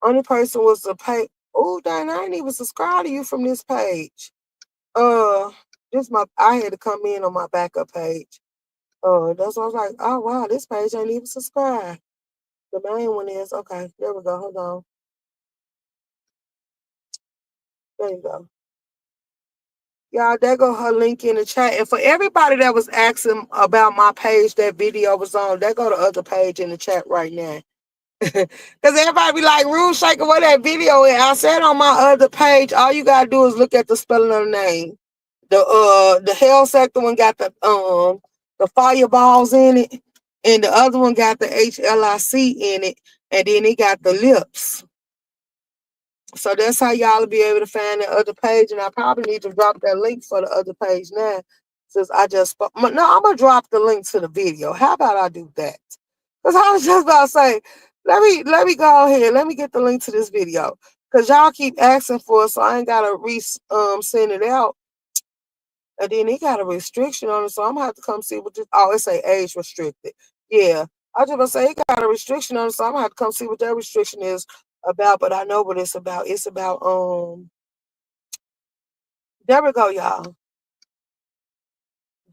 Only person was the page. Oh, dang, I ain't even subscribed to you from this page. I had to come in on my backup page. That's why I was like, oh wow, this page ain't even subscribed. The main one is okay. There we go. Hold on. There you go. Y'all, there go her link in the chat. And for everybody that was asking about my page that video was on, there go the other page in the chat right now. Because everybody be like, Rule Shaker, where that video is? I said on my other page, all you gotta do is look at the spelling of the name. The Hell Sector one got the fireballs in it, and the other one got the H.L.I.C in it, and then it got the lips. So that's how y'all will be able to find the other page, and I probably need to drop that link for the other page now, since I just no, I'm gonna drop the link to the video. How about I do that? Because I was just about to say, let me go ahead, let me get the link to this video, because y'all keep asking for it, so I ain't gotta send it out. And then he got a restriction on it, so I'm gonna have to come see what this. Oh, it say age restricted. Yeah, I was just gonna say he got a restriction on it, so I'm gonna have to come see what that restriction is about. But I know what it's about. It's about There we go, y'all.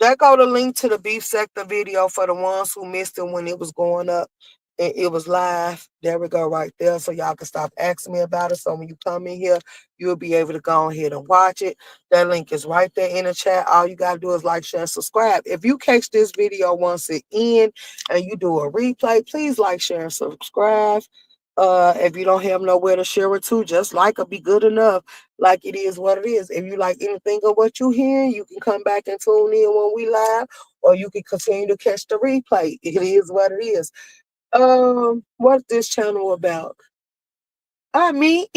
There go the link to the beef sector video for the ones who missed it when it was going up. It was live. There we go right there. So y'all can stop asking me about it. So when you come in here, you'll be able to go ahead and watch it. That link is right there in the chat. All you got to do is like, share, and subscribe. If you catch this video once it ends and you do a replay, please like, share, and subscribe. If you don't have nowhere to share it to, just like it be good enough. Like it is what it is. If you like anything of what you hear, you can come back and tune in when we live, or you can continue to catch the replay. It is what it is. What's this channel about? Me.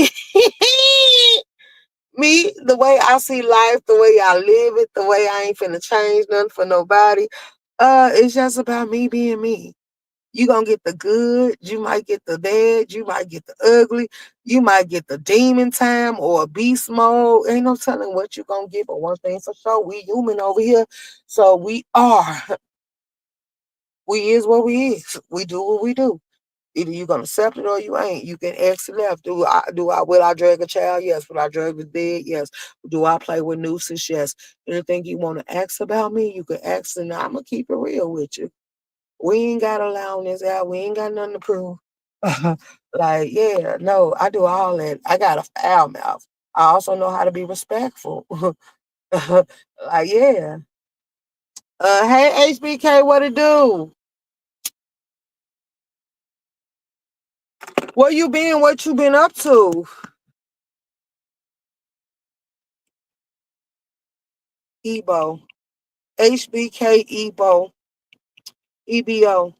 Me, the way I see life, the way I live it, the way I ain't finna change nothing for nobody. It's just about me being me. You gonna get the good, you might get the bad, you might get the ugly, you might get the demon time or a beast mode. Ain't no telling what you gonna get, but one thing for sure, we human over here. So we is what we is. We do what we do. Either you gonna accept it or you ain't. You can ask the left. Will I drag a child? Yes. Will I drag the dead? Yes. Do I play with nooses? Yes. Anything you want to ask about me, you can ask, and I'm gonna keep it real with you. We ain't got to lie on this out. We ain't got nothing to prove. Like, yeah, no, I do all that. I got a foul mouth. I also know how to be respectful. Like, yeah. Hey, HBK, what it do? Where you been? What you been up to? Ebo. HBK Ebo. EBO.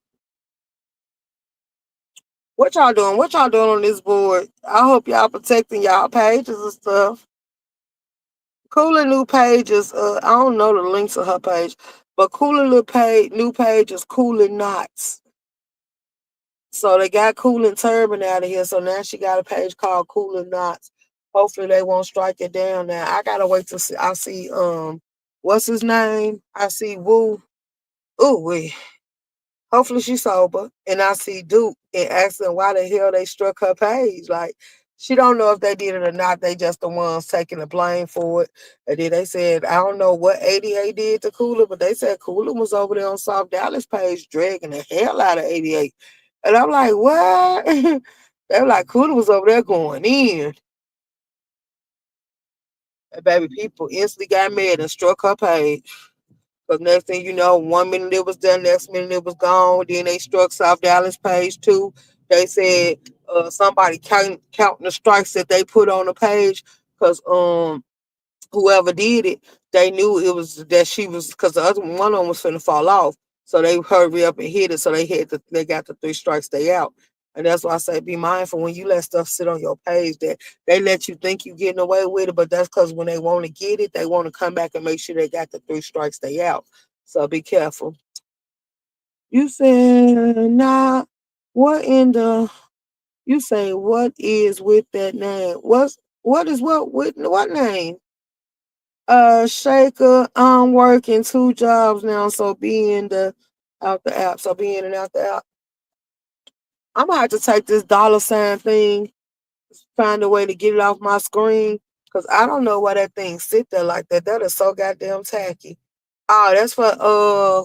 What y'all doing? What y'all doing on this board? I hope y'all protecting y'all pages and stuff. Cooler new pages. I don't know the links of her page, but Cooler new page is Cooling Knots. So they got Cooling Turban out of here. So now she got a page called Cooling Knots. Hopefully they won't strike it down now. I gotta wait to see. I see what's his name? I see Woo. Ooh, we. Hopefully she's sober. And I see Duke and asking why the hell they struck her page. Like, she don't know if they did it or not. They just the ones taking the blame for it. And then they said, I don't know what ADA did to Cooler, but they said Cooler was over there on South Dallas page dragging the hell out of 88. And I'm like, what? They were like, Cooler was over there going in. And baby, people instantly got mad and struck her page. Because next thing you know, 1 minute it was done, next minute it was gone. Then they struck South Dallas page too. They said somebody counting the strikes that they put on the page because whoever did it, they knew it was that she was because the other one of them was finna fall off. So they hurry up and hit it. So they got the 3 strikes, they out. And that's why I say be mindful when you let stuff sit on your page that they let you think you getting away with it, but that's because when they want to get it, they want to come back and make sure they got the 3 strikes, they out. So be careful. You said nah. What in the you say what is with that name? What is what with what name? Shaker, I'm working 2 jobs now, so be in the out the app. So be in and out the app. I'm gonna have to take this dollar sign thing, find a way to get it off my screen, cause I don't know why that thing sit there like that. That is so goddamn tacky. Oh, that's for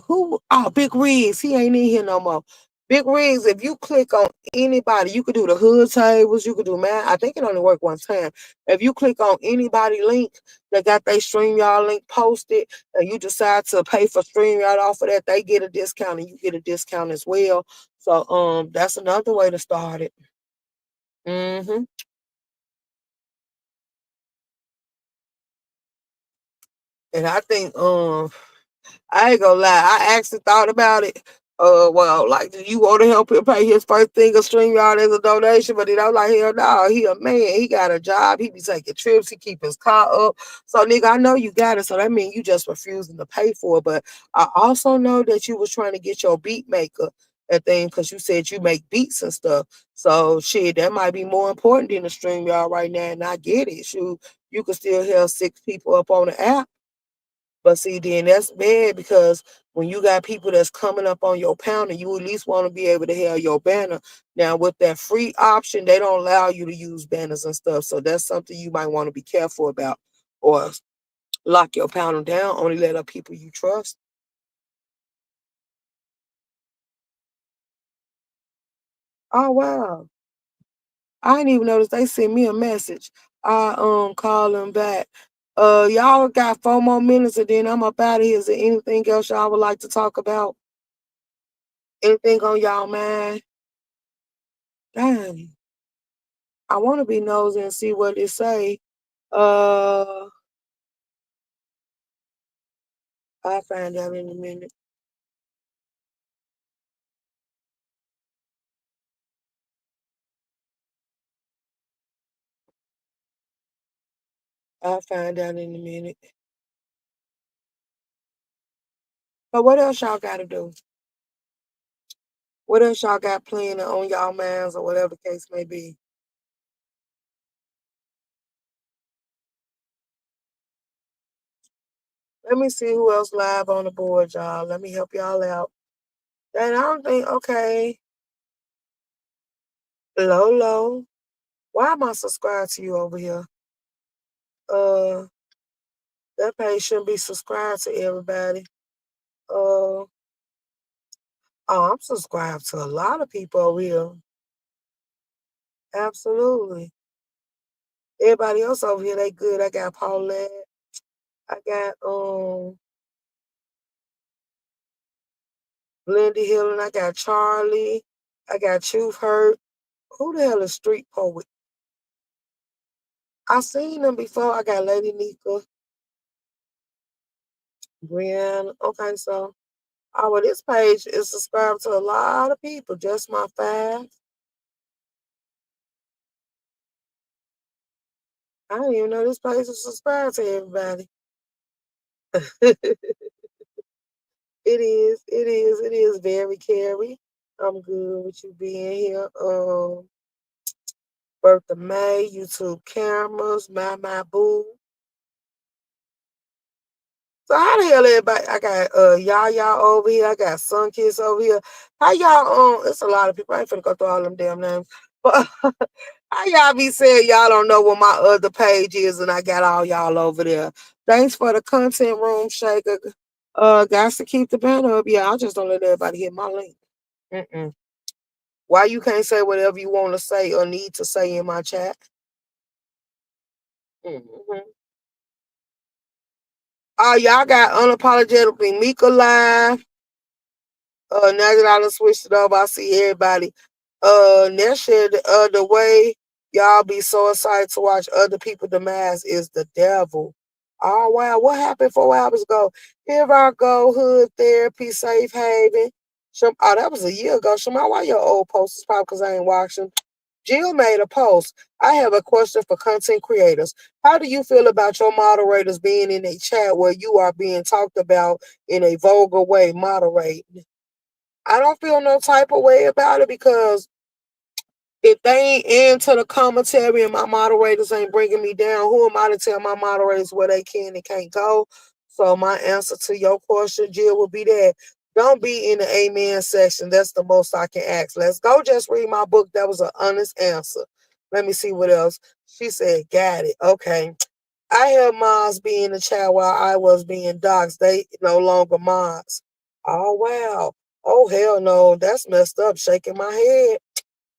who? Oh, Big Rigs. He ain't in here no more. Big Rigs. If you click on anybody, you could do the hood tables. You could do man. I think it only worked one time. If you click on anybody link that got their StreamYard link posted, and you decide to pay for StreamYard off of that, they get a discount and you get a discount as well. So that's another way to start it. Hmm. And I think I ain't gonna lie. I actually thought about it. Well, like, do you want to help him pay his first thing of StreamYard as a donation? But then I was like, hell no, he a man. He got a job. He be taking trips. He keep his car up. So, nigga, I know you got it. So that means you just refusing to pay for it. But I also know that you was trying to get your beat maker and thing because you said you make beats and stuff. So, shit, that might be more important than the StreamYard right now. And I get it. Shoot, you can still have 6 people up on the app. But see, then that's bad because when you got people that's coming up on your counter, you at least want to be able to have your banner. Now, with that free option, they don't allow you to use banners and stuff. So that's something you might want to be careful about or lock your counter down. Only let up people you trust. Oh, wow. I didn't even notice they sent me a message. I call them back. Y'all got 4 more minutes and then I'm up out of here. Is there anything else y'all would like to talk about? Anything on y'all mind? Dang. I want to be nosy and see what it say. Uh, I'll find out in a minute. I'll find out in a minute. But what else y'all got to do? What else y'all got playing on y'all minds or whatever the case may be? Let me see who else live on the board, y'all. Let me help y'all out. And I don't think, okay, Lolo. Why am I subscribed to you over here? Uh, that page shouldn't be subscribed to everybody. Oh, I'm subscribed to a lot of people over here. Absolutely. Everybody else over here, they good. I got Paulette. I got Lindy Hill and I got Charlie. I got Truth Hurt. Who the hell is Street Poet? I seen them before. I got Lady Nika, Brianna. Okay, so well, this page is subscribed to a lot of people. Just my five. I didn't even know this page is subscribed to everybody. It is. It is. It is very Carrie. I'm good with you being here. Bertha May, YouTube cameras, my boo. So how the hell everybody? I got y'all over here. I got Sun Kiss over here. How y'all? It's a lot of people. I ain't finna go through all them damn names. But how y'all be saying y'all don't know what my other page is, and I got all y'all over there. Thanks for the content room, Shaker. Guys, to keep the banner up. Yeah, I just don't let everybody hit my link. Mm-mm. Why you can't say whatever you want to say or need to say in my chat? Mm-hmm. Oh, y'all got unapologetically Mika live. Now that I done switched it up, I see everybody. Next year, the way y'all be so excited to watch other people demise is the devil. Oh wow, what happened 4 hours ago? Here I go, hood therapy, safe haven. Oh, that was a year ago. Shema, why your old post is probably because I ain't watching. Jill made a post. I have a question for content creators. How do you feel about your moderators being in a chat where you are being talked about in a vulgar way, moderate? I don't feel no type of way about it because if they ain't into the commentary and my moderators ain't bringing me down, who am I to tell my moderators where they can and can't go? So my answer to your question, Jill, will be that don't be in the amen section. That's the most I can ask. Let's go just read my book. That was an honest answer. Let me see what else. She said, got it. Okay. I have moms being a child while I was being doxxed. They no longer moms. Oh, wow. Oh, hell no. That's messed up. Shaking my head.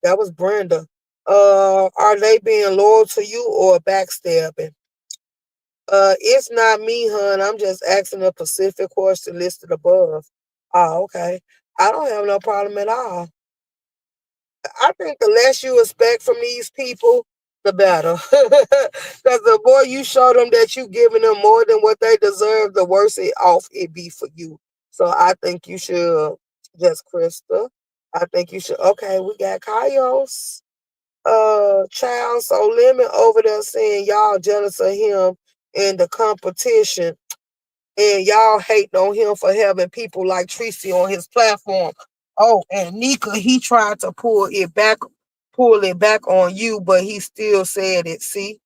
That was Brenda. Are they being loyal to you or backstabbing? It's not me, hun. I'm just asking a specific question listed above. Oh, okay. I don't have no problem at all. I think the less you expect from these people, the better. Because the more you show them that you giving them more than what they deserve, the worse off it be for you. So I think you should just Krista. I think you should. Okay, we got Kaios. Child so limit over there saying y'all jealous of him in the competition and y'all hating on him for having people like Tracy on his platform. Oh, and Nika, he tried to pull it back on you, but he still said it. See?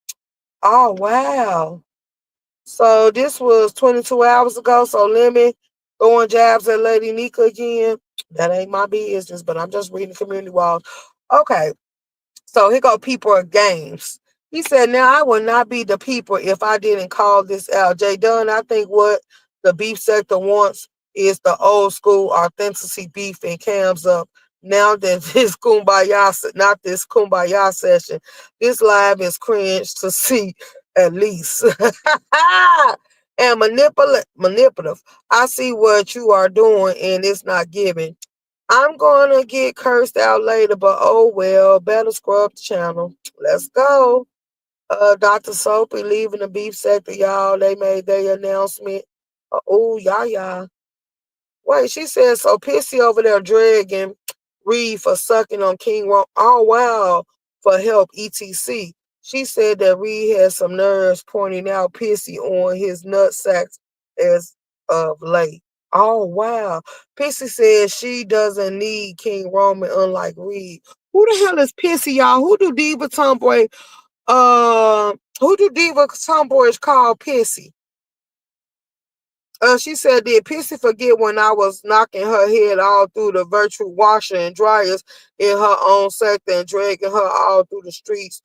Oh wow. So this was 22 hours ago. So Lemon throwing jabs at Lady Nika again. That ain't my business, but I'm just reading community walls. Okay. So here go people of games. He said, now I would not be the people if I didn't call this out. Jay Dunn, I think what the beef sector wants is the old school authenticity beef and cams up. Now that this not this kumbaya session, this live is cringe to see at least. And manipulative. I see what you are doing and it's not giving. I'm gonna get cursed out later, but oh well, better scrub the channel. Let's go. Dr. Soapy leaving the beef sector, y'all. They made their announcement. Oh, y'all. Wait, she said so pissy over there dragging Reed for sucking on King Ron. Oh wow, for help, etc. She said that Reed had some nerves pointing out pissy on his nutsacks as of late. Oh wow. Pissy says she doesn't need King Roman unlike Reed. Who the hell is Pissy, y'all? Who do Diva Tomboys call Pissy? She said, did Pissy forget when I was knocking her head all through the virtual washer and dryers in her own sector and dragging her all through the streets?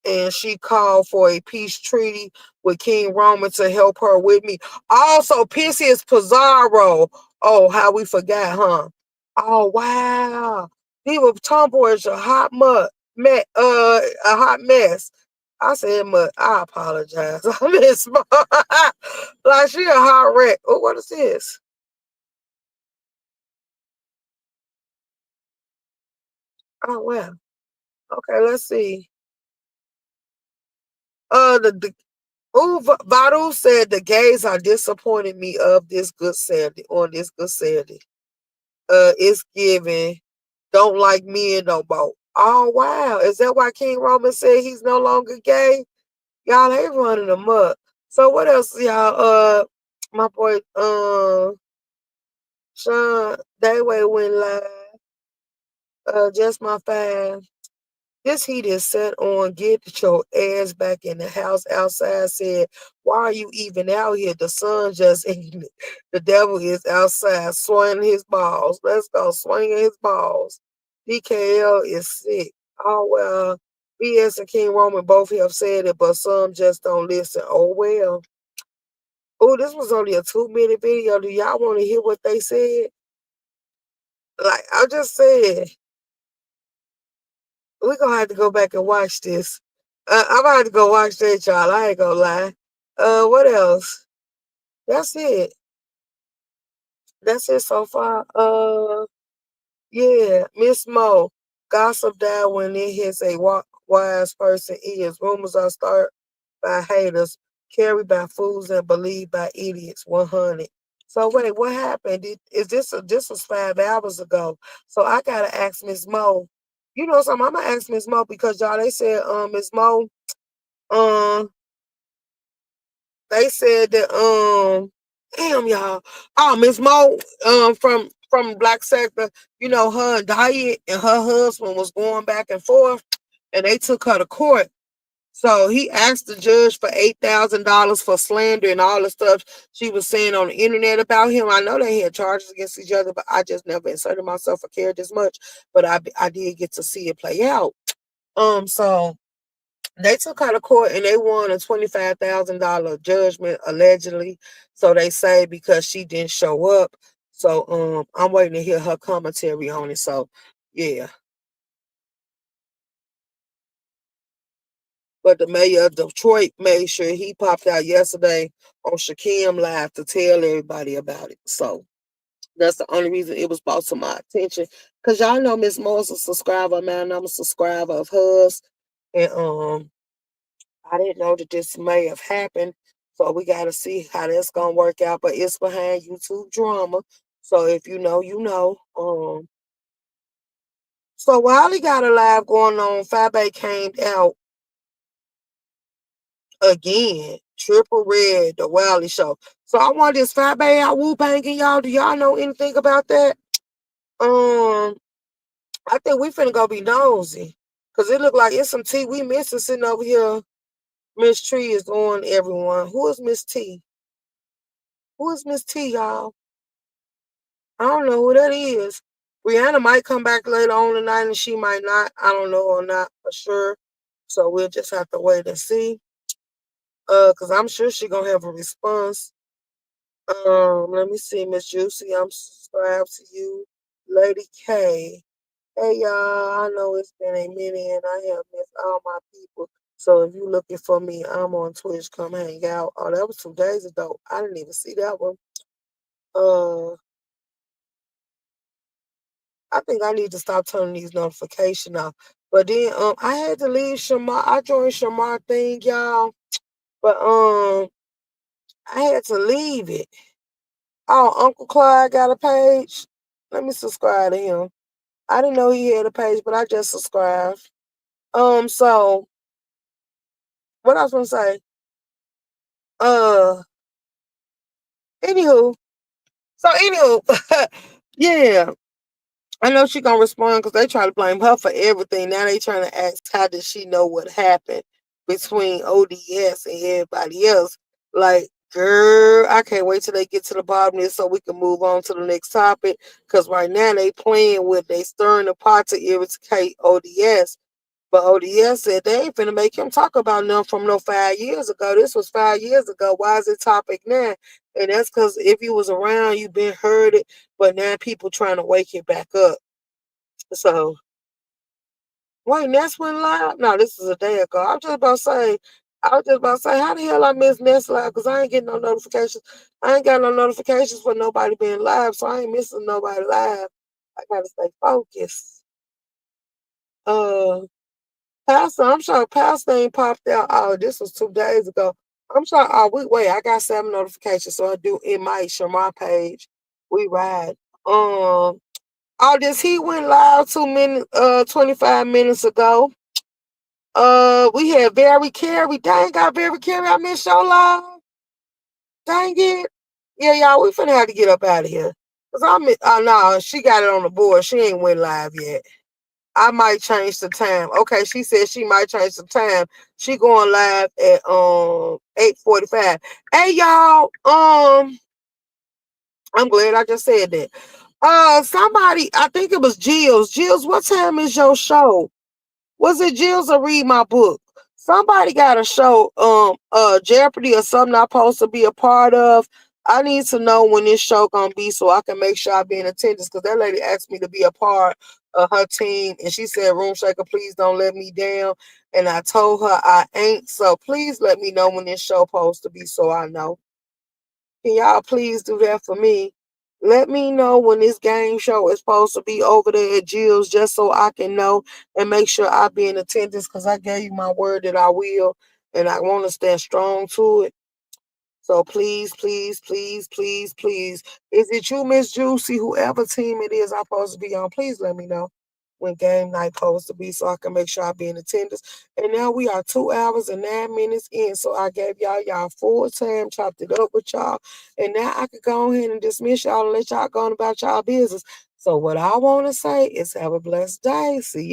And she called for a peace treaty with King Roman to help her with me. Also, Pissy is Pizarro. Oh, how we forgot, huh? Oh, wow. Diva Tomboy is a hot mess. I said, "But I apologize. I miss my like she a hot wreck." Oh, what is this? Oh well. Okay, let's see. The Badu said the gays are disappointing me of this good Saturday on this good Saturday. It's giving don't like men no more. Oh wow, is that why King Roman said he's no longer gay? Y'all they running amok. So what else, y'all? My boy, Sean Dayway went live. Just my fan. This heat is set on. Get your ass back in the house. Outside said, why are you even out here? The sun just ended. The devil is outside swinging his balls. Let's go swinging his balls. DKL is sick. Oh, well, BS and King Roman both have said it, but some just don't listen. Oh, well. Oh, this was only a 2-minute video. Do y'all want to hear what they said? Like, I just said, we're going to have to go back and watch this. I'm about to go watch that, y'all. I ain't gonna lie. What else? That's it. That's it so far. Yeah, Miss Mo. Gossip died when it hits a wise person is. Rumors are started by haters, carried by fools, and believed by idiots. 100. So wait, what happened? Is this was 5 hours ago? So I gotta ask Miss Mo. You know something? I'm gonna ask Miss Mo because y'all they said Miss Mo um they said that damn y'all. Oh, Miss Mo from Black Sector, you know, her diet and her husband was going back and forth and they took her to court. So he asked the judge for $8,000 for slander and all the stuff she was saying on the internet about him. I know they had charges against each other, but I just never inserted myself or cared this much. But I did get to see it play out. So they took her to court and they won a $25,000 judgment allegedly. So they say because she didn't show up. So I'm waiting to hear her commentary on it. So yeah. But the mayor of Detroit made sure he popped out yesterday on Shakim Live to tell everybody about it. So that's the only reason it was brought to my attention. Cause y'all know Miss Moore's a subscriber, man. I'm a subscriber of hers. And I didn't know that this may have happened. So we gotta see how that's gonna work out. But it's behind YouTube drama. So if you know, you know. So while he got a live going on, Fabe came out again. Triple Red, the Wiley Show. So I want this Fabe out Wu banging y'all. Do y'all know anything about that? Um, I think we finna go be nosy. Cause it look like it's some tea we missing sitting over here. Miss Tree is on everyone. Who is Miss T? Who is Miss T, y'all? I don't know who that is. Brianna might come back later on tonight and she might not. I don't know or not for sure. So we'll just have to wait and see. Cause I'm sure she gonna have a response. Let me see, Miss Juicy. I'm subscribed to you. Lady K. Hey y'all, I know it's been a minute and I have missed all my people. So if you looking for me, I'm on Twitch. Come hang out. Oh, that was 2 days ago. I didn't even see that one. Uh I think I need to stop turning these notifications off. But then I had to leave Shamar. I joined Shamar thing, y'all. But I had to leave it. Oh, Uncle Clyde got a page. Let me subscribe to him. I didn't know he had a page, but I just subscribed. So what I was gonna say? Uh, anywho, yeah, I know she gonna respond because they try to blame her for everything. Now they trying to ask how did she know what happened between ODS and everybody else? Like, girl, I can't wait till they get to the bottom of this so we can move on to the next topic. Cause right now they stirring the pot to irritate ODS. But ODS said they ain't finna make him talk about nothing from no 5 years ago. This was 5 years ago. Why is it topic now? And that's because if you was around, you been heard it. But now people trying to wake it back up. So wait, Ness went live? No, this is a day ago. I was just about to say, how the hell I missed Ness live? Because I ain't getting no notifications. I ain't got no notifications for nobody being live, so I ain't missing nobody live. I gotta stay focused. Uh Pastor, I'm sure Pastor ain't popped out. Oh, this was 2 days ago. I'm sure. Oh, wait, I got 7 notifications, so I do. It might show my page. We ride. Oh, this he went live 2 minutes, 25 minutes ago. We had Barry Carey. Dang, got Barry Carey. I missed your live. Dang it. Yeah, y'all, we finna have to get up out of here. Cause oh no, she got it on the board. She ain't went live yet. I might change the time. Okay, she said she might change the time. She going live at 8:45. Hey y'all, I'm glad I just said that. Somebody, I think it was Jill's. Jill's, what time is your show? Was it Jill's or Read My Book? Somebody got a show, Jeopardy or something I'm supposed to be a part of. I need to know when this show gonna be so I can make sure I be in attendance. Cause that lady asked me to be a part of her team, and she said, "Room Shaker, please don't let me down." And I told her I ain't. So please let me know when this show supposed to be so I know. Can y'all please do that for me? Let me know when this game show is supposed to be over there at Jill's just so I can know and make sure I be in attendance because I gave you my word that I will and I want to stand strong to it. So please, please, please, please, please. Is it you, Miss Juicy? Whoever team it is I'm supposed to be on, please let me know when game night supposed to be so I can make sure I be in attendance. And now we are 2 hours and 9 minutes in. So I gave y'all full time, chopped it up with y'all. And now I could go ahead and dismiss y'all and let y'all go on about y'all business. So what I want to say is have a blessed day. See you.